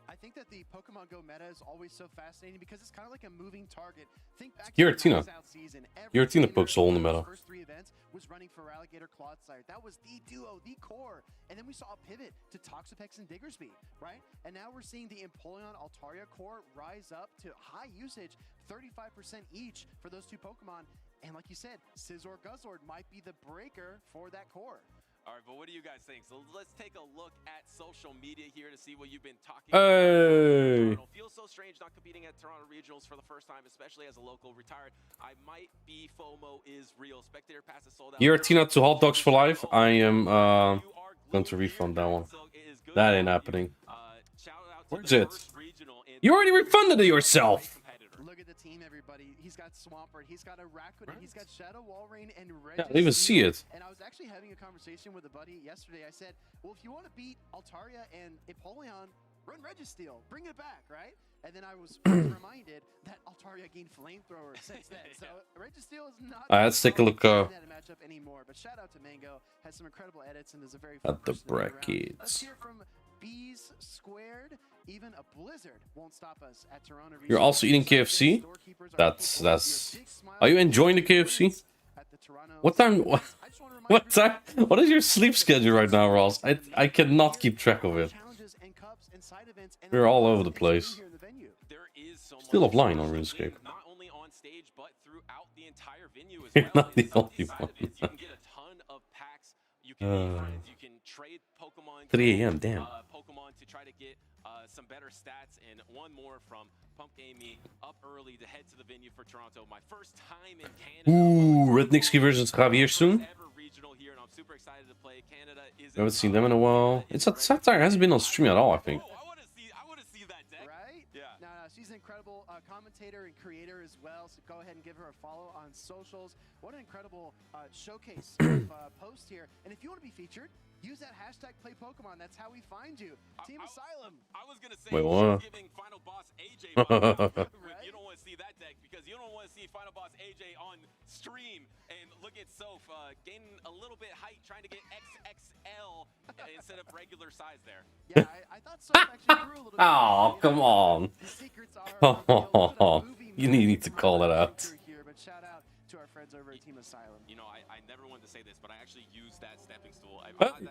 I think that the Pokemon Go meta is always so fascinating because it's kind of like a moving target. Think back to Giratina. season. Giratina pokes a hole in the meta. First 3 events was running for Alligator Clodsire. That was the duo, the core. And then we saw a pivot to Toxapex and Diggersby, right? And now we're seeing the Empoleon Altaria core rise up to high usage, 35% each for those 2 Pokemon. And like you said, Scizor Guzzlord might be the breaker for that core. All right, but what do you guys think? So let's take a look at social media here to see what you've been talking about. It feels so strange not competing at Toronto Regionals for the first time, especially as a local retired. I might be FOMO is real. Spectator pass is sold out. Giratina to Hot Dogs for life. I am going to refund that one. That ain't happening. Where's it? You already refunded it yourself. Look at the team, everybody. He's got Swampert, he's got a Rakuten, he's got Shadow Walrein and Regis. Yeah, I didn't even see it. And I was actually having a conversation with a buddy yesterday. I said, well, if you want to beat Altaria and Empoleon, run Registeel, bring it back, right? And then I was reminded that Altaria gained Flamethrower since then. So Registeel is not let's take a look in that matchup anymore. But shout out to Mango, has some incredible edits and is a very fun at the person to be around. brackets. Let's hear from Bees Squared. Even a blizzard won't stop us at Toronto. You're also eating KFC? That's Are you enjoying the KFC? What time what is your sleep schedule right now, Ross? I cannot keep track of it. We're all over the place. Still offline on RuneScape. Not only on stage, but throughout the entire venue as You're well. not the only one. You can get a ton of packs. You can make friends. You can trade Pokemon. 3 a.m. Damn. Pokemon to try to get some better stats, and one more from Pump Gamey up early to head to the venue for Toronto. My first time in Canada. Ooh, Rednixky versus Javier soon. I haven't seen them in a while. It's a Satire hasn't been on stream at all, I think. I want to see that deck. Right? Yeah. No, she's an incredible commentator and creator as well. So go ahead and give her a follow on socials. What an incredible showcase of post here. And if you want to be featured, use that hashtag #PlayPokemon. That's how we find you. Team Asylum. I was gonna say, wait, what? giving Final Boss AJ. You don't want to see that deck because you don't want to see Final Boss AJ on stream. And look at Soph gaining a little bit height, trying to get XXL instead of regular size there. Yeah, I thought Soph actually grew a little bit. Oh, come on. The secrets are You need to call that out. Here, but shout out to our friends over at Team Asylum. You know, I never wanted to say this, but I actually use that stepping stool. I'm not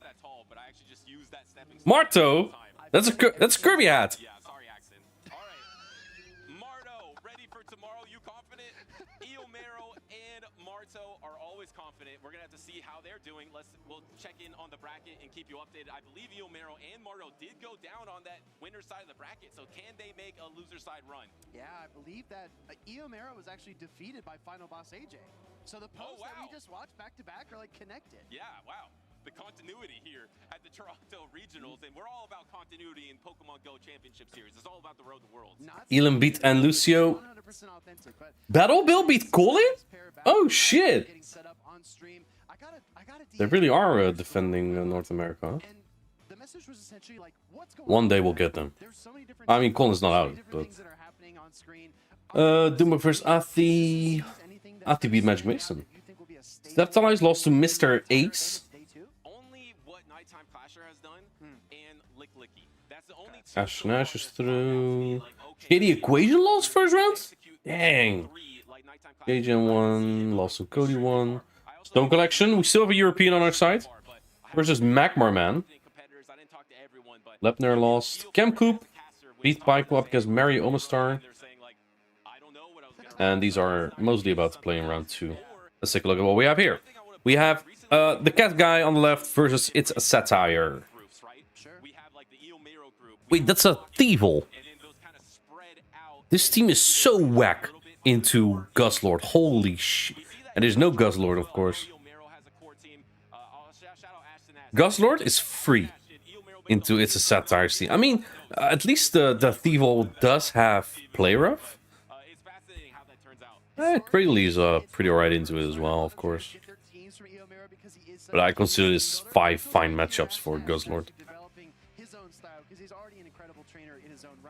that tall, but I actually just use that stepping stool. Marto? That's a Kirby hat. Yeah, sorry, accent. All right. Marto, ready for tomorrow? You confident? Eomero and Marto are always confident. We're going to have to see how they're doing. We'll check in on the bracket and keep you updated. I believe Eomero and Marto did go down on that winner side of the bracket, so can they make a loser side run? Yeah, I believe that Eomero was actually defeated by Final Boss AJ. So the posts that we just watched back to back are like connected. Yeah, wow. The continuity here at the Toronto Regionals, and we're all about continuity in Pokemon Go Championship Series. It's all about the road to worlds. Elam beat and Lucio. Battle Bill beat Colin? Oh shit. They really are defending North America. One day we'll get them. I mean, Colin's not out, but Duma versus Athi. Athi beat Magic Mason. Steptalize lost to Mr. Ace. Only what Nighttime Clasher has done and Lick Licky. That's the only Ash Nash is through. Shady Equation lost first round? Dang. Agent 1, lost to Cody 1. Stone Collection, we still have a European on our side. Versus Magmar Man. Lepner lost. Chemcoop beat Pyko up against Mary Omastar. And these are mostly about to play in round 2. Let's take a look at what we have here. We have the cat guy on the left versus It's a Satire. Wait, that's a Thievul. This team is so whack into Guzzlord. Holy shit. And there's no Guzzlord, of course. Guzzlord is free into It's a Satire team. I mean, at least the Thievul does have play rough. Cradley's pretty alright into it as well, of course. But I consider this 5 fine matchups for Guzzlord.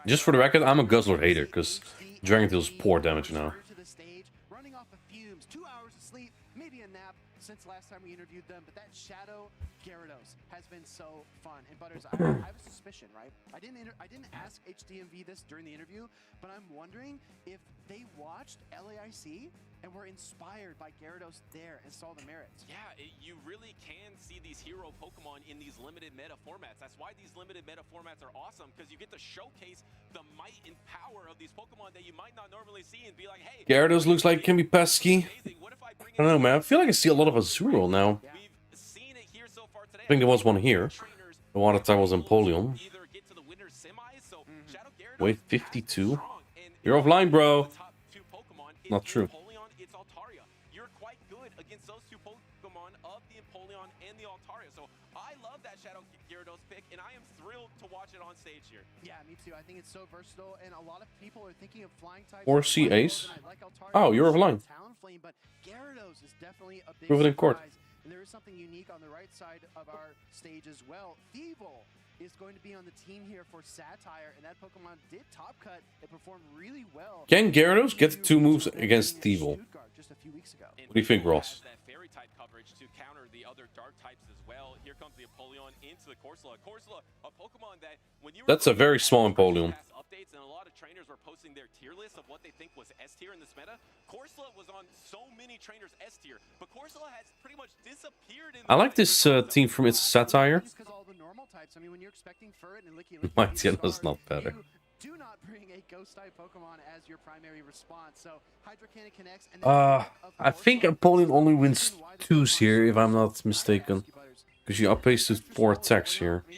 Just for the record, I'm a Guzzlord hater, because Dragon deals poor damage now. since last time we interviewed them, but that Shadow Gyarados has been so fun. And Butters, I have a suspicion, right? I didn't ask HDMV this during the interview, but I'm wondering if they watched LAIC and were inspired by Gyarados there and saw the merits. Yeah, you really can see these hero Pokemon in these limited meta formats. That's why these limited meta formats are awesome, because you get to showcase the might and power of these Pokemon that you might not normally see and be like, hey, Gyarados looks like it can be pesky. I don't know, man. I feel like I see a lot of Azurill now. I think there was one here. The one that was Empoleon. Wait, 52? You're offline, bro. Not true. You're quite good against those two Pokemon of the Empoleon and the Altaria. So I love that Shadow Gyarados pick, and I am thrilled to watch it on stage here. Yeah, me too. I think it's so versatile, and a lot of people are thinking of flying types. 4C Ace. Oh, you're offline. But Gyarados is definitely a big Prove it in court. surprise. And there is something unique on the right side of our stage as well. Thievul is going to be on the team here for Satire, and that Pokemon did top cut. It performed really well. Can Gyarados get the 2 moves against Thievul? Just a few weeks ago. What do you think, Ross? That fairy type coverage to counter the other dark types as well. Here comes the Empoleon into the Corsola. Corsola, a Pokemon that when you That's a very small Empoleon. updates and a lot of trainers were posting their tier list of what they think was S tier in this meta. Corsola was on so many trainers S tier, but Corsola has pretty much disappeared in I like this team from It's Satire. I mean, when you're expecting Furret and Licky My Tiena's not better. do not bring a ghost type Pokemon as your primary response. So Hydro Cannon connects, and then I think Empoleon only wins 2s here, if I'm not mistaken. Because you outpace to 4 attacks here. I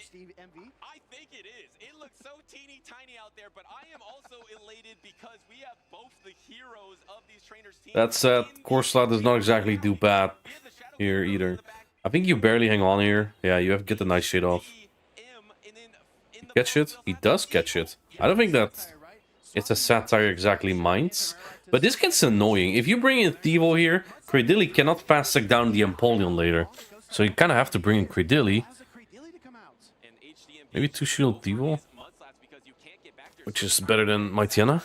think it is. It looks so teeny tiny out there, but I am also elated because we have both the heroes of these trainers' teams. That said, Corsola does not exactly do bad here either. I think you barely hang on here. Yeah, you have to get the nice shit off. Get shit? He does get shit. I don't think that It's a Satire exactly minds. But this gets annoying. If you bring in Thievul here, Cradilly cannot fast stack down the Empoleon later. So you kind of have to bring in Cradilly. Maybe 2-shield Thievul, which is better than Mightyena.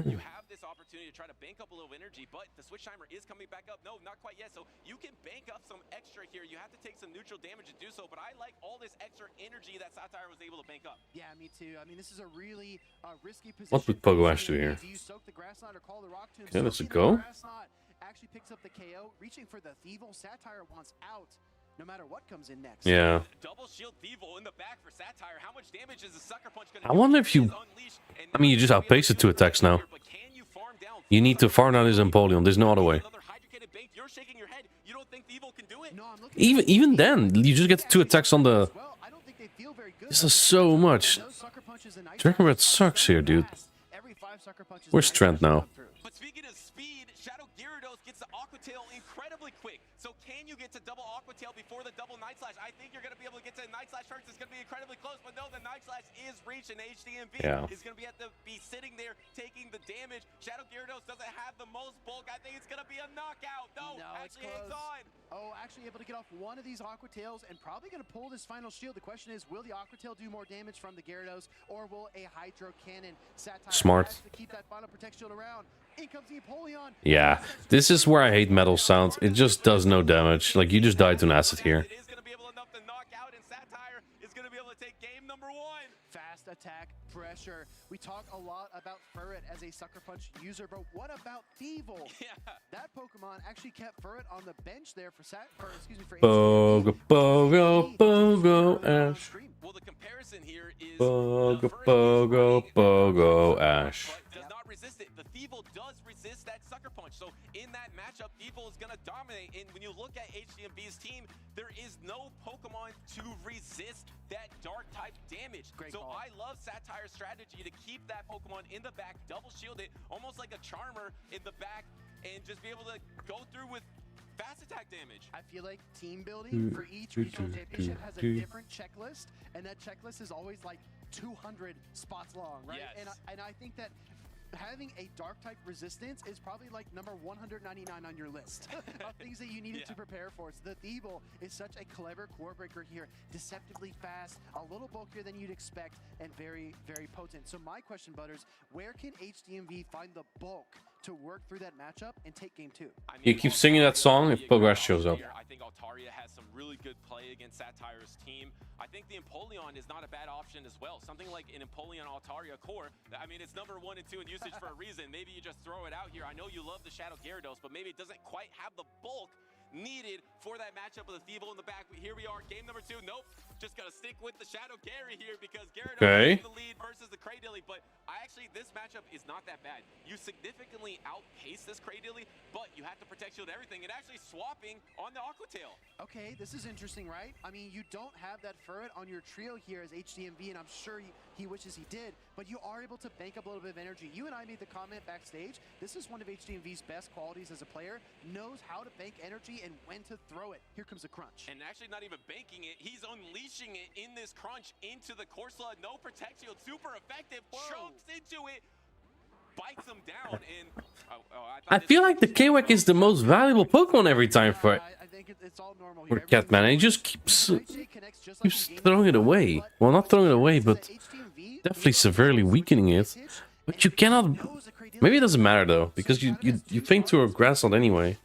You have this opportunity to try to bank up a little energy, but the switch timer is coming back up. No, not quite yet. So you can bank up some extra here. You have to take some neutral damage to do so, but I like all this extra energy that Satire was able to bank up. Yeah, me too. I mean, this is a really risky position. What would Pogo Ash do here? Okay, let's go. Actually picks up the KO, reaching for the Thievul. Satire wants out. No matter what comes in next. Yeah. Double shield Thievul in the back for Satire. How much damage is a sucker punch gonna I wonder if you... I mean, you just outpace it 2 attacks now. You need to farm down his Empoleon. There's no other way. Even then, you just get 2 attacks on the... This is so much. Dragon Red sucks here, dude. Where's Trent now? But speaking of speed, Shadow Gyarados gets the Aqua Tail incredibly quick. So can you get to double Aqua Tail before the double Night Slash? I think you're going to be able to get to Night Slash first. It's going to be incredibly close, but no, the Night Slash is reached, and HDMV is going to have to be sitting there taking the damage. Shadow Gyarados doesn't have the most bulk. I think it's going to be a knockout. No, actually hangs on. Oh, actually able to get off one of these Aqua Tails and probably going to pull this final shield. The question is, will the Aqua Tail do more damage from the Gyarados, or will a Hydro Cannon Satire Smart. to keep that final protection shield around? In comes the Empoleon. Yeah, this is where I hate Metal Sound. It just does no damage. Like, you just died to an acid here. It is going to be able enough to knock out, and Satire is going to be able to take game number 1. Fast attack pressure. We talk a lot about Furret as a Sucker Punch user, but what about Thievul? Yeah. That Pokemon actually kept Furret on the bench there for Pogo, Pogo, Pogo, Ash. Well, the comparison here is Pogo, Pogo, Pogo, Ash. Does not resist it. The Thievul does resist that Sucker Punch. So in that matchup, Thievul is going to dominate. And when you look at HDMV's team, there is no Pokemon to resist that dark type damage. I love Satire's strategy to keep that Pokemon in the back, double shield it, almost like a Charmer in the back, and just be able to go through with fast attack damage. I feel like team building for each regional championship has a different checklist, and that checklist is always like 200 spots long, right? Yes. And I think that having a dark type resistance is probably like number 199 on your list of things that you needed to prepare for. So the Thievul is such a clever core breaker here, deceptively fast, a little bulkier than you'd expect, and very, very potent. So my question, Butters, where can HDMV find the bulk to work through that matchup and take game 2. You keep singing that song if Progress shows up. I think Altaria has some really good play against Satire's team. I think the Empoleon is not a bad option as well. Something like an Empoleon Altaria core. I mean, it's number 1 and 2 in usage for a reason. Maybe you just throw it out here. I know you love the Shadow Gyarados, but maybe it doesn't quite have the bulk needed for that matchup with the Thievul in the back. Here we are, game number 2. Nope, just gotta stick with the Shadow Gary here because Gyarados is the lead versus the Cradily. But this matchup is not that bad. You significantly outpace this Cradily, but you have to protect shield everything and actually swapping on the Aqua Tail. Okay, this is interesting, right? I mean, you don't have that Furret on your trio here as HDMV, and I'm sure he wishes he did, but you are able to bank up a little bit of energy. You and I made the comment backstage. This is one of HDMV's best qualities as a player. Knows how to bank energy and when to throw it. Here comes a crunch. And actually not even banking it. He's unleashing it in this crunch into the Corsola. No protect shield. Super effective. Chokes into it. Bites him down. And I feel like the Kwek is the most valuable Pokemon every time for Catman. And he just keeps throwing it away. Well, not throwing it away, but definitely severely weakening it. But you cannot... Maybe it doesn't matter, though, because you feint to a Grass Knot anyway.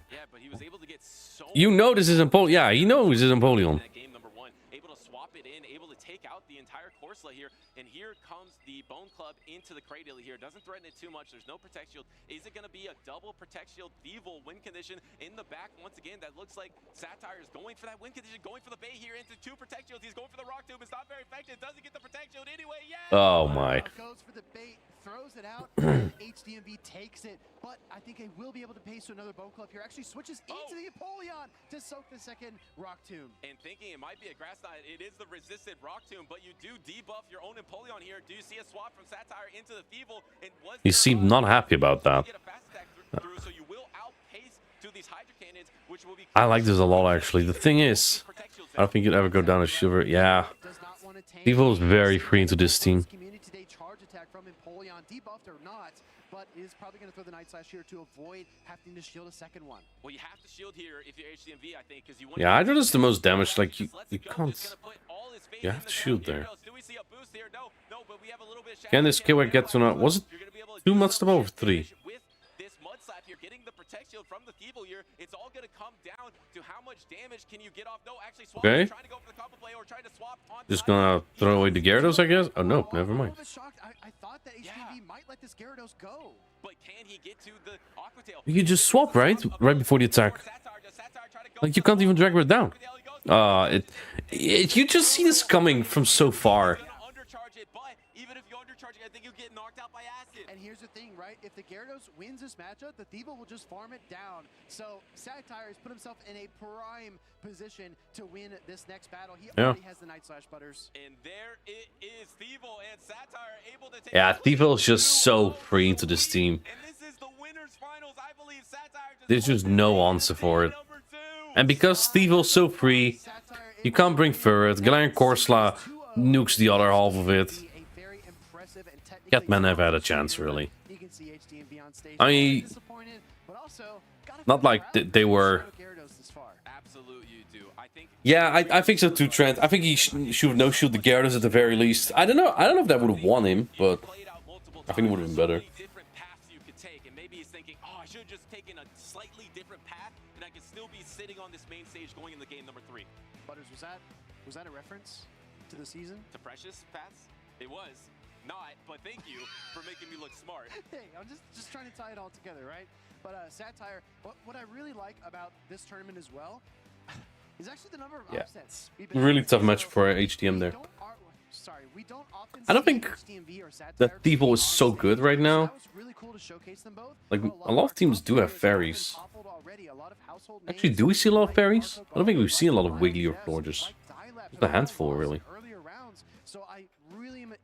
You know this is Empoleon. Yeah, he knows this is Empoleon. Game number 1, able to swap it in, able to take out the entire Corsola here, and here comes the Bone Club into the Cradily here. Doesn't threaten it too much. There's no protect shield. Is it going to be a double protect shield Thievul win condition in the back? Once again, that looks like Satire is going for that win condition, going for the bait here into 2 protect shields. He's going for the Rock Tomb. It's not very effective. Doesn't get the protect shield anyway. Yeah. Oh my. Goes for the bait, throws it out. HDMV takes it, but I think they will be able to pace to another Bone Club here. Actually switches into the Empoleon to soak the second Rock Tomb. And thinking it might be a Grass Knot, it is the resisted Rock Tomb, but you do debuff your own Empoleon here. Do you see a swap from Satire into the Thievul? And He seemed not happy about that. So you will outpace to these Hydra Cannons, which will be I like this a lot, actually. The thing is, I don't think you'd ever go down a Shiver. Yeah. Thievul is very free into this team. Debuffed or not, but is probably going to throw the Night Slash here to avoid having to shield a second one. Well, you have to shield here if you're HDMV, I think, because you want. Yeah, Hydra does the most damage. Like you can't. You have to shield there. Can this Kwek get to not? Was it 2 months above 3? Getting the protect shield from the Thievul here, it's all going to come down to how much damage can you get off. No, actually, swap. Okay. Trying to go for the combo play or trying to swap on. Just gonna throw away the Gyarados, I guess. Oh no, never mind. I thought that HDV might let this Gyarados go. But can he get to the Aqua Tail? You just swap, right? Right before the attack. Like you can't even drag her down. You just see this coming from so far. I think you get knocked out by acid. And here's the thing, right? If the Gyarados wins this matchup, the Thievul will just farm it down. So Satire has put himself in a prime position to win this next battle. He already has the Night Slash, Butters. And there it is, Thievul and Satire able to take. Yeah, Thievul is just so free into this team. And this is the winners finals. I believe Satire There's just no answer for it. And because Thievul is so free, you can't bring Furret. Galarian Corsola nukes the other half of it. Catman never had a chance, really. I mean, not like they were. Yeah, I think so too, Trent. I think he should have no-shield the Gyarados at the very least. I don't know if that would have won him, but I think it would have been better. Maybe he's thinking, oh, I should have just taken a slightly different path, and I could still be sitting on this main stage going into game number 3. Butters, was that a reference to the season? To Precious paths? It was. Not, but thank you for making me look smart. Hey, I'm just trying to tie it all together, right? But Satire, what I really like about this tournament as well is actually the number of upsets. Really tough match for HDM there. I don't think that Thievul is so good right now. Like, a lot of teams do have fairies. Actually, do we see a lot of fairies? I don't think we've seen a lot of Wiggly or Florges. Just a handful, really.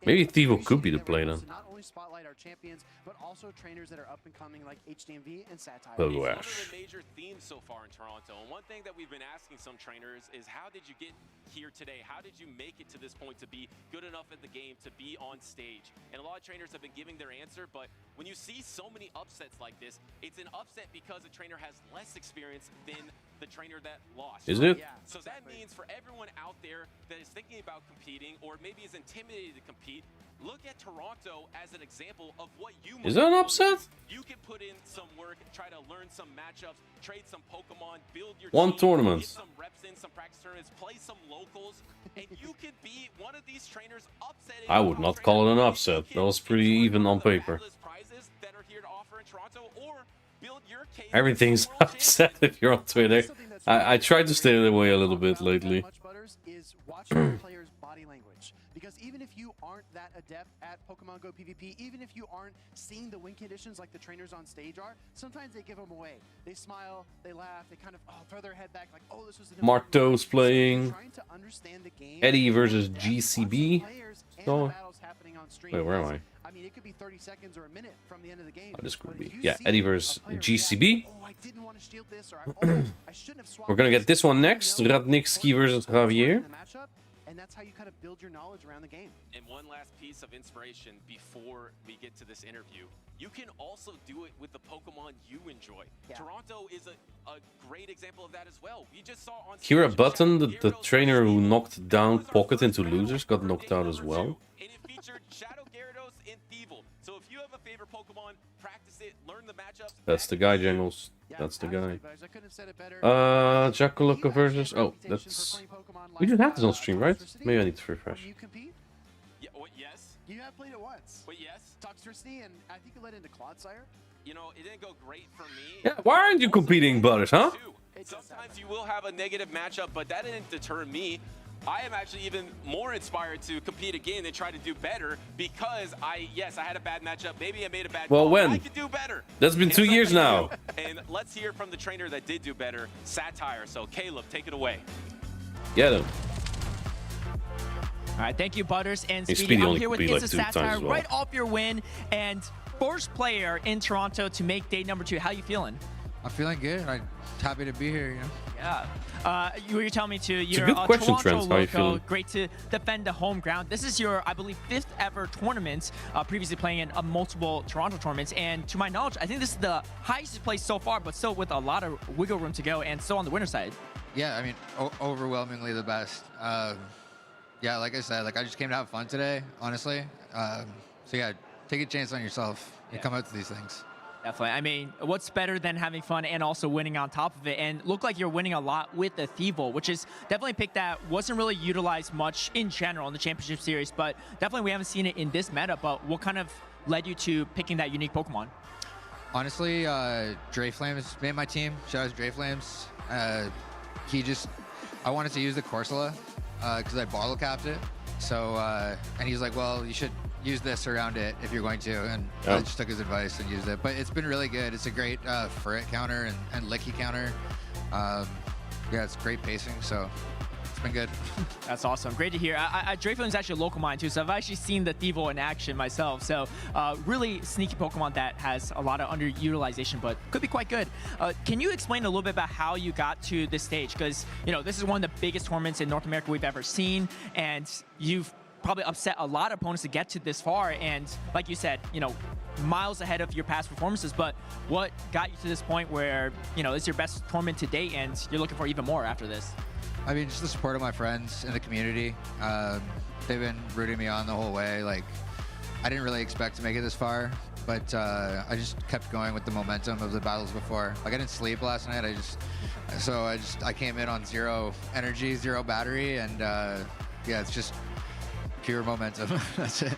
Maybe Thievul could be the play then. Not only spotlight our champions, but also trainers that are up and coming like HDMV and Satire. One of the major themes so far in Toronto, and one thing that we've been asking some trainers is how did you get here today? How did you make it to this point to be good enough at the game, to be on stage? And a lot of trainers have been giving their answer, but when you see so many upsets like this, it's an upset because a trainer has less experience than the trainer that lost. Is it? Yeah. So that means for everyone out there that is thinking about competing or maybe is intimidated to compete, look at Toronto as an example of what you Is that an upset? You can put in some work, try to learn some matchups, trade some Pokemon, build your One team, tournament. get some reps in, some practice tournaments, play some locals, and you could be one of these trainers upsetting. I would not call it an upset. That was pretty even on paper. Prizes that are here to offer in Toronto, or build your case. Everything's upset if you're on Twitter. I tried to stay away a little bit lately. Is watching the players' body language. Because even if you aren't that adept at Pokemon Go PvP, even if you aren't seeing the win conditions like the trainers on stage are, sometimes they give them away. They smile, they laugh, they kind of throw their head back like, oh, this was an Marto's playing. trying to understand the game. Eddie versus GCB. So, wait, where am I? I mean, it could be 30 seconds or a minute from the end of the game. Oh, this could be. Yeah, Eddie versus GCB. We're gonna get this one next. Radnitsky versus Javier. And that's how you kind of build your knowledge around the game. And one last piece of inspiration before we get to this interview. You can also do it with the Pokemon you enjoy. Yeah. Toronto is a great example of that as well. We just saw on Kira Button, the trainer who knocked down Pocket into losers, got knocked out as well. And it featured Shadow Gyarados and Thievul. So if you have a favorite Pokemon, practice it, learn the matchups. That's the guy, Jangles. That's the guy. Jackalooka versus... Oh, that's... We just had this on stream, right? Maybe I need to refresh. Yeah, yes. You have played it once. Wait, yes. Toxtricity, and I think it led into Clodsire. You know, it didn't go great for me. Yeah, why aren't you competing, Butters, huh? Sometimes you will have a negative matchup, but that didn't deter me. I am actually even more inspired to compete again and try to do better because I had a bad matchup. Maybe I made a bad call. When? I could do better. That's been 2 years now. And let's hear from the trainer that did do better, Satire. So Caleb, take it away. Get him. All right, thank you, Butters and Hey, Speedy. I'm only here with compete Insta like 2 times Satire as well. right off your win and first player in Toronto to make day number 2. How you feeling? I'm feeling good. I'm happy to be here. You know. Yeah. You were telling me you're a good question, Toronto Trent. How you loco. feeling? Great to defend the home ground. This is your, I believe, 5th ever tournament. Previously playing in multiple Toronto tournaments, and to my knowledge, I think this is the highest place so far, but still with a lot of wiggle room to go, and still on the winner's side. Yeah, I mean, overwhelmingly the best. Yeah, like I said, I just came to have fun today, honestly. So yeah, take a chance on yourself and come out to these things. Definitely. I mean, what's better than having fun and also winning on top of it? And look like you're winning a lot with the Thievul, which is definitely a pick that wasn't really utilized much in general in the Championship Series, but definitely we haven't seen it in this meta. But what kind of led you to picking that unique Pokemon? Honestly, Drayflames made my team. Shout out to Drayflames. I wanted to use the Corsola because I bottle capped it. So, and he's like, well, you should use this around it if you're going to, and I just took his advice and used it. But it's been really good. It's a great Ferret counter and Licky counter. Yeah, it's great pacing, so it's been good. That's awesome. Great to hear. Drayflame's actually a local mine too, so I've actually seen the Thievul in action myself. So really sneaky Pokemon that has a lot of underutilization, but could be quite good. Can you explain a little bit about how you got to this stage? Because this is one of the biggest tournaments in North America we've ever seen, and you've probably upset a lot of opponents to get to this far, and like you said, miles ahead of your past performances. But what got you to this point where it's your best tournament to date, and you're looking for even more after this? I mean, just the support of my friends in the community. They've been rooting me on the whole way. I didn't really expect to make it this far, but I just kept going with the momentum of the battles before. I didn't sleep last night. I came in on 0 energy, 0 battery, and yeah, it's just pure momentum. That's it.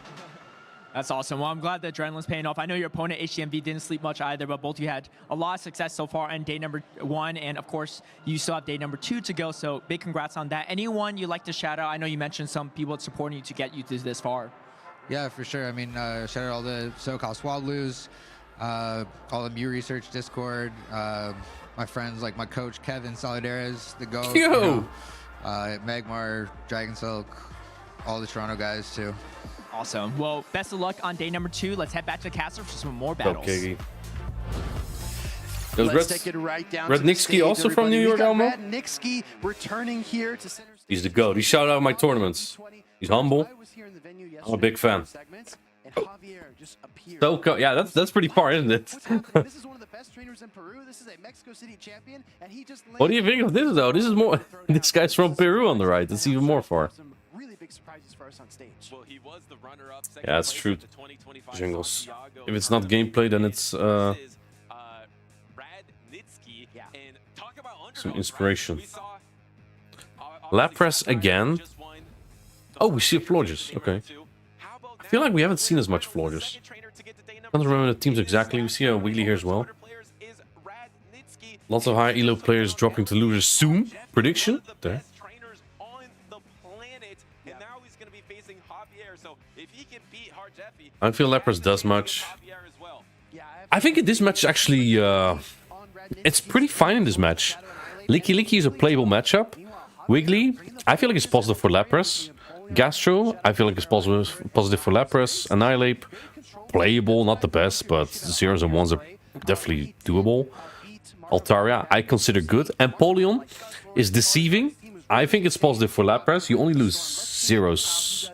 That's awesome. Well, I'm glad the adrenaline's paying off. I know your opponent, HTMV, didn't sleep much either, but both of you had a lot of success so far on day number 1, and of course, you still have day number 2 to go, so big congrats on that. Anyone you'd like to shout out? I know you mentioned some people supporting you to get you to this far. Yeah, for sure. I mean, shout out all the SoCal Swabloos, all the Mew Research Discord, my friends like my coach, Kevin Solidares, the GOAT, Magmar, Dragon Silk, all the Toronto guys too. Awesome. Well, best of luck on day number 2. Let's head back to the castle for some more battles. Okay. Let's take it right down Radnitsky also everybody. from New York, Elmo? Radnitsky returning here to center stage. He's the GOAT. He shouted out my tournaments. He's humble. I'm a big fan. and Javier just appeared. So yeah, that's pretty far, isn't it? This is one of the best trainers in Peru. This is a Mexico City champion, and he just. What do you think of this though? This is more. This guy's from Peru on the right. It's even more far. Some really big surprises for us on stage. Well, he was the runner-up. Yeah, that's true. Jingles. If it's not gameplay, then it's some inspiration. Lapras again. Oh, we see a Florges. Okay. I feel like we haven't seen as much Florges. I don't remember the teams exactly. We see a Wiggly here as well. Lots of high elo players dropping to losers soon. Prediction there. I don't feel Lapras does much. I think in this match actually, it's pretty fine in this match. Licky is a playable matchup. Wiggly, I feel like it's positive for Lapras. Gastro, I feel like it's positive for Lapras. Annihilate, playable, not the best, but zeros and ones are definitely doable. Altaria, I consider good. Empoleon is deceiving. I think it's positive for Lapras. You only lose zeros.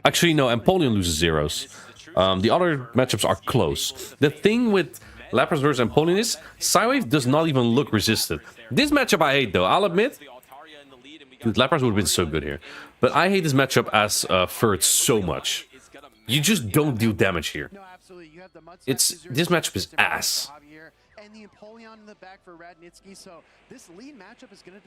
Actually, no, Empoleon loses zeros. The other matchups are close. The thing with Lapras versus Empoleon is Psywave does not even look resisted. This matchup I hate though, I'll admit. Dude, Lapras would have been so good here. But I hate this matchup as Ferd so much. You just don't deal damage here. This matchup is ass.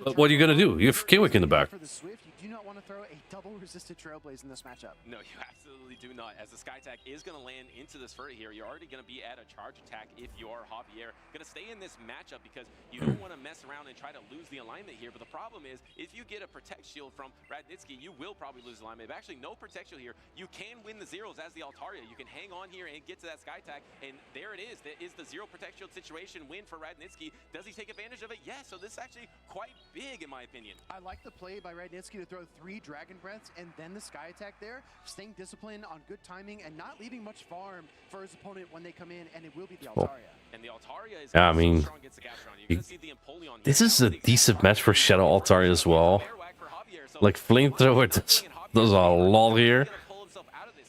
But what are you gonna do? You have Kiwick in the back. You do not want to throw a double resisted Trailblaze in this matchup. No, you absolutely do not. As the Sky Attack is going to land into this Furry here, you're already going to be at a charge attack if you are Javier. Going to stay in this matchup because you don't want to mess around and try to lose the alignment here. But the problem is, if you get a Protect Shield from Radnitsky, you will probably lose alignment. But actually, no Protect Shield here. You can win the zeros as the Altaria. You can hang on here and get to that Sky Attack. And there it is. That is the zero Protect Shield situation win for Radnitsky. Does he take advantage of it? Yes. So this is actually quite big, in my opinion. I like the play by Radnitsky to throw 3 Dragon Breaths and then the Sky Attack there, staying disciplined on good timing and not leaving much farm for his opponent when they come in, and it will be the Altaria. And the Altaria is yeah, I mean, this is a decent match for Shadow Altaria as well. Like Flamethrower does a lot here.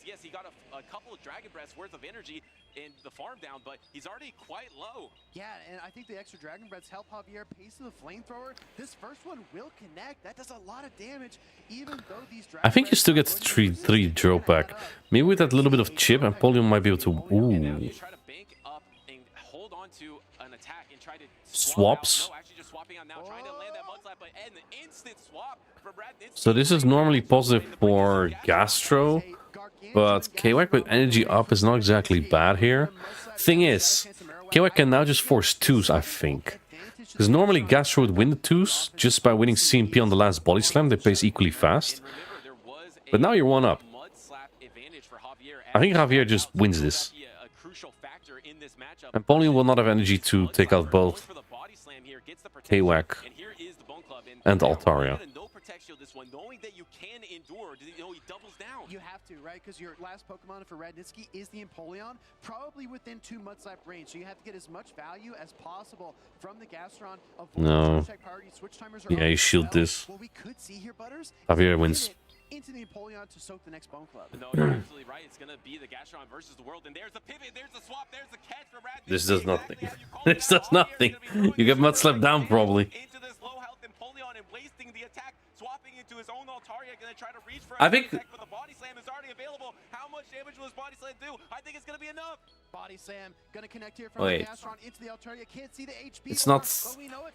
Yes, he got a couple of Dragon Breaths worth of energy in the farm down, but he's already quite low. Yeah, and I think the extra Dragon Breaths help Javier pace to the Flamethrower. This first one will connect. That does a lot of damage, even though these Dragon I think you still get 3 draw back. Maybe with that little bit of chip, Empoleon might be able to... Ooh. Swaps. So this is normally positive for Gastro, but Kwak with energy up is not exactly bad here. Thing is, Kwak can now just force 2s, I think. Because normally Gastro would win the 2s just by winning CMP on the last body slam. They pace equally fast. But now you're 1 up. I think Javier just wins this. Empoleon will not have energy to take out both Kwak and Altaria. You have to, right? Because your last Pokemon for Radnitsky is the Empoleon, probably within 2 Mudslap range. So you have to get as much value as possible from the Gastron. No. Yeah, you shield this. What we could see here, Butters, Javier wins. Into the Empoleon to soak the next Bone Club. No, you're absolutely right. It's going to be the Gastron versus the world. And there's the pivot, there's the swap, there's the catch for Radnitsky. This does nothing. This does nothing. You get Mudslap down probably. Into this low health Empoleon and wasting the attack, swapping into his own Altaria, going to try to reach for I think but the body slam is already available. How much damage will his body slam do? I think it's going to be enough. Body slam going to connect here from the Gastron into the Altaria. Can't see the HP. It's not.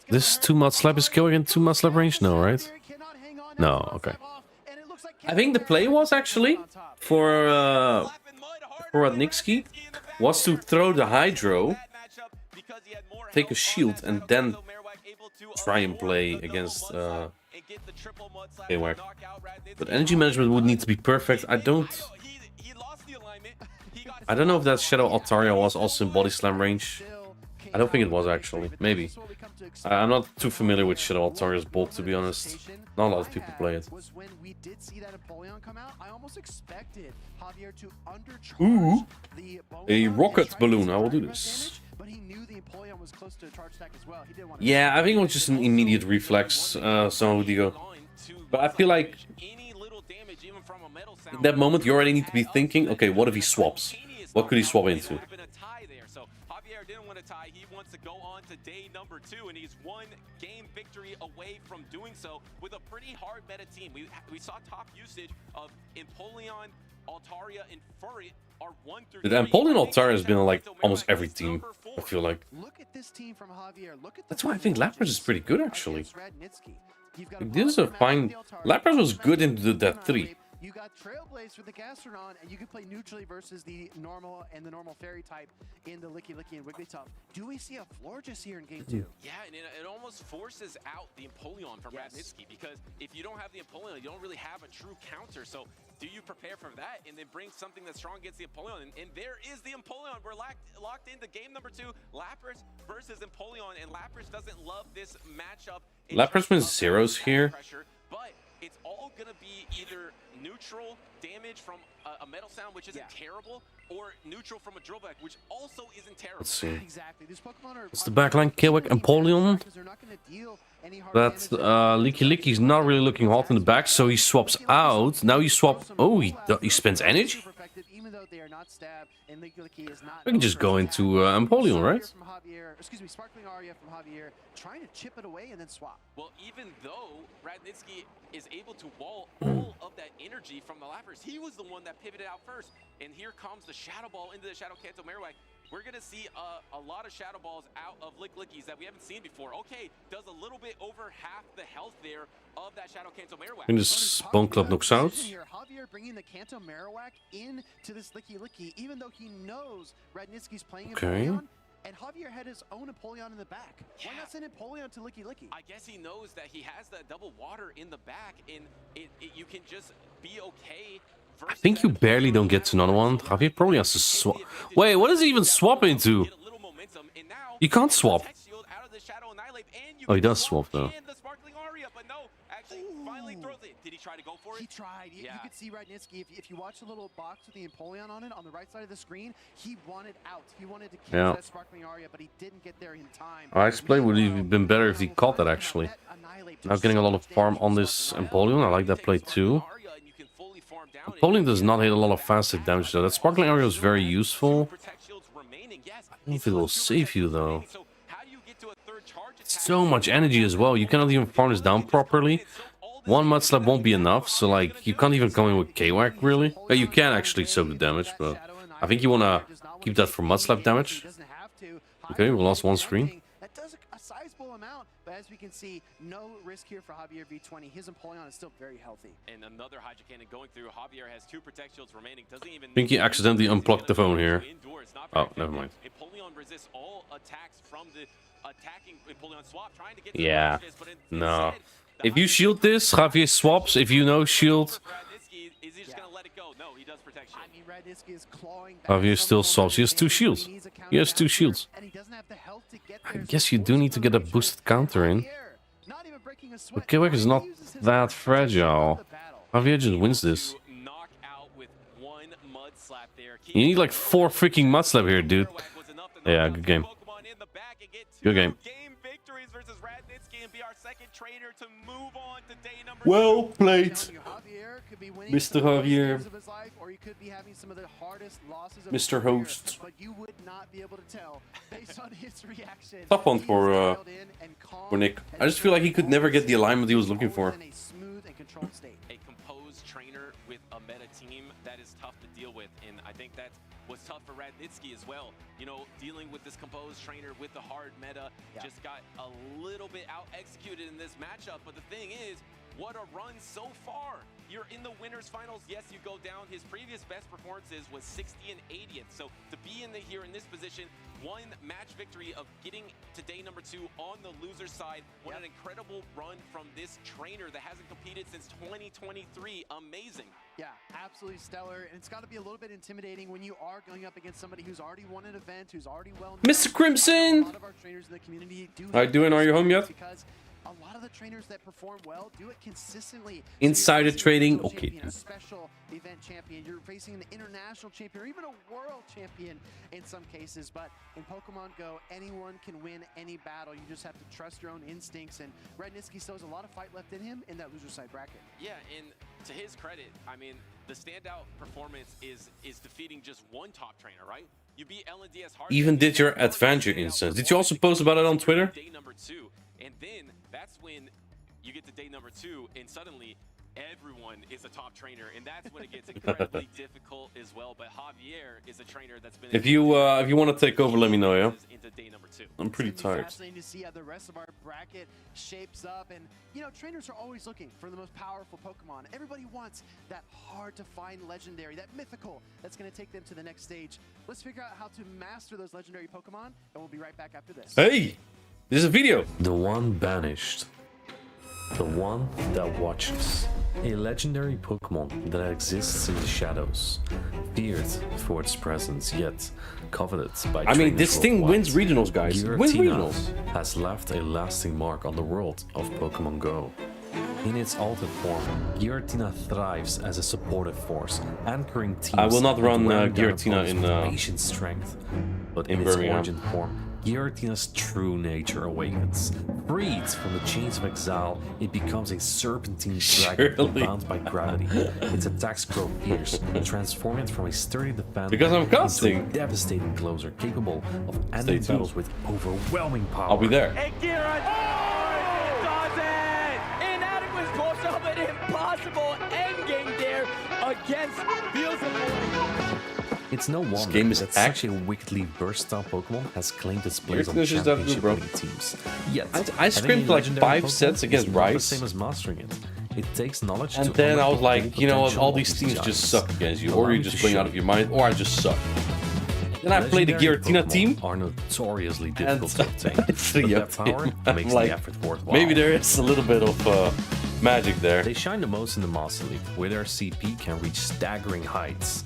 This 2 Mudslap is going in 2 Mudslap range now, right? No, okay. I think the play was actually for Radnitsky was to throw the Hydro, take a shield, and then try and play against Kwak. But energy management would need to be perfect. I don't know if that Shadow Altaria was also in Body Slam range. I don't think it was actually. Maybe. I'm not too familiar with Shadow Altaria's bulk, to be honest. Not a lot of people play it. Ooh, a rocket balloon. I will do this. but he knew the Empoleon was close to a charge attack as well. He didn't want to. Yeah, I think it was just an immediate reflex, Digo. But I feel like in that moment you already need to be thinking, okay, what if he swaps? What could he swap into? Javier didn't want to tie. He wants to go on to day number 2, and he's one game victory away from doing so with a pretty hard meta team. We saw top usage of Empoleon, Altaria, and Furry are 1 through 3. The Empoleon Altaria has been on like almost every team, I feel like. Look at this team from Javier. Look at That's why I think Lapras is pretty good, actually. Like, this is a fine... Lapras was good into that 3. You got Trailblaze for the Gastrodon, and you can play neutrally versus the normal and the normal fairy type in the Licky Licky and Wigglytuff. Do we see a Florges here in game 2? Yeah, and it almost forces out the Empoleon from Radnitsky, because if you don't have the Empoleon, you don't really have a true counter. So do you prepare for that and then bring something that's strong against the Empoleon? And there is the Empoleon. We're locked into game number 2, Lapras versus Empoleon, and Lapras doesn't love this matchup. Lapras wins zeros here. But it's all gonna be either neutral damage from a metal sound, which isn't terrible, or neutral from a drawback, which also isn't terrible. Let's see. Exactly. These Pokemon are It's the backline, Kilwick, Empoleon. That Licky Licky's not really looking hot in the back, so he swaps out. Now he swaps. Oh, he spends energy? We can just go into Empoleon, right? Excuse me, Sparkling Aria from Javier, trying to chip it away and then swap. Well, even though Radnitsky is able to wall all of that energy from the Lapras, he was the one that pivoted out first. And here comes the Shadow Ball into the Shadow Kanto Marowak. We're going to see a lot of Shadow Balls out of Lickies that we haven't seen before. Okay, does a little bit over half the health there of that Shadow Kanto Marowak. And just Bone Club knocks out. Javier bringing the Kanto Marowak into this Licky, even though he knows Radnitsky's playing Empoleon. And Javier had his own Empoleon in the back. Why not send Empoleon to Licky? I guess he knows that he has that double water in the back, and you can just be okay. I think you barely don't get to another one. Javier probably has to swap. Wait, what does he even swap into? You can't swap. Oh, he does swap though. Did he try to go for it? He tried. You could see Radnitsky, if you watch the little box with the Empoleon on it on the right side of the screen, he wanted out. He wanted to catch that Sparkling Aria, but he didn't get there in time. Ice Play would have been better if he caught that, actually. Now getting a lot of farm on this Empoleon. I like that play too. Empoleon does not hit a lot of fast hit damage though. That Sparkling Aria is very useful. I don't know if it will save you though. So much energy as well. You cannot even farm this down properly. One Mud Slap won't be enough, so like you can't even come in with K-Wack really. You can actually soak the damage, but I think you want to keep that for Mud Slap damage. Okay, we lost one screen. That does a sizable amount, but as we can see, no risk here for Javier V20. His Empoleon is still very healthy. And another Hydro Cannon going through. Javier has 2 Protect Shields remaining. Doesn't even. I think he accidentally unplugged the phone here. Oh, never mind. Empoleon resists all attacks from the attacking Empoleon swap, trying to get yeah, no. If you shield this, Javier swaps. If you know shield, Javier still swaps. He has 2 shields. He has 2 shields. I guess you do need to get a boosted counter in. But K-Wack is not that fragile. Javier just wins this. You need like 4 freaking Mud Slap here, dude. Yeah, good game. Good game. Well played, Mr. Javier. Mr. Host. Tough one for Nick. I just feel like he could never get the alignment he was looking for. A composed trainer with a meta team that is tough to deal with, and I think that was tough for Radnitsky as well. You know, dealing with this composed trainer with the hard meta just got a little bit out executed in this matchup. But the thing is, what a run so far. You're in the winners finals. Yes, you go down. His previous best performances was 60 and 80th. So to be here in this position, 1 match victory of getting to day number 2 on the loser side. What an incredible run from this trainer that hasn't competed since 2023. Amazing. Yeah, absolutely stellar. And it's got to be a little bit intimidating when you are going up against somebody who's already won an event, who's already well known. Mr. Crimson! A lot of our trainers in the community do How you doing? Are you home yet? Because a a lot of the trainers that perform well do it consistently. Insider trading, okay. Champion, a special event champion. You're facing an international champion or even a world champion in some cases. But in Pokemon Go, anyone can win any battle. You just have to trust your own instincts. And Radnitsky still has a lot of fight left in him in that loser side bracket. Yeah, and to his credit, I mean, the standout performance is defeating just one top trainer, right? You beat LNDS hard. Even did your adventure instance. Did you also post about it on Twitter? Day number 2, and then that's when you get to day number 2, and suddenly everyone is a top trainer, and that's when it gets incredibly difficult as well. But Javier is a trainer that's been. If you want to take over, let me know, yeah. Into day number 2. I'm pretty tired. Fascinating to see how the rest of our bracket shapes up, and you know, trainers are always looking for the most powerful Pokemon. Everybody wants that hard to find legendary, that mythical that's going to take them to the next stage. Let's figure out how to master those legendary Pokemon, and we'll be right back after this. Hey, there's a video. The one banished. The one that watches. A legendary Pokemon that exists in the shadows, feared for its presence, yet coveted by I mean, this thing wins regionals, guys. Wins regionals. Has left a lasting mark on the world of Pokemon Go. In its altered form, Giratina thrives as a supportive force, anchoring teams. I will not run Giratina in patient strength, but in its origin form, Giratina's true nature awakens. Freed from the chains of exile, it becomes a serpentine dragon bound by gravity. Its attacks grow fierce, transforming it from a sturdy defender because I'm casting into a devastating closer capable of ending battles with overwhelming power. I'll be there. Hey, Girat! Oh, it does it! Inadequate close up, an impossible endgame there against Beelzebub. It's no wonder that such a wickedly versatile Pokemon has claimed its place on championship winning teams. Yet, I scrimped like 5 sets against Rice. The same as mastering it. It takes knowledge and then I was like, you know what, all these teams just suck against you, or you're just playing out of your mind, or I just suck. Then I played the Giratina team. Are notoriously difficult to obtain. Their power makes like, the effort worthwhile. Maybe there is a little bit of magic there. They shine the most in the Master League, where their CP can reach staggering heights.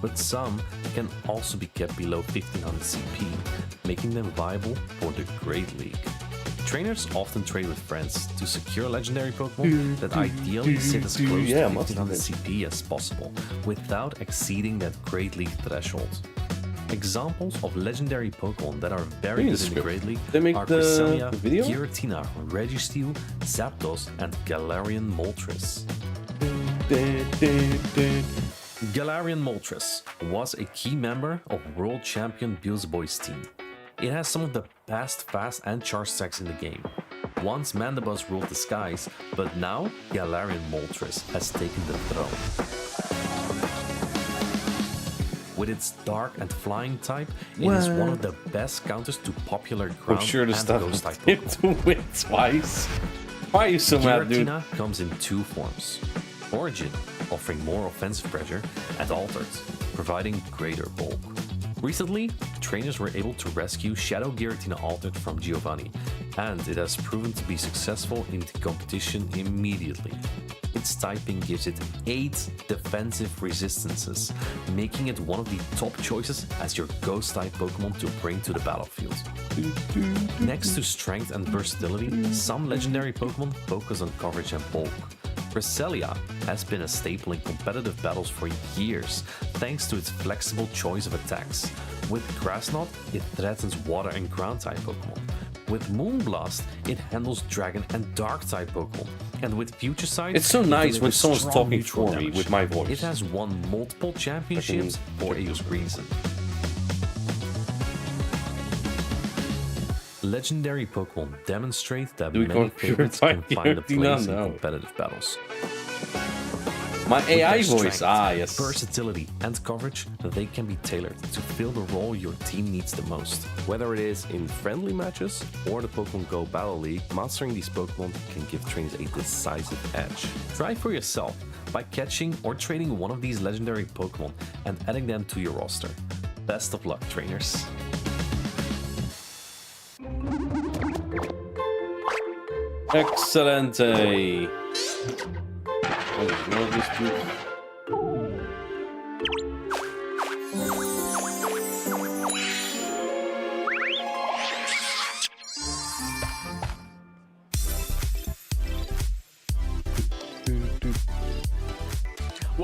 But some can also be kept below 1500 CP, making them viable for the Great League. Trainers often trade with friends to secure legendary Pokemon that ideally sit as close to 1500 CP as possible, without exceeding that Great League threshold. Examples of legendary Pokemon that are very good in the Great League are Cresselia, Giratina, Registeel, Zapdos, and Galarian Moltres. Galarian Moltres was a key member of world champion Beelzebub's team. It has some of the best fast and charge stacks in the game. Once Mandibuzz ruled the skies, but now Galarian Moltres has taken the throne. With its dark and flying type, it is one of the best counters to popular ground and ghost type Pokemon. To win twice. Why are you so mad, dude? Giratina comes in 2 forms. Origin, offering more offensive pressure, and Altered, providing greater bulk. Recently, trainers were able to rescue Shadow Giratina Altered from Giovanni, and it has proven to be successful in the competition immediately. Its typing gives it 8 defensive resistances, making it one of the top choices as your Ghost-type Pokemon to bring to the battlefield. Next to strength and versatility, some legendary Pokemon focus on coverage and bulk. Cresselia has been a staple in competitive battles for years, thanks to its flexible choice of attacks. With Grass Knot, it threatens water and ground type Pokemon. With Moonblast, it handles dragon and dark type Pokemon. And with Future Sight, it's so nice when someone's talking for me with my voice. It has won multiple championships for a reason. Legendary Pokemon demonstrate that many favorites can find a place in competitive battles. My AI voice, yes. Versatility and coverage, they can be tailored to fill the role your team needs the most. Whether it is in friendly matches or the Pokemon Go Battle League, mastering these Pokemon can give trainers a decisive edge. Try for yourself by catching or trading one of these legendary Pokemon and adding them to your roster. Best of luck, trainers. Excelente.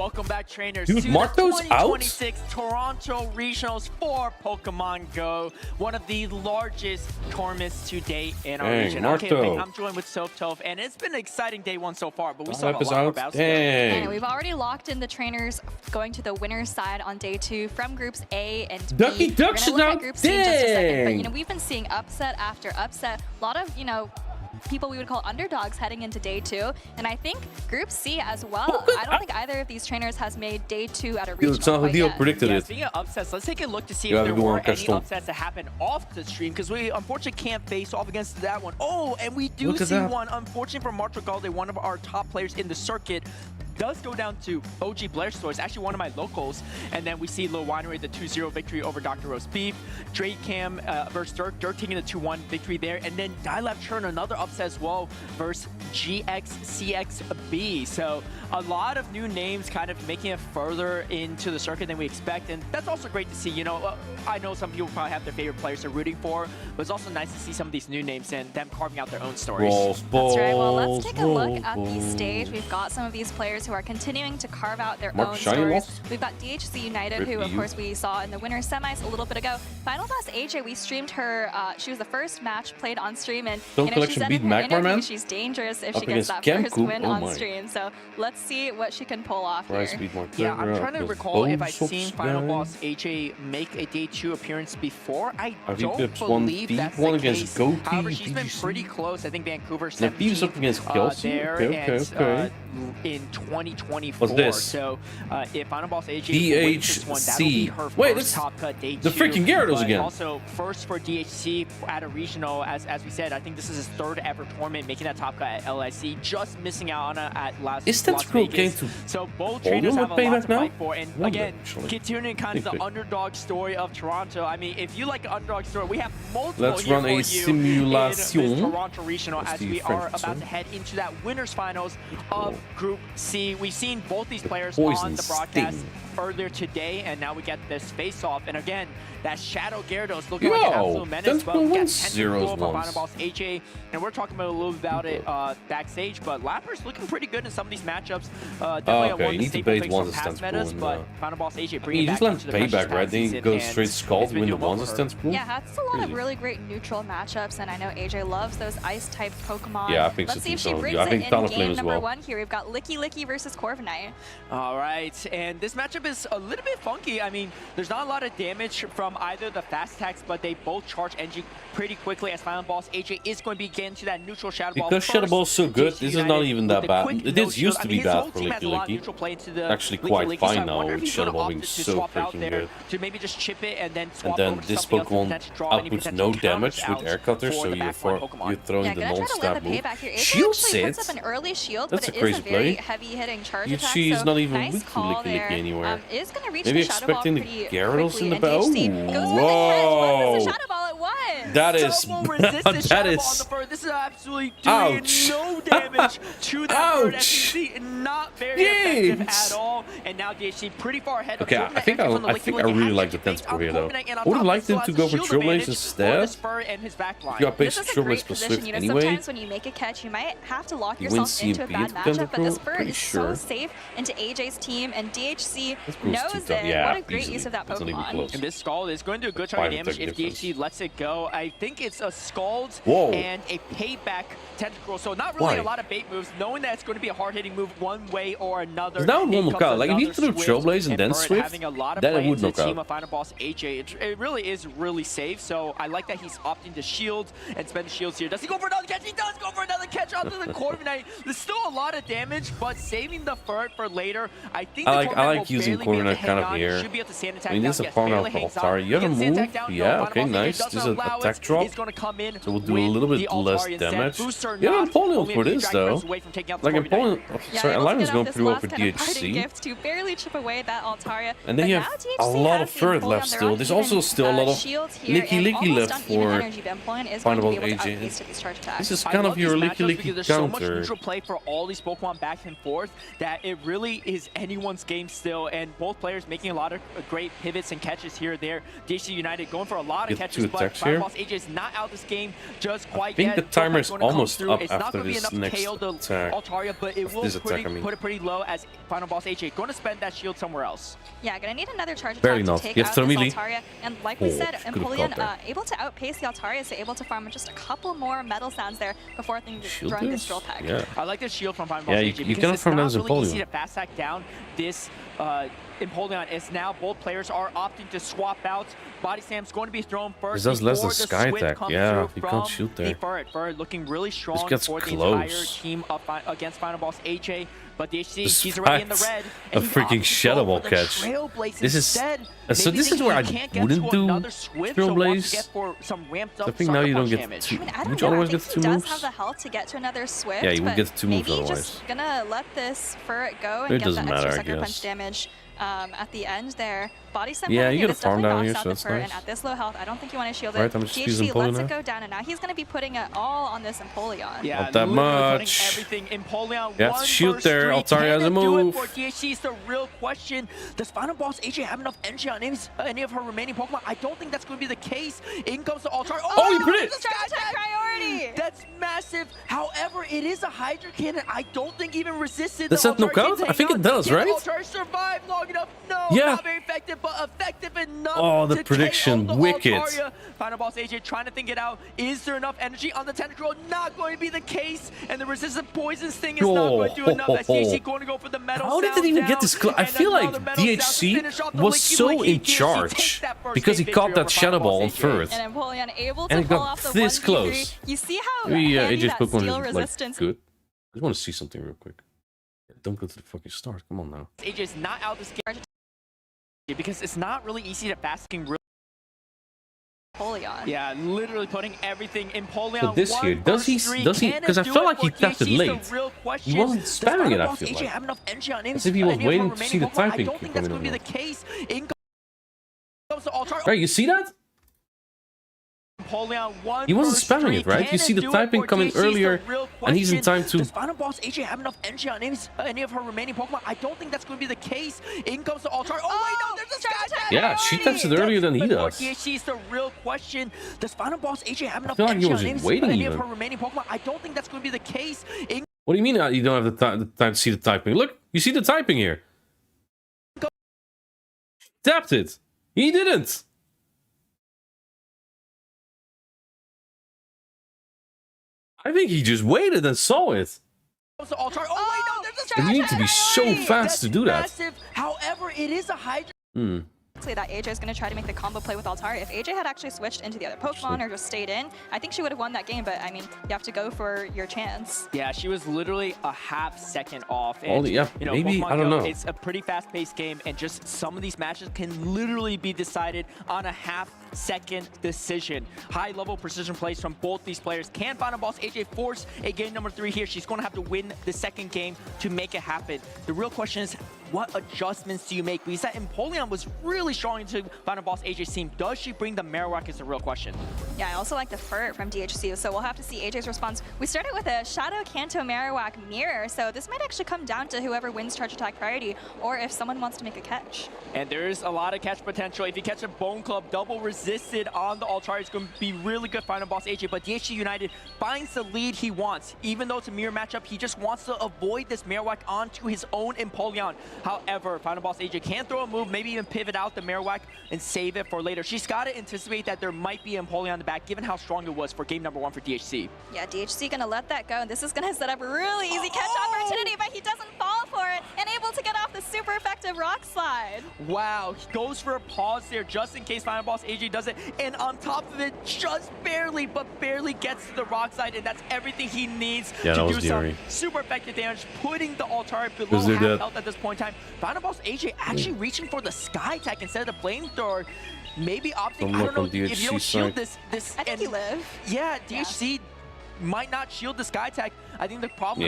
Welcome back, trainers, Dude, to Marto's the 2026 Toronto Regionals for Pokemon Go, one of the largest tournaments to date in our region. Marto. Okay, I'm joined with Softov, and it's been an exciting day one so far, but we still have a lot more battles to go. And we've already locked in the trainers going to the winner's side on day 2 from groups A and B. Ducky Ducks We're gonna look at group C in just a second, but dang. we've been seeing upset after upset. A lot of people we would call underdogs heading into day 2, and I think Group C as well. I don't think either of these trainers has made day 2 at a regional It's not quite Deal yet. predicted it. Speaking of upsets, let's take a look to see You if have there to go were on any Crystal. upsets that happened off the stream, because we unfortunately can't face off against that one. Oh, and we do Look at see that. one. Unfortunately for Marto Galde, one of our top players in the circuit, does go down to OG Blair Stores, actually one of my locals. And then we see Lil Winery, the 2-0 victory over Dr. Roast Beef. Drake Cam versus Dirt. Dirt taking the 2-1 victory there. And then Dialab Churn, another upset as well, versus GXCXB. So a lot of new names kind of making it further into the circuit than we expect. And that's also great to see. I know some people probably have their favorite players they're rooting for, but it's also nice to see some of these new names and them carving out their own stories. That's right. Well, let's take a look at the stage. We've got some of these players who are continuing to carve out their own stories. We've got DHC United, who, of course, we saw in the winner's semis a little bit ago. Final Boss AJ, we streamed her. She was the first match played on stream, and she said in her interview she's dangerous if she gets that first win on stream. So let's see what she can pull off here. Yeah, I'm trying to recall if I've seen Final Boss AJ make a day 2 appearance before. I don't believe that's the case. However, she's been pretty close. I think Vancouver 17th there and in 2024. What's this? So if Final Boss AJ wins this one, that'll be her first top cut day 2. The freaking Gyarados again. Also first for DHC at a regional, as we said. I think this is his 3rd ever tournament, making that top cut at LIC, just missing out on it at Las Vegas. So both trainers have a lot to fight for. And again, continuing kind of the underdog story of Toronto. I mean, if you like an underdog story, we have multiple. Let's run a simulation. In this Toronto regional as we are about to head into that winners finals of Group C. We've seen both these players on the broadcast earlier today, and now we get this face-off. And again, that Shadow Gyarados looking like an absolute menace. But we got Tentacle from Final Boss AJ, and we're talking about a little about it backstage. But Lapper's looking pretty good in some of these matchups. Definitely one of the staple picks from past metas, but Final Boss AJ bringing back into the payback, right? Then he goes straight Scald, win the one stance pool. Yeah, that's a lot of really great neutral matchups, and I know AJ loves those ice-type Pokemon. Yeah, I think Let's so see if too. she brings I think it in game as number well. 1 here. We've got Licky Licky versus Corviknight. All right, and this matchup is a little bit funky. I mean, there's not a lot of damage from either the fast attacks, but they both charge NG pretty quickly as Final Boss AJ is going to be getting to that neutral Shadow Ball. Because Shadow Ball is so good, this is not even that bad. It used to be bad for Licky Licky. Actually quite fine now with Shadow Ball being so freaking good. To maybe just chip it and then And then this Pokemon outputs no damage with Air Cutter, so you're throwing the non-stab move. Shield puts up Sit? an early shield, That's but a it is crazy a very play. heavy-hitting charge attack. She's so not even nice weak to call Licky there. Licky anywhere. Is going to reach Maybe the Shadow Ball expecting the pretty Gyarados in the quickly, and bow. DHC goes for the catch. What was the Shadow Ball? It was. That is that is. This is absolutely doing no damage to that bird. As you can see, not very effective at all. And now DHC pretty far ahead. Okay, I think I really like the Tentacle here though. I would have liked him to go for Trailblaze instead. You got basic Trailblaze plus Swift anyway. Sometimes when you make a catch, you might have to lock yourself into a bad matchup, but this bird is so safe into AJ's team, and DHC knows it. What a great use of that Pokemon. And this Scald is going to do a good chunk of damage if DHC lets it go. I think it's a Scald and a payback Tentacle, so not really a lot of bait moves, knowing that it's going to be a hard-hitting move one way or another. Now one knock out. Like if he threw Trailblaze and then Swift, then it would knock out. Final Boss AJ, it really is really safe, so I like that he's opting to shield and spend the shields here. Does he go for another catch? He does go for another catch onto the Corviknight. There's still a lot of damage, but saving the Furt for later. I think I like using Corviknight kind of here. I mean, this is a partner of Altaria. You have a move? Yeah, okay, nice. This is an attack drop, so we'll do a little bit less damage. Yeah, I'm pulling for this though. Like I'm pulling. Sorry, Alignment's going pretty well for DHC. To barely chip away that Altaria. And then you have a lot of Furt left still. There's also still a lot of Licky Licky left for Final Boss AJ. This is kind of your Licky Licky there's so much counter. neutral play for all these Pokemon back and forth that it really is anyone's game still, and both players making a lot of great pivots and catches here or there. DHC United going for a lot of catches, but there. AJ is not out of this game just quite I think yet. the timer is almost up It's not after going to be this enough next to KO the attack. Altaria, but it will This attack, put it pretty low as Final Boss AJ going to spend that shield somewhere else. Yeah, gonna need another charge Barely attack enough. to take You have out to this melee. Altaria. And like we said, could've Empoleon caught able to outpace the Altaria, so able to farm just a couple more metal sounds there before things Shield throwing this? this drill peck. Yeah. I like this shield from Final Boss Yeah, AJ you because cannot it's farm not that as really easy Empoleon. to fast stack down this Empoleon. It's now both players are opting to swap out. Body slam's going to be thrown first. This does less than before the sky Swift attack. comes Yeah, through you from can't shoot there. The Furret. Furret looking really strong gets for the entire close. team against Final Boss AJ. But the HC, Despite he's already in the red. a freaking Shadow Ball catch. This is so. This is where I wouldn't do Trailblaze. I think now you don't get two. Would you always get two He does moves? have the health to get to another Swift. Yeah, you would but get two moves maybe otherwise. just gonna let this Furret go and It get doesn't that matter, extra I sucker punch guess. damage at the end there. Body slam. Yeah, working you in, get a this farm definitely down here, knocks so out that's the Furret, nice. and at this low health, I don't think you want to shield it. Alright, I'm just using DHC Empoleon lets it now. go down, and now he's gonna be putting it all on this Empoleon. Yeah, Not that literally much. putting everything. Empoleon, Yeah, one shoot versus there. three. Altaria Can has a they do it move. for DHC is the real question. Does Final Boss AJ have enough energy on any of her remaining Pokemon? I don't think that's going to be the case. In comes the Altaria. Oh, you put it! Charge attack priority! That's massive. However, it is a Hydra Cannon. I don't think even resisted. Does that knock out? I think it does, right? Altaria survived long enough. No, Yeah. not very effective, but effective enough. Oh, the to prediction, KO the wicked. Altaria. Final Boss AJ trying to think it out. Is there enough energy on the Tentacruel? Not going to be the case. And the resistant poison sting is not going to do enough. As DHC going to go for the metal. How did it even get this close? I feel like DHC was so in charge because he caught that Shadow Ball on first. And Empoleon able to And it pull got off the this 1v3. close. You see how Maybe handy AJ's that Pokemon steel is resistance. like good. I just want to see something real quick. Don't go to the fucking start. Come on now. AJ's not out this game because it's not really easy to fasting real. Empoleon. Yeah, literally putting everything in Empoleon. So this here, does he? Because I felt like he tapped it late. He wasn't spamming it. I feel like. have enough energy on As if he was waiting to see the typing. I don't think that's going to be the case. In comes the Altaria. Right, you see that? Empoleon, one He wasn't versus spamming three. it, right? Can You see it the do it typing for coming DHC is the earlier, real and he's in question. time to. Does Final Boss AJ have enough energy on any of her remaining Pokemon? I don't think that's going to be the case. In comes the Altaria. Oh, wait, no, there's a Sky Attack. Yeah, she taps it earlier than he does. DHC is the real question. Does Final Boss AJ have enough feel like he energy was on waiting any of even. her remaining Pokemon? I don't think that's going to be the case. In What do you mean you don't have the time to see the typing? Look, you see the typing here. Tapped it. He didn't. I think he just waited and saw it. comes the Altaria. Oh, wait, no, there's a Sky And you need to be so fast to do that. massive. However, it is a Hydra. Hmm. That AJ is going to try to make the combo play with Altaria. If AJ had actually switched into the other Pokemon or just stayed in, I think she would have won that game, but I mean, you have to go for your chance. Yeah, she was literally a half second off. And, Yeah, you know, maybe, Pokemon I don't Go, know. It's a pretty fast-paced game, and just some of these matches can literally be decided on a half-second decision. High-level precision plays from both these players. Can Final Boss AJ force a game number 3 here? She's going to have to win the second game to make it happen. The real question is, what adjustments do you make? Because that Empoleon was really strong into Final Boss AJ's team. Does she bring the Marowak is the real question. Yeah, I also like the Furret from DHC, so we'll have to see AJ's response. We started with a Shadow Kanto Marowak mirror, so this might actually come down to whoever wins charge attack priority, or if someone wants to make a catch. And there's a lot of catch potential. If you catch a Bone Club double resisted on the Altaria, it's going to be really good Final Boss AJ. But DHC United finds the lead he wants. Even though it's a mirror matchup, he just wants to avoid this Marowak onto his own Empoleon. However, Final Boss AJ can throw a move, maybe even pivot out the Marowak and save it for later. She's got to anticipate that there might be Empoleon on the back, given how strong it was for game number 1 for DHC. Yeah, DHC gonna let that go, and this is gonna set up a really easy catch opportunity, but he doesn't fall for it, and able to get off the super effective rock slide. Wow, he goes for a pause there just in case Final Boss AJ does it, and on top of it, just barely, but barely gets to the rock slide, and that's everything he needs to do some super effective damage, putting the Altaria below half health at this point in time. Final Boss AJ actually reaching for the Sky Attack instead of the Flamethrower. Maybe opting, I don't know, if you don't shield this I think you live. Yeah, DHC might not shield the Sky Tech. I think the problem,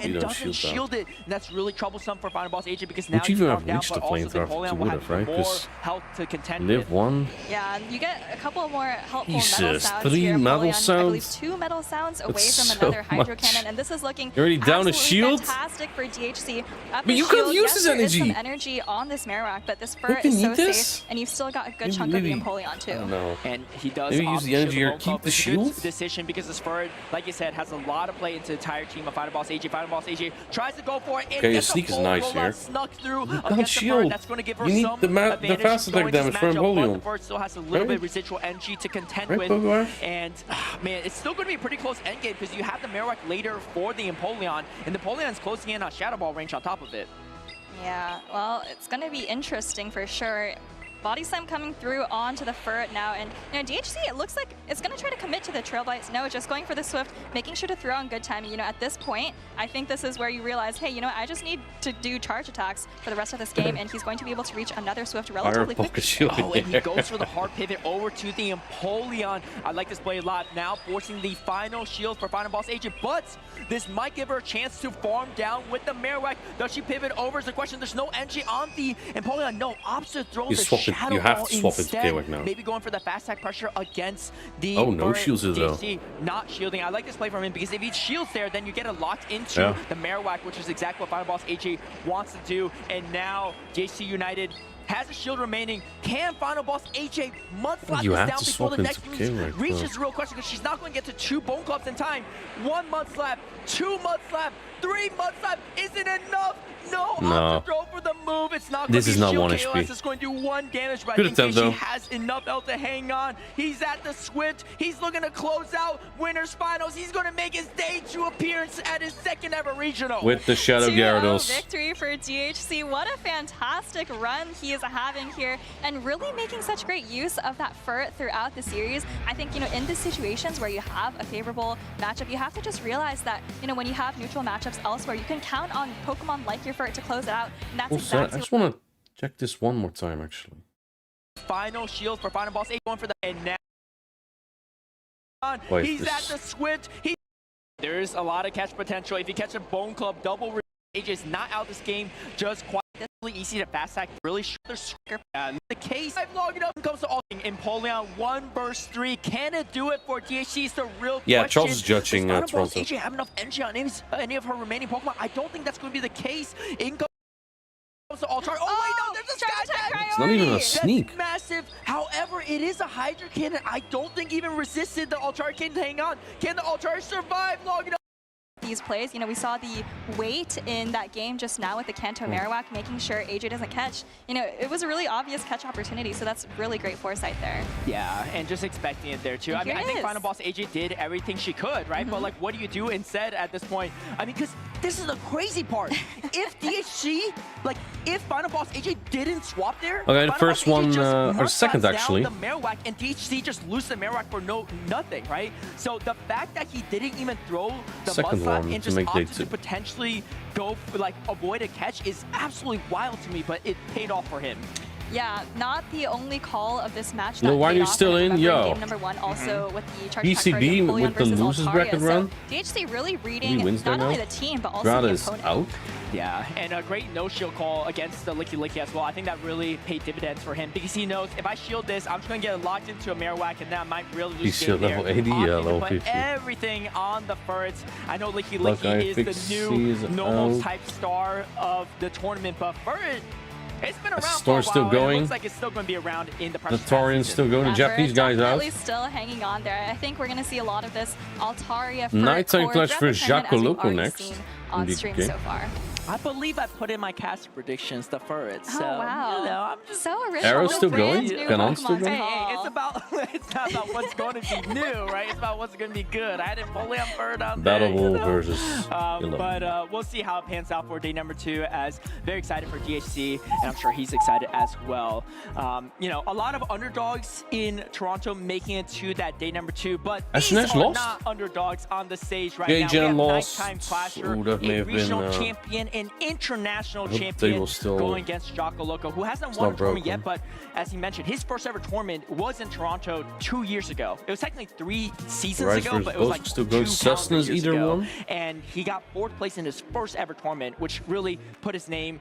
and doesn't shield it. And that's really troublesome for Final Boss AJ because now you have reached down, the flamethrower to would have, right? More health to contend live with. one. Yeah, you get a couple more helpful Jesus, metal sounds 3 here. metal sounds? I believe sounds? 2 metal sounds away That's from another so Hydro much. Cannon, and this is looking You're already down a absolutely shield? fantastic for DHC. Up But the you could shield, use yes, this there is energy. some energy on this Marowak, but this Don't Fur you is so need this? safe, and you've still got a good chunk of the Empoleon too. I don't know. And he does Maybe use opt the to energy shield or Bone keep Club, the which is a good shield? decision because this Fur, like you said, has a lot of play into the entire team of Final Boss AJ. Final Boss AJ tries to go for it. Okay, your sneak is nice here. Snuck through Don't against the Fur. shield. That's going to give her You need some the advantage fast attack going into damage this for matchup, but Empoleon. the Fur still has a little bit of residual energy to contend Right, with. Pogwar? And man, it's still going to be a pretty close endgame because you have the Marowak later for the Empoleon, and the Empoleon's closing in on Shadow Ball range on top of it. Yeah, well, it's going to be interesting for sure. Body Slam coming through onto the Fur now, and you know, DHC, it looks like it's going to try to commit to the Trail Bites. No, just going for the Swift, making sure to throw on good timing. You know, at this point, I think this is where you realize, hey, you know, I just need to do charge attacks for the rest of this game, and he's going to be able to reach another Swift relatively quickly. Oh, and he goes for the hard pivot over to the Empoleon. I like this play a lot. Now forcing the final shield for Final Boss AJ, but this might give her a chance to farm down with the Marowak. Does she pivot over is the question. There's no energy on the Empoleon. No, opposite throw the Shadow You have Ball to swap it to instead. K-Wag now. Maybe going for the fast attack pressure against the Oh, no Fur. shields though. DHC not shielding. I like this play from him because if he shields there, then you get it locked into the Marowak, which is exactly what Final Boss AJ wants to do. And now JC United has a shield remaining. Can Final Boss AJ mudslap You this have down to before swap the into next K-Wag, reach bro. is the real question because she's not going to get to 2 Bone Clubs in time. 1 mudslap, 2 mudslap, 3 mudslap isn't enough. No, No. throw for the move. It's not going This to is be not shield 1 KOS. HP. It's going to do 1 damage, but Good I think attempt, though. JC has enough health to hang on. He's at the Swift. He's looking to close out Winners Finals. He's going to make his day 2 appearance at his 2nd ever regional. With the Shadow 2-0 Gyarados. victory for DHC. What a fantastic run he is having here, and really making such great use of that Fur throughout the series. I think, you know, in the situations where you have a favorable matchup, you have to just realize that, you know, when you have neutral matchups elsewhere, you can count on Pokemon like your Fur to close it out. And that's Also, I exactly just want to check this one more time, actually. Final shield for Final Boss 8 going for the and now Wait, he's this- at the Swift. There's a lot of catch potential. If you catch a Bone Club double, AJ is not out this game. Just quite really easy to fast attack. Really short the case. I've logged it up and comes to all. Empoleon 1 burst 3. Can it do it for DHC? Is the real Yeah, question. Charles is judging Does Final Boss Toronto. AJ have enough energy on any of her remaining Pokemon? I don't think that's going to be the case. In comes to Altar. Oh wait, no, there's a Sky Attack. It's not even a That's sneak. massive. However, it is a Hydro Cannon. I don't think even resisted the Altar Cannon to hang on. Can the Altar survive long enough? these plays. You know, we saw the wait in that game just now with the Kanto Marowak, making sure AJ doesn't catch. You know, it was a really obvious catch opportunity, so that's really great foresight there. Yeah, and just expecting it there too. And I mean, I think is. Final Boss AJ did everything she could, right? But like, what do you do instead at this point? I mean, because this is the crazy part. If DHC, like, if Final Boss AJ didn't swap there, Okay, the Final first Boss AJ one, just or second mud-slaps actually. down the Marowak, and DHC just lose the Marowak for nothing, right? So the fact that he didn't even throw the Second mud-slap one and to just make day opted to 2. potentially go for, like, avoid a catch is absolutely wild to me, but it paid off for him. Yeah, not the only call of this match. No, that why are paid you off. still I in? remember Yo. Game number 1 also with the charge PCB attack with the versus losers Altaria. bracket run? So DHC really He reading wins not there only now? the team, but also Grada the is opponent. out. Yeah, and a great no-shield call against the Licky Licky as well. I think that really paid dividends for him because he knows if I shield this, I'm just going to get locked into a Marowak, and that might really lose He's game shield there. level 80, yeah, Opting to level put 50. everything on the Furrets. I know Licky Look, Licky is iFix the new is normal out. type star of the tournament, but Furret, it's been around for a Storm's while, still and it going. looks like it's still going to be around in the The precious past Torian's season. still going. The Japanese guys out. Definitely still hanging on there. I think we're going to see a lot of this Altaria Nighttime core clutch for throughout the tournament, as Jaco we've Loco already next. seen in on the stream game. so far. I believe I put in my cast predictions, the Furrets. Oh, So, wow. you know, I'm just So original. Arrow's still Brand going? new Ganon's still Pokemon going? Hey, Hall. it's about it's not about what's going to be new, right? It's about what's going to be good. I had Empoleon Bird on there, Battle you know? versus but we'll see how it pans out for day number 2. As very excited for DHC, and I'm sure he's excited as well. You know, a lot of underdogs in Toronto making it to that day number 2, but these SNS are lost? not underdogs on the stage right Yeah, now. Gen We have lost. Nighttime Clasher, Ooh, that may a have been, regional champion, an international I hope they champion will still- going against Jaco Loco, who hasn't It's won a not tournament broken. yet, but as he mentioned, his first ever tournament was in Toronto 2 years ago. It was technically 3 seasons Rice ago, but it was like still 2 goes Sustenance years either ago. one. And he got 4th place in his first ever tournament, which really put his name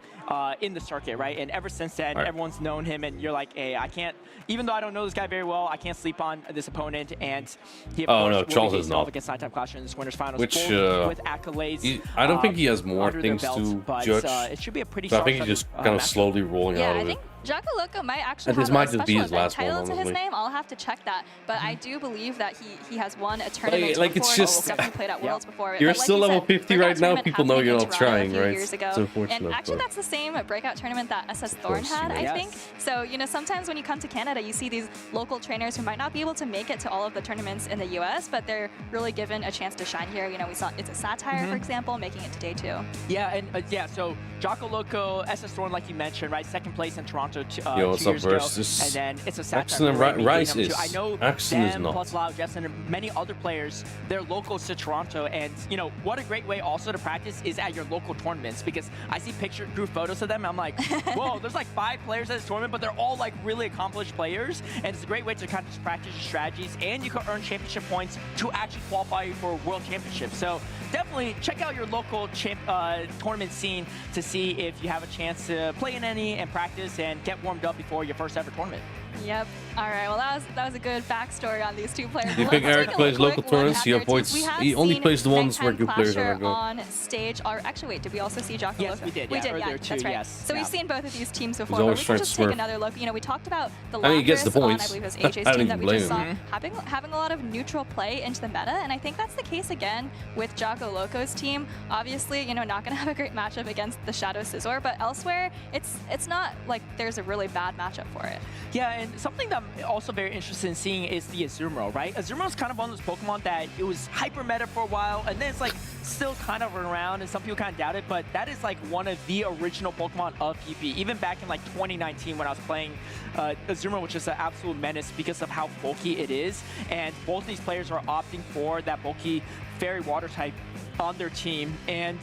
in the circuit, right? And ever since then, everyone's known him, and you're like, hey, I can't, even though I don't know this guy very well, I can't sleep on this opponent. And he, of course, no, will Charles be is facing not. off against Nighttime Clasher in this winners finals, Which, with accolades. I don't think he has more under their things belt, to but, judge. it should be a pretty So I think he's sharp just kind of slowly rolling out of it. Jocko Loco might actually And this have might a just be special his event last one, title to his honestly. name. I'll have to check that. But I do believe that he has won a tournament Like, it's before. just- He's definitely played at Worlds before. You're But like still you level said, 50 breakout right now. tournament People know happened you're in not Toronto a trying, few right? years ago. It's unfortunate. And actually, but- that's the same breakout tournament that SS Thorn course, had, you I are. think. So, you know, sometimes when you come to Canada, you see these local trainers who might not be able to make it to all of the tournaments in the US, but they're really given a chance to shine here. You know, we saw It's a Satire, for example, making it to day 2. Yeah, and so Jocko Loco, SS Thorn, like you mentioned, right? 2nd place in Toronto 2 years what's up, ago. versus And then it's a Satire. Axon and Rice is. I know Axon is them, not. plus Lau Jess, and many other players, they're locals to Toronto. And, you know, what a great way also to practice is at your local tournaments, because I see group photos of them, and I'm like, whoa, there's like 5 players at this tournament, but they're all like really accomplished players. And it's a great way to kind of just practice your strategies, and you can earn championship points to actually qualify for World Championships. So definitely check out your local tournament scene to see if you have a chance to play in any and practice and get warmed up before your first ever tournament. Yep. All right. Well, that was a good backstory on these two players. Do you think Eric plays local tournaments? He avoids. He only plays the ones where good players are going. On stage. Or actually, wait. Did we also see Jocko Yes, Loco? we did. We Yeah, did. earlier Yeah, too, that's right. yes. So Yeah. we've seen both of these teams before. always But we trying can to just take swerve. another look. You know, we talked about the I mean, he gets the Lapras on, I points. believe it was I AJ's don't team that even we just blame saw him. having a lot of neutral play into the meta, and I think that's the case again with Jocko Loco's team. Obviously, you know, not going to have a great matchup against the Shadow Scizor, but elsewhere, it's not like there's a really bad matchup for it. Yeah, and something that I'm also very interested in seeing is the Azumarill, right? Azumarill is kind of one of those Pokemon that it was hyper meta for a while, and then it's like still kind of around, and some people kind of doubt it, but that is like one of the original Pokemon of PP. Even back in like 2019 when I was playing Azumarill, which is an absolute menace because of how bulky it is, and both these players are opting for that bulky Fairy Water type on their team, and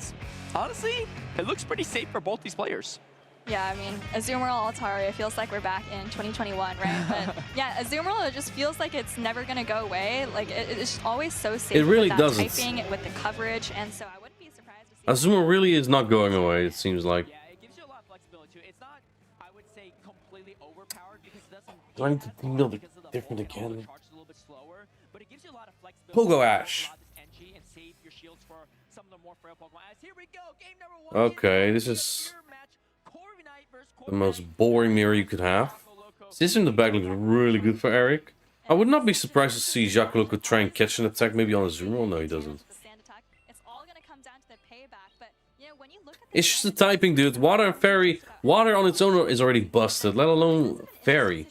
honestly, it looks pretty safe for both these players. Yeah, I mean, Azumarill, Altaria, it feels like we're back in 2021, right? But yeah, Azumarill, it just feels like it's never going to go away. Like, it's always so safe. It really with that doesn't. typing, with the coverage, and so I wouldn't be surprised to see... Azuma really is not going away, it seems like. Yeah, it gives you a lot of flexibility too. It's not, I would say, completely overpowered because it doesn't... Do I need to build it different again? Charge a little bit slower, but it gives you a lot of flexibility. Pogo Ash. And save your shields for some of the more frail Pokemon. As here we go, game number 1. Okay, this is the most boring mirror you could have. This in the back looks really good for Eric. I would not be surprised to see Jocko Loco try and catch an attack maybe on a Azumarill. No, he doesn't. It's just the typing, dude. Water and Fairy. Water on its own is already busted, let alone Fairy.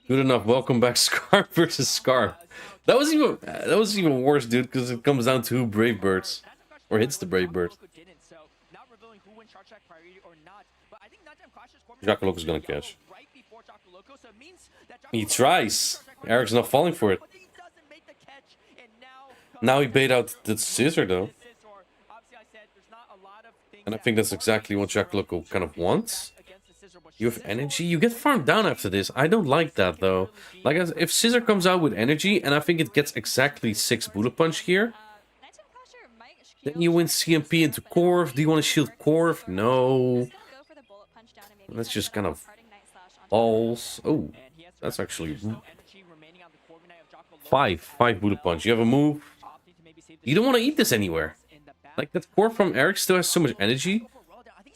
Good enough. Welcome back, Scarf versus Scarf. That was even worse, dude, because it comes down to who Brave Birds or hits the Brave Birds. Jocko Loco's gonna catch. He tries. Eric's not falling for it. Now he bait out the Scissor though. And I think that's exactly what Jocko Loco kind of wants. You have energy. You get farmed down after this. I don't like that though. Like if Scissor comes out with energy, and I think it gets exactly 6 Bullet Punch here, then you win CMP into Corv. Do you want to shield Corv? No. That's just kind of balls. Oh, that's actually 5 Bullet Punch. You have a move. You don't want to eat this anywhere. Like that Corv from Eric still has so much energy.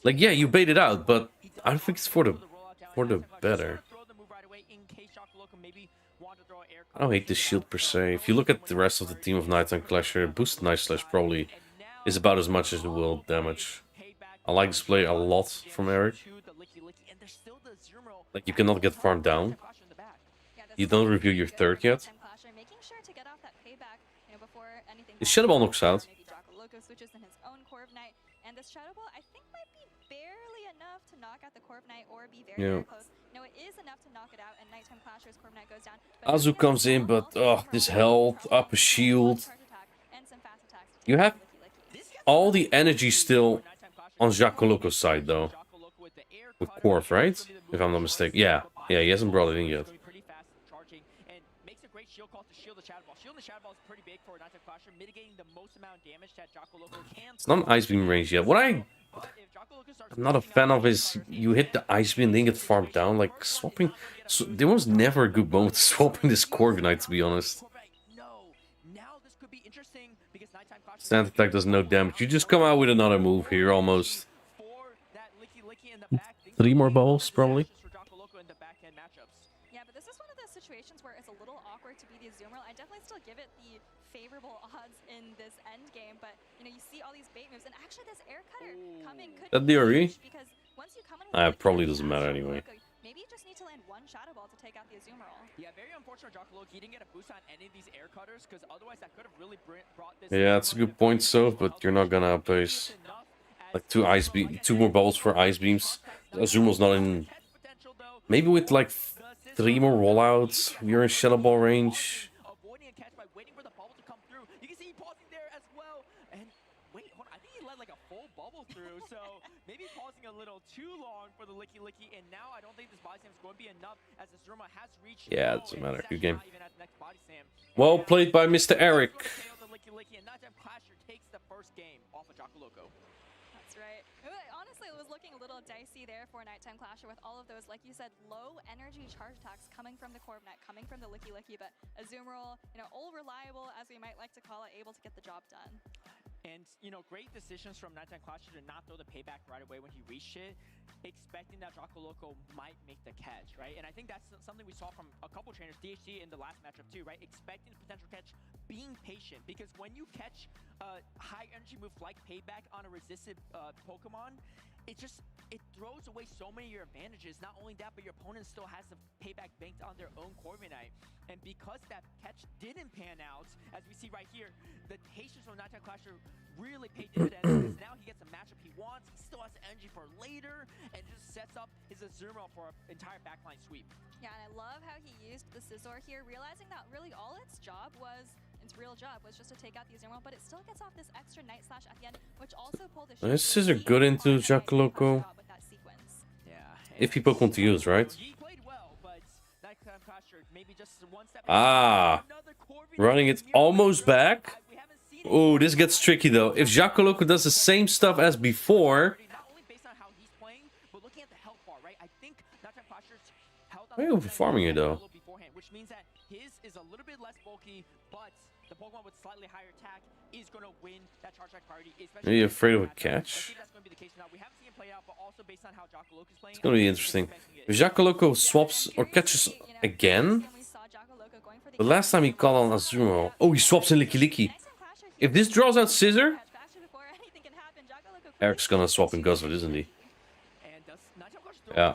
Like yeah, you bait it out, but I don't think it's for the better. I don't hate this shield per se. If you look at the rest of the team of Nighttime Clasher, boosted Night Slash probably is about as much as it will damage. I like this play a lot from Eric. Like you cannot get farmed down. You don't review your third yet. His Shadow Ball knocks out. Yeah. Azu comes in, but this health, up a shield. You have all the energy still on Jocko Loco's side though. With Corv, right? If I'm not mistaken. Yeah. Yeah, he hasn't brought it in yet. Pretty fast charging and makes a great shield call to shield the Shadow Ball. Shielding the Shadow Ball is pretty big for a Nighttime Clasher, mitigating the most amount of damage that Jocko Loco can. It's not an Ice Beam range yet. What I'm not a fan of is you hit the Ice Beam and then get farmed down. Like swapping, so there was never a good moment swapping this Corviknight, to be honest. Stand attack does no damage. You just come out with another move here, almost. 3 more balls, probably. Yeah, but this is one of those situations where it's a little awkward to be the Azumarill. I definitely still give it the favorable odds in this end game, but you know, you see all these bait moves, and actually this air cutter coming could That be theory? huge, because once you come in with Probably doesn't matter anyway. maybe you just need to land one Shadow Ball to take out the Azumarill. Yeah, very unfortunate Jocko Loco. He didn't get a boost on any of these air cutters, because otherwise that could have really brought this. Yeah, that's a good point, Soph, but you're not gonna outpace. Like 2 more balls for Ice Beams. Azumarill's not in. Maybe with like 3 more rollouts, you're in Shadow Ball range. Avoiding a catch by waiting for the bubble to come through. You can see he pausing there as well. And wait, hold on. I think he let like a full bubble through. So maybe pausing a little too long for the Licky Licky. And now I don't think this body slam is going to be enough, as Azumarill has reached. Yeah, it doesn't matter. Good game. Well played by Mr. Eric. And Nighttime Clasher takes the first game off of Jocko Loco. That's right. Honestly, it was looking a little dicey there for Nighttime Clasher with all of those, like you said, low energy charge attacks coming from the Corviknight, coming from the Licky Licky, but Azumarill, you know, all reliable, as we might like to call it, able to get the job done. And, you know, great decisions from Nighttime Clasher to not throw the payback right away when he reached it, expecting that Jocko Loco might make the catch, right? And I think that's something we saw from a couple trainers, DHC in the last matchup too, right? Expecting the potential catch, being patient, because when you catch a high energy move like payback on a resisted Pokemon, it throws away so many of your advantages. Not only that, but your opponent still has the payback banked on their own Corviknight. And because that catch didn't pan out, as we see right here, the patience from Nighttime Clasher really paid dividends, because now he gets a matchup he wants. He still has the energy for later, and just sets up his Azumarill for an entire backline sweep. Yeah, and I love how he used the Scizor here, realizing that really all its real job was just to take out the Azumarill, but it still gets off this extra Night Slash at the end, which also pulled the Is Scissor good into Jocko Loco? If he Pokemon to use, right? Ah, running it almost back. Oh, this gets tricky though. If Jocko Loco does the same stuff as before. Why are you farming it though? Which means that his is a little bit less bulky, but the Pokemon with slightly higher attack is going to win that charge attack priority. Are you afraid of a catch? It's going to be interesting. If Jocko Loco swaps or catches again. The last time he called on Azumarill. Oh, he swaps in Licky Licky. If this draws out Scissor, Eric's gonna swap in Guzzler, isn't he? Yeah.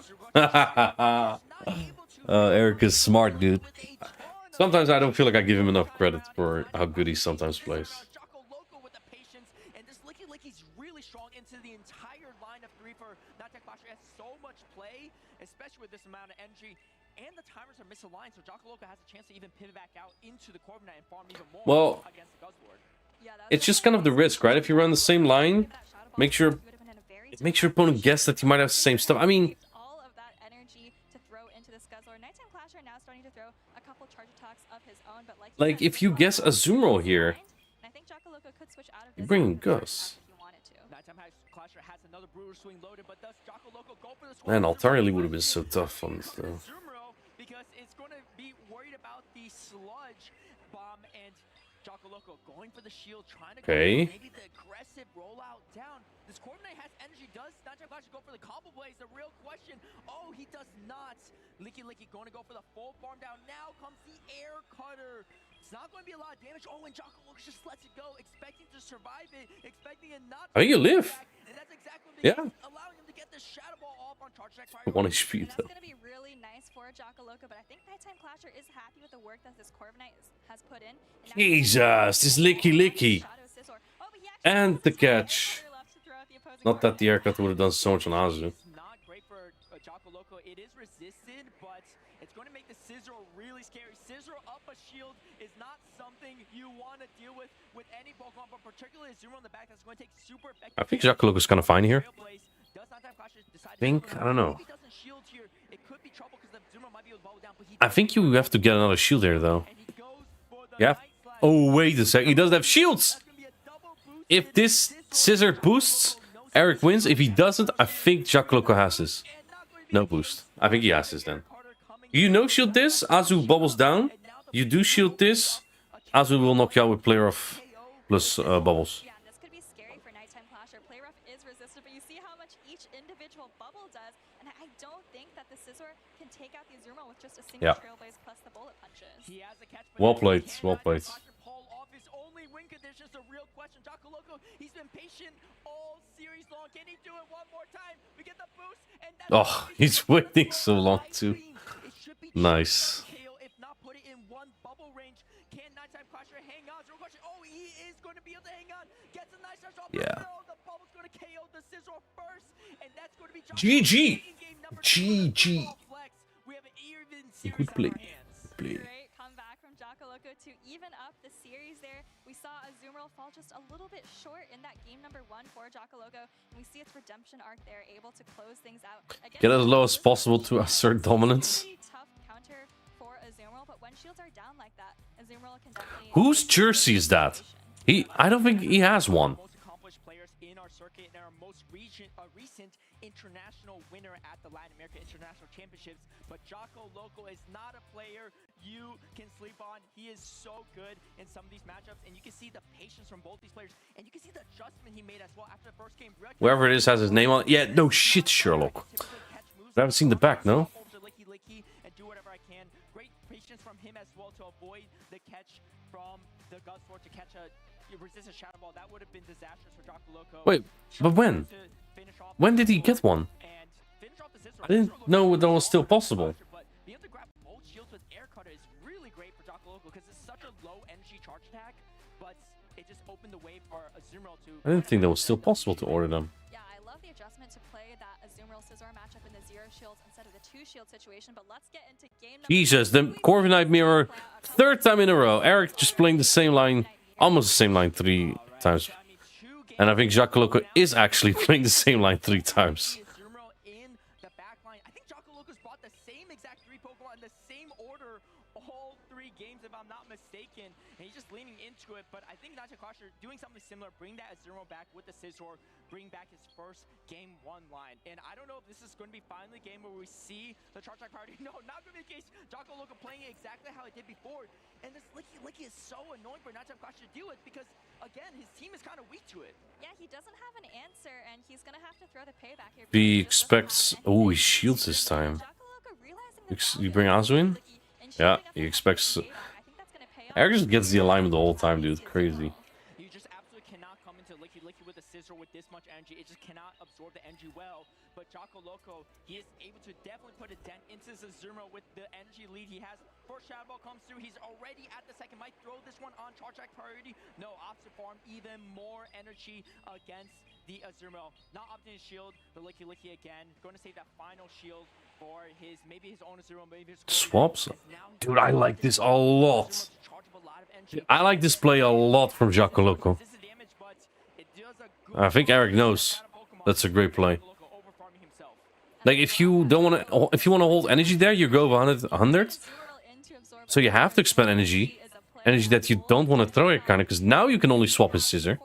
Eric is smart, dude. Sometimes I don't feel like I give him enough credit for how good he sometimes plays. And this Licky Licky's really strong into the entire line of 3 for Nighttime Clasher. Has so much play, especially with this amount of energy. And the timers are misaligned, so Jocko Loco has a chance to even pivot back out into the Corviknight and farm even more against the Guzzlord. It's just kind of the risk, right? If you run the same line, make sure your opponent guess that you might have the same stuff. I mean, all of that energy to throw into this Guzzlord. Nighttime Clasher now starting to throw a couple charge attacks of his own, but like if you guess Azumarill here, I think Jocko Loco could switch out of you're bringing Gus. Man, Altaria would have been so tough on this though. Because it's going to be worried about the sludge bomb, and Jocko Loco going for the shield, trying to go maybe the aggressive rollout down. This Corviknight has energy. Does Nighttime Clasher go for the combo blaze? The real question. Oh, he does not. Licky Licky going to go for the full farm down. Now comes the air cutter. It's not going to be a lot of damage. Oh, and Jocko Loco just lets it go, expecting to survive it, expecting it not to. Oh, you live. And that's exactly what allowing him to get the Shadow Ball off on charge attack. 1 HP though. That's going to be really nice for Jocko Loco, but I think Nighttime Clasher is happy with the work that this Corviknight has put in. Jesus, this Licky Licky. And the catch. Not that the air cut would have done so much on Azu. Not great for Jocko Loco. It is resisted, but it's going to make the Scizor really scary. Scizor up a shield is not something you want to deal with any Pokemon, but particularly a Azumarill in the back that's going to take super effective. I think Jocko Loco's kind of fine here. I don't know. I think you have to get another shield there, though. Yeah. Oh, wait a second. He doesn't have shields! If this scissor boosts, Eric wins. If he doesn't, I think Jack Loco has this. No boost. I think he has this then. You no shield this, Azu bubbles down. You do shield this, Azu will knock you out with player off plus bubbles. Yeah, this could be scary for Nighttime Clasher. Play rough is resistant, but you see how much each individual bubble does, and I don't think that the Scissor can take out the Azuma with just a single Trailblaze plus the bullet punches. Well played, well played. Just a real question. Jocko Loco, he's been patient all series long. Can he do it one more time? We get the boost, and oh, he's waiting so long too. Nice. If not put it in one bubble range, can Nighttime Clasher hang on? Zero question. Oh, he is going to be able to hang on. Gets a nice touch off. Yeah. The bubble's going to KO the Scissor first, and that's going to be GG. GG. We have an even series Good play. play. Great comeback from Jocko Loco to even up the series there. We saw Azumarill fall just a little bit short in that game number 1 for Jocko Loco, and we see its redemption arc there, able to close things out. Again, Get as low as possible to assert dominance. Pretty tough counter for Azumarill, but when shields are down like that, Azumarill can definitely... Whose jersey is that? I don't think he has one. Most accomplished players in our circuit and our most recent international winner at the Latin America International Championships. But Jocko Loco is not a player you can sleep on. He is so good in some of these matchups, and you can see the patience from both these players, and you can see the adjustment he made as well after the first game. Whoever it is has his name on it. Yeah, no shit, Sherlock. I haven't seen the back, no? And do whatever I can. Great patience from him as well to avoid the catch from the Gutsword to catch a resistant Shadow Ball. That would have been disastrous for Jocko Loco. Wait, but when? When did he get one? I didn't know that was still possible. But being able to grab both shields with Air Cutter is really great for Jocko Loco because it's such a low energy charge attack, but it just opened the way for Azumarill to... I didn't think that was still possible to order them. Yeah, I love the adjustment to play that Azumarill Scizor matchup in the 0 shields instead of the 2 shield situation, but let's get into game number... Jesus, the Corviknight mirror, 3rd time in a row. Eric just playing the same line, almost the same line 3 times. And I think Jocko Loco is actually playing the same line 3 times. I think Jocko Loco's brought the same exact 3 Pokemon in the same order all 3 games, if I'm not mistaken. And he's just leaning into it. But I think Nighttime Clasher doing something similar, bring that Azumarill back with the Scizor, bring back his first game 1 line. And I don't know if this is going to be finally a game where we see the charge attack priority. No, not going to be the case. Jocko Loco playing it exactly how he did before. And this Licky is so annoying for Nighttime Clasher to deal with because, again, his team is kind of weak to it. Yeah, he doesn't have an answer, and he's going to have to throw the payback here. He expects... Oh, he shields this time. You bring Azu in? Yeah, he expects... Eric just gets the alignment the whole time, dude. Crazy. You just absolutely cannot come into Licky with a Scizor with this much energy. It just cannot absorb the energy well. But Jocko Loco, he is able to definitely put a dent into Azumarill with the energy lead he has. First Shadow Ball comes through. He's already at the second. Might throw this one on charge attack priority. No, opposite farm. Even more energy against the Azumarill. Not opting his shield, but Licky again. Going to save that final shield for his, maybe his own Azumarill, maybe his... Swaps? Dude, I like this a lot. I like this play a lot from Jocko Loco. I think Eric knows that's a great play. Like, if you don't want to, if you want to hold energy there, you go 100. So you have to expend energy that you don't want to throw it, kind of, because now you can only swap his Scissor.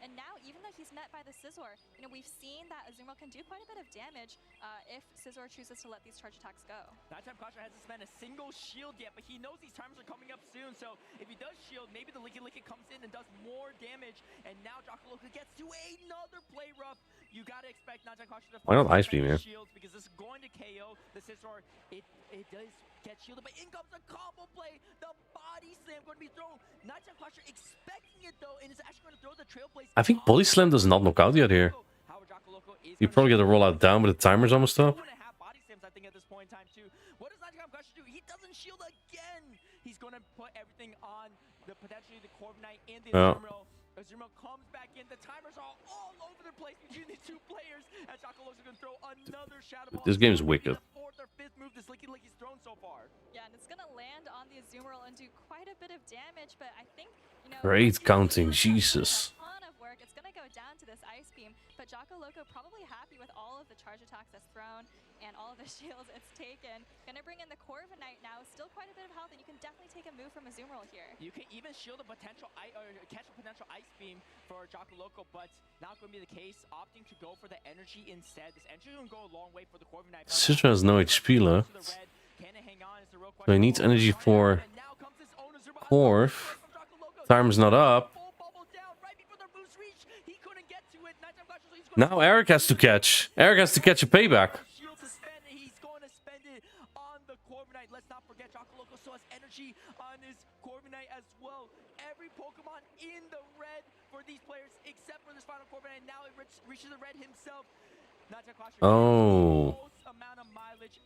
And now, even though he's met by the Scizor, we've seen that Azumarill can do quite a bit of damage if Scizor chooses to let these charge attacks go. Nighttime Clasher hasn't spent a single shield yet, but he knows these timers are coming up soon. So if he does shield, maybe the Licky comes in and does more damage. And now Jocko Loco gets to another play rough. You gotta expect Nighttime Clasher to why not Ice Beam here? Shields because this is going to KO the Scizor. It does get shielded, but in comes a combo play. The body slam going to be thrown. Nighttime Clasher expecting it though, and is actually going to throw the Trailblaze. I think Body Slam does not knock out yet here. You probably get the rollout down, but the timer's almost up. I think at this point in time too. What does Nighttime Clasher do? He doesn't shield again. He's going to put everything on the potentially the Corviknight and the Azumarill. Azumarill comes back in. The timers are all over the place between these 2 players. And Jocko Loco's going to throw another Shadow Ball. This game is wicked. The 4th or 5th move this Licky's thrown so far. Yeah, and it's going to land on the Azumarill and do quite a bit of damage. But I think, Great counting, Jesus. A ton of work. It's going to go it down to this Ice Beam, but Jocko Loco probably happy with all of the charge attacks that's thrown and all of the shields it's taken. Gonna bring in the Corviknight now, still quite a bit of health, and you can definitely take a move from Azumarill here. You can even shield a potential catch a potential Ice Beam for Jocko Loco, but not going to be the case. Opting to go for the energy instead. This energy is going to go a long way for the Corviknight. Citra has no HP left. So he needs energy for Corv. Time's not up. Now Eric has to catch. Eric has to catch a payback. He's going to spend it on the Corviknight. Let's not forget Jocko Loco still has energy on his Corviknight as well. Every Pokemon in the red for these players except for this final Corviknight. Now it reaches the red himself. Oh.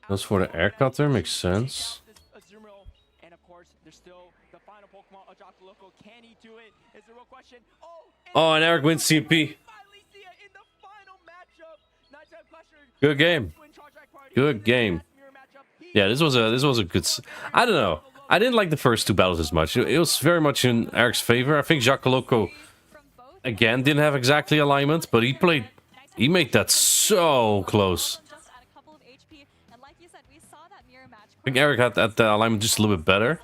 That's for the air cutter, makes sense. And of course, there's still the final Pokemon of Jocko Loco. Can he do it? Is the real question. Oh, and Eric wins CP. Good game. Good game. Yeah, this was a good. I don't know. I didn't like the first two battles as much. It was very much in Eric's favor. I think Jocko Loco again didn't have exactly alignment, but he made that so close. I think Eric had that alignment just a little bit better.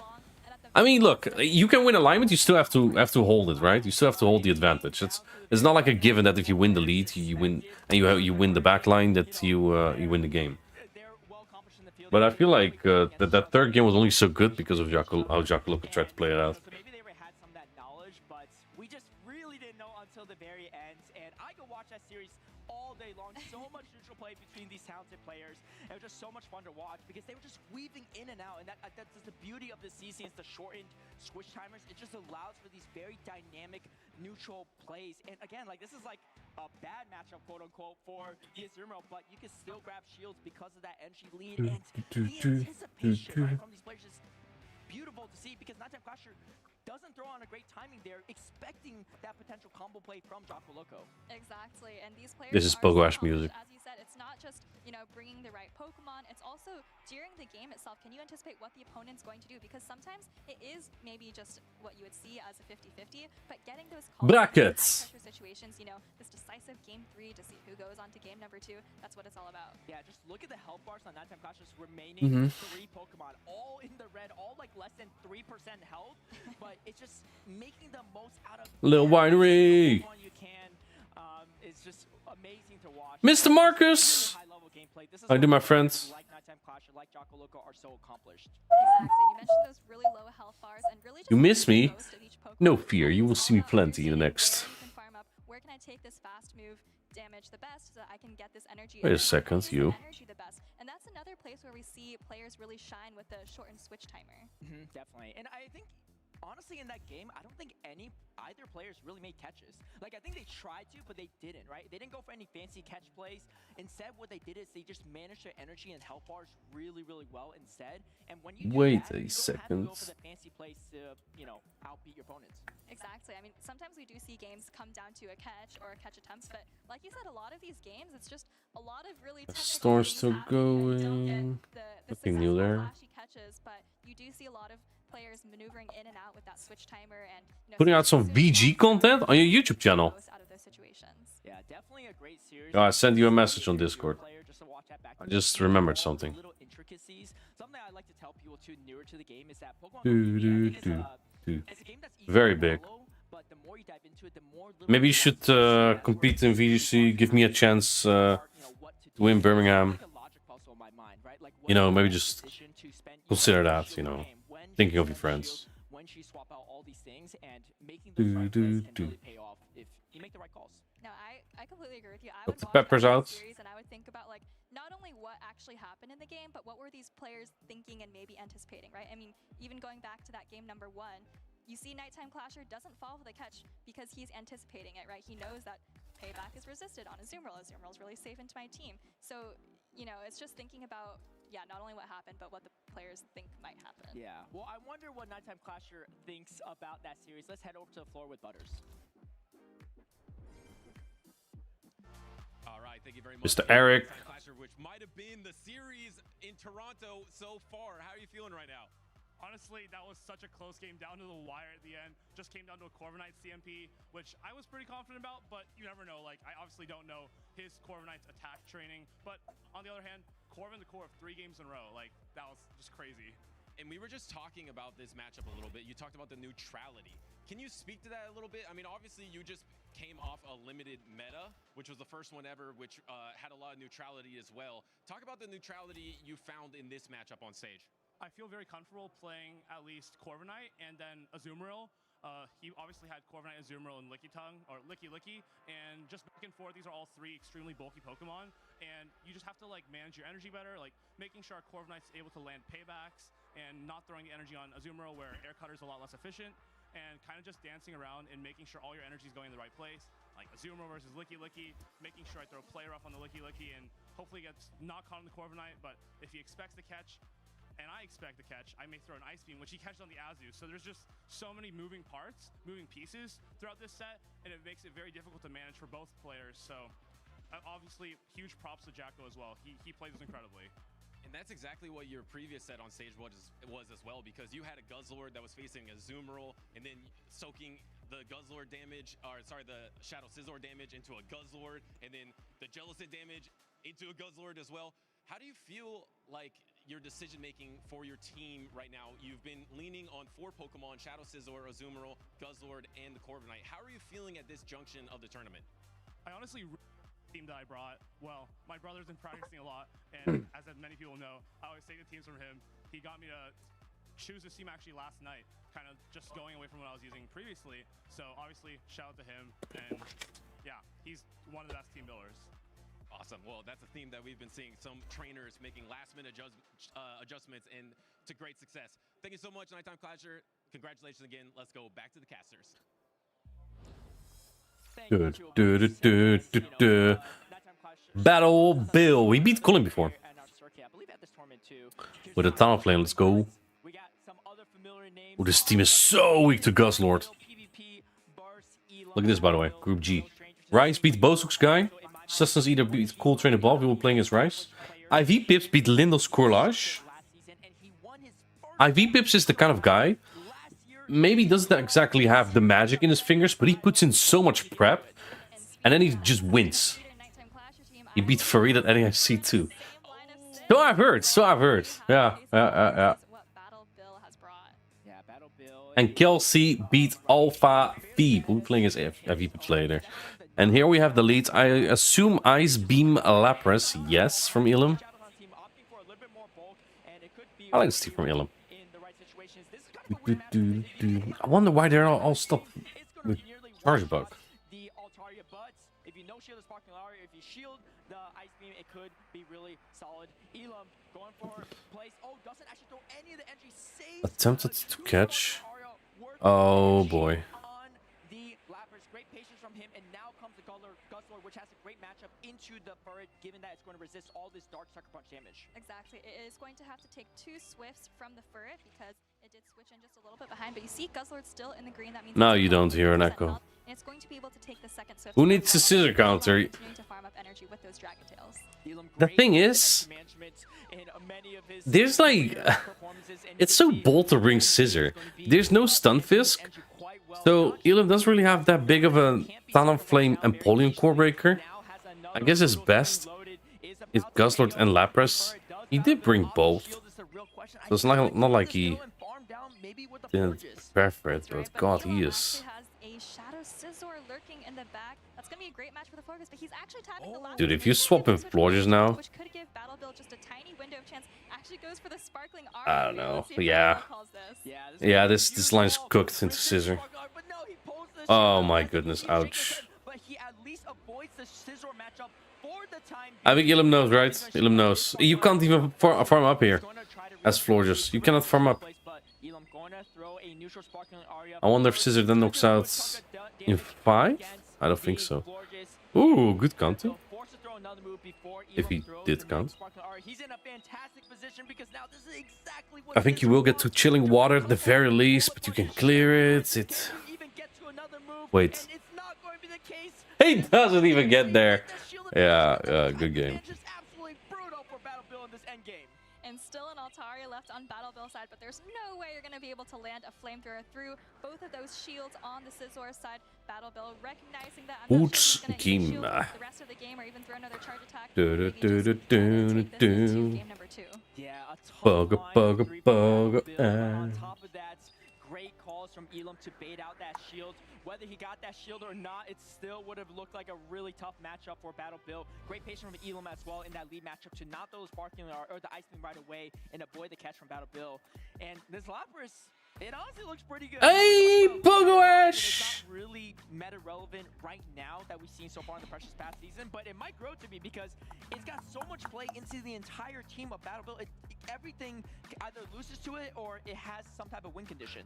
I mean, look, you can win alignment, you still have to hold it, right? You still have to hold the advantage. It's not like a given that if you win the lead, you win, and you win the backline, that you win the game. But I feel like that third game was only so good because of how Jocko Loco tried to play it out. Maybe they had some of that knowledge, but we just really didn't know until the very end. And I could watch that series all day long. So much neutral play between these talented players. It was just so much fun to watch because they were just weaving in and out. And that's just the beauty of the season is the shortened switch timers. It just allows for these very dynamic neutral plays. And again, like this is like a bad matchup, quote unquote, for the Azumarill, but you can still grab shields because of that energy lead. And the anticipation from these players is beautiful to see because Nighttime Clasher doesn't throw on a great timing there, expecting that potential combo play from Jocko Loco. Exactly, and these players. This is Pogoash music. As you said, it's not just bringing the right Pokemon. It's also during the game itself. Can you anticipate what the opponent's going to do? Because sometimes it is maybe just what you would see as a 50-50, but getting those brackets situations, this decisive game 3 to see who goes on to game number 2. That's what it's all about. Yeah, just look at the health bars on Nighttime Clash's remaining 3 Pokemon, all in the red, all like less than 3% health, but it's just making the most out of Little Winery. You can. It's just amazing to watch. Mr. Marcus. I do, my friends. Like Nighttime Clasher, like Jocko Loco are so accomplished. Exactly. You mentioned those really low health bars and really You miss me? No fear, you will see me plenty in the next. Where can I take this fast move damage the best so that I can get this energy? Wait a second, you. And that's another place where we see players really shine with the shortened switch timer. Definitely. And I think honestly, in that game, I don't think either players really made catches. Like, I think they tried to, but they didn't, right? They didn't go for any fancy catch plays. Instead, what they did is they just managed their energy and health bars really, really well instead. And when you wait do that, a second. You don't have to go for the fancy plays to, outbeat your opponents. Exactly. I mean, sometimes we do see games come down to a catch or a catch attempts, but like you said, a lot of these games, it's just a lot of really Storm's still going. Nothing new there. Flashy catches, but you do see a lot of players maneuvering in and out with that switch timer and putting out some VG content on your YouTube channel. Yeah, definitely a great series. Oh, I sent you a message on Discord. I just remembered something. Little intricacies. Something I like to tell people too newer to the game is that Pokemon it's a game that's very big. But the more you dive into it, the more maybe you should compete in VGC, give me a chance to win Birmingham. Maybe just consider that, thinking of your friends. When you swap out all these things and making those right plays can really pay off if you make the right calls. No, I completely agree with you. I Put would the watch peppers that out. series and I would think about like not only what actually happened in the game, but what were these players thinking and maybe anticipating, right? I mean, even going back to that game number 1, you see Nighttime Clasher doesn't fall for the catch because he's anticipating it, right? He knows that payback is resisted on Azumarill. Azumarill is really safe into my team. So, it's just thinking about, not only what happened, but what the players think might happen. Yeah. Well, I wonder what Nighttime Clasher thinks about that series. Let's head over to the floor with Butters. All right, thank you very much. Mr. Eric. Clasher, which might have been the series in Toronto so far. How are you feeling right now? Honestly, that was such a close game down to the wire at the end. Just came down to a Corviknight CMP, which I was pretty confident about, but you never know. Like, I obviously don't know his Corviknight's attack training, but on the other hand, Corvin the core of 3 games in a row. Like, that was just crazy. And we were just talking about this matchup a little bit. You talked about the neutrality. Can you speak to that a little bit? I mean, obviously, you just came off a limited meta, which was the first one ever, which had a lot of neutrality as well. Talk about the neutrality you found in this matchup on stage. I feel very comfortable playing at least Corviknight and then Azumarill. He obviously had Corviknight, Azumarill, and Licky Tongue, or Licky, and just back and forth. These are all 3 extremely bulky Pokemon, and you just have to like manage your energy better, like making sure our Corviknight's able to land paybacks and not throwing the energy on Azumarill where Air Cutter's a lot less efficient, and kind of just dancing around and making sure all your energy is going in the right place. Like Azumarill versus Licky, making sure I throw Play Rough on the Licky, and hopefully gets not caught on the Corviknight, but if he expects the catch, and I expect the catch, I may throw an Ice Beam, which he catches on the Azu. So there's just so many moving parts, moving pieces throughout this set, and it makes it very difficult to manage for both players. So obviously, huge props to Jacko as well. He plays this incredibly. And that's exactly what your previous set on stage was as well, because you had a Guzzlord that was facing a Azumarill, and then soaking the Guzzlord damage, or sorry, the Shadow Scizor damage into a Guzzlord, and then the Jellicent damage into a Guzzlord as well. How do you feel like your decision-making for your team right now? You've been leaning on 4 Pokemon, Shadow Scizor, Azumarill, Guzzlord, and the Corviknight. How are you feeling at this junction of the tournament? I honestly team that I brought, well, my brother's been practicing a lot, and as many people know, I always take the teams from him. He got me to choose this team actually last night, kind of just going away from what I was using previously. So obviously, shout out to him, and yeah, he's one of the best team builders. Awesome. Well, that's a theme that we've been seeing. Some trainers making last-minute adjustments and to great success. Thank you so much, Nighttime Clasher. Congratulations again. Let's go back to the casters. Battle Bill. We beat Colin before. With a Talonflame, let's go. Oh, this team is so weak to Guzzlord. Look at this, by the way. Group G. Rice beat Bosuk's guy. Sustenance either beat Cool Train above, we will playing as Rice. IV Pips beat Lindos Courlage. IV Pips is the kind of guy, maybe doesn't exactly have the magic in his fingers, but he puts in so much prep, and then he just wins. He beat Farid at NAIC too. So I've heard. Yeah. And Kelsey beat Alpha V. We're playing as IV Pips later. And here we have the leads. I assume Ice Beam Lapras, yes, from Ilum. I like this team from Ilum. I wonder why they're all stopped with Charge Bug. If you no shield the Sparkling Lariat, if you shield the Ice Beam, it could be really solid. Elam going for place. Oh, doesn't actually throw any of the entry. Attempted to catch. Oh boy. Great patience from him, and now comes the Guzzlord, which has a great matchup into the Furret, given that it's going to resist all this Dark Sucker Punch damage. Exactly. It is going to have to take 2 Swifts from the Furret because it did switch in just a little bit behind, but you see Guzzlord still in the green. That means now you don't hear an echo. And it's going to be able to take the second Swift. Who needs a scissor counter? To farm up energy with those Dragon Tails. The thing is, there's like, it's so bold to bring Scissor. There's no Stunfisk, so Elam doesn't really have that big of a Talonflame and Empoleon Core Breaker. I guess his best is Guzzlord and Lapras. He did bring both, so it's not like he didn't prepare for it, but God, he is. Great match for the Florges, but he's actually tapping the last. Dude, if you swap in Florges now, which could give Battle Bill just a tiny window of chance, actually goes for the Sparkling Arm. I don't know. Yeah, this line's cooked into Scissor. Oh my goodness, ouch. I think Ilum knows, right? Ilum knows. You can't even farm up here as Florges. You cannot farm up. I wonder if Scissor then knocks out in 5? I don't think so. Ooh, good counter. If he did count. I think you will get to Chilling Water at the very least, but you can clear it. Wait. He doesn't even get there. Yeah, good game. and still an Altaria left on Battle Bill side, but there's no way you're going to be able to land a flamethrower through both of those shields on the Scizor side. Battle Bill recognizing that. I'm not sure he's gonna shield the rest of the game or even throw another charge attack. Game number 2. Yeah, a bug. On top of that, great calls from Elam to bait out that shield. Whether he got that shield or not, it still would have looked like a really tough matchup for Battle Bill. Great patience from Elam as well in that lead matchup to not those sparking or the ice beam right away and avoid the catch from Battle Bill. And this Lapras, it honestly looks pretty good. Hey, Pogo Ash! It's not really meta relevant right now that we've seen so far in the Precious past season, but it might grow to be because it's got so much play into the entire team of Battle Bill. Everything either loses to it or it has some type of win condition.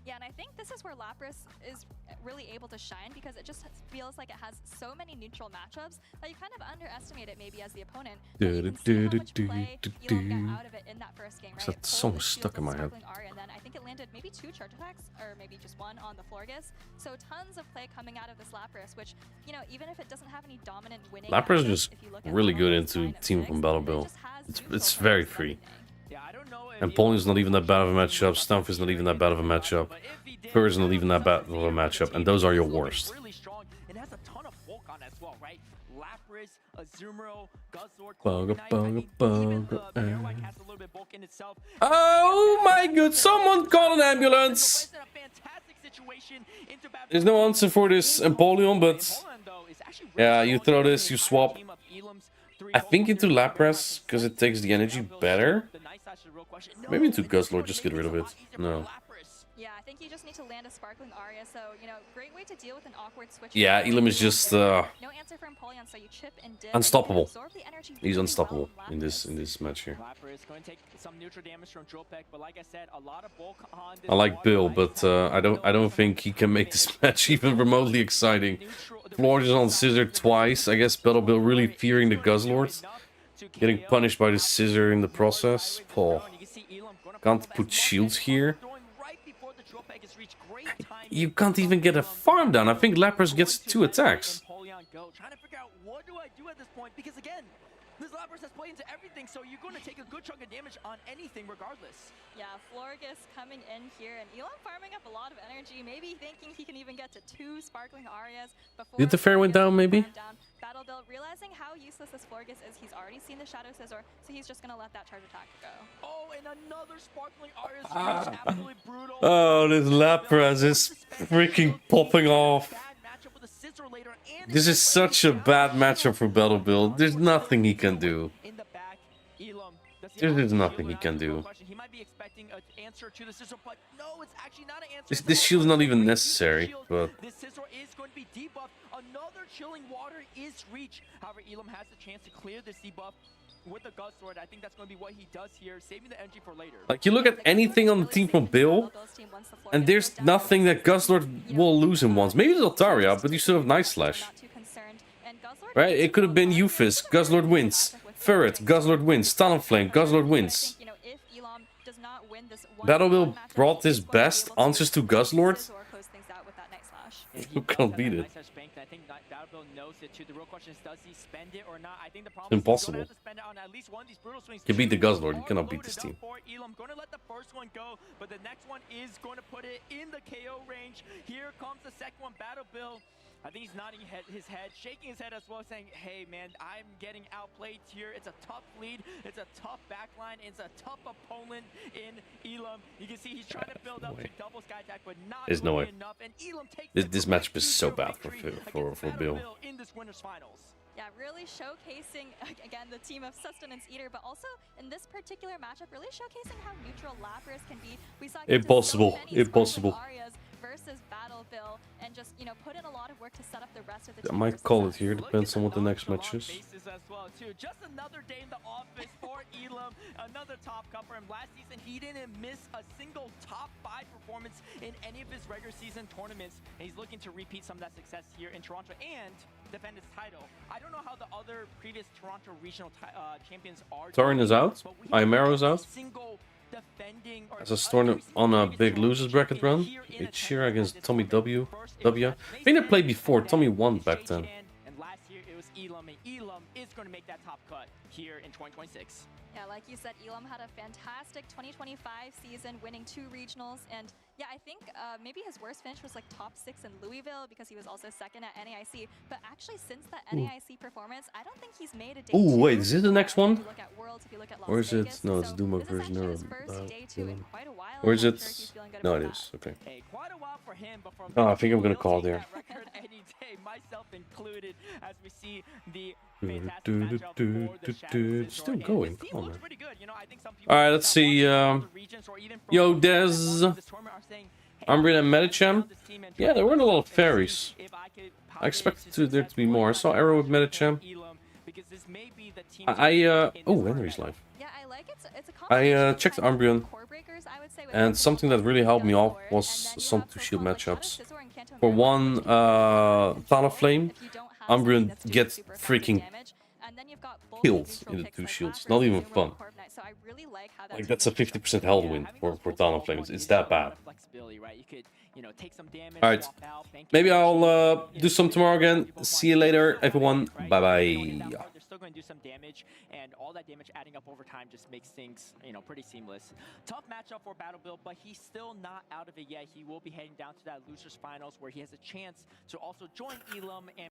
Yeah, and I think this is where Lapras is really able to shine because it just feels like it has so many neutral matchups that you kind of underestimate it maybe as the opponent. You can see how much play Elam got out of it in that first game, right? That song stuck in my head. And then I think it landed maybe 2 charge attacks or maybe just 1 on the Florges. So tons of play coming out of this Lapras, which, you know, even if it doesn't have any dominant winning Lapras is just really good into team from Battle Bill. It's very free. And Polian's not even that bad of a matchup, Stumph is not even that bad of a matchup, Fur is not even that bad of a matchup, and those are your worst. Oh my god, someone call an ambulance! There's no answer for this Empoleon, but yeah, you throw this, you swap. I think into Lapras, because it takes the energy better. Maybe into Guzzlord, just get rid of it. No. Yeah, I think you just need to land a Sparkling Aria, so, you know, great way to deal with an awkward switch. Yeah, Elam is just no answer from Empoleon, so you chip and dip unstoppable. He's unstoppable in this match here. I like Bill, but I don't think he can make this match even remotely exciting. Florges is on Scissor twice. I guess Battle Bill really fearing the Guzzlord. Getting punished by the Scissor in the process. Paul. Can't put shields here. You can't even get a farm down. I think Lapras gets 2 attacks. Trying to figure out what do I do at this point, because again, this Lapras has played into everything, so you're going to take a good chunk of damage on anything regardless. Yeah, Florges coming in here, and Elam farming up a lot of energy, maybe thinking he can even get to 2 Sparkling Arias before... Did the fair went down, maybe? Battle Bill realizing how useless this Florges is, he's already seen the Shadow Scizor, so he's just going to let that charge attack go. Oh, and another Sparkling Arias, absolutely brutal. Oh, this Lapras is freaking popping off. This is such a bad matchup for Battle Bill. There's nothing he can do. There's nothing he can do. This shield's not even necessary, but... Another chilling water is reach. However, Elam has the chance to clear this debuff with the Guzzlord. I think that's going to be what he does here, saving the energy for later. Like, you look at anything on the team from Bill, and there's nothing that Guzzlord will lose in once. Maybe it's Altaria, but you still have Night Slash. Right? It could have been Euphis, Guzzlord wins. Ferret, Guzzlord wins. Talonflame, Guzzlord wins. Battle Bill brought his best answers to Guzzlord. Who can't beat it? It's impossible. You can beat the Guzzlord, you cannot beat this team. Elam going to let the first one go, but the next one is going to put it in the KO range. Here comes the second one, Battle Bill. I think he's nodding his head, shaking his head as well, saying, hey, man, I'm getting outplayed here. It's a tough lead. It's a tough backline. It's a tough opponent in Elam. You can see he's trying to build up to double sky attack, but not There's no way. enough. And Elam takes This matchup is so bad for Bill. In this winner's finals. Yeah, really showcasing, again, the team of Sustenance Eater, but also in this particular matchup, really showcasing how neutral Lapras can be. We saw Impossible. Impossible. Versus Battle Bill, and just, you know, put in a lot of work to set up the rest of the team. I might call it here, depends on what the next match is. Just another day in the office for Elam, another top cupper, and last season he didn't miss a single top 5 performance in any of his regular season tournaments, and he's looking to repeat some of that success here in Toronto and defend his title. I don't know how the other previous Toronto regional champions are. Thorin is out, Aymero's out. As a Storm on a big losers bracket run, it's Sheer against Tommy W. I think they played before. Tommy won back then. And last year it was Elam, and Elam is going to make that top cut here in 2026. Yeah, like you said, Elam had a fantastic 2025 season, winning 2 regionals. And yeah, I think maybe his worst finish was like top 6 in Louisville because he was also second at NAIC. But actually, since that NAIC performance, I don't think he's made a day Oh, 2. wait, is this the next one? If you look at Worlds, if you look at Las Or is it? Vegas. No, it's So Duma this is version. actually his first day 2 in quite a while. Or is I'm it? sure he's feeling good No, about it that. is. Okay. Hey, quite a while for him, but from Oh, I think I'm gonna call there. any day, myself included, as we see the fantastic matchup for the Shadows. Still going. This team Come on, looks man. pretty good. You know, I think some people All right, let's see. Yo, Dez. Umbreon and Medicham. Yeah, there weren't a lot of fairies. I expected there to be more. I saw Arrow with Medicham. Oh, Henry's live. Yeah, I like it. It's a I checked Umbreon, and something that really helped me off was some 2-shield matchups. For one, Talonflame, Umbreon gets freaking killed in the 2 shields. Not even fun. Like, that's a 50% health win for Talonflame. It's that bad. Alright, maybe I'll do some tomorrow again. See you later, everyone. Bye-bye. They're still going to do some damage, and all that damage adding up over time just makes things, you know, pretty seamless. Tough matchup for Battle Build, but he's still not out of it yet. He will be heading down to that losers finals where he has a chance to also join Elam and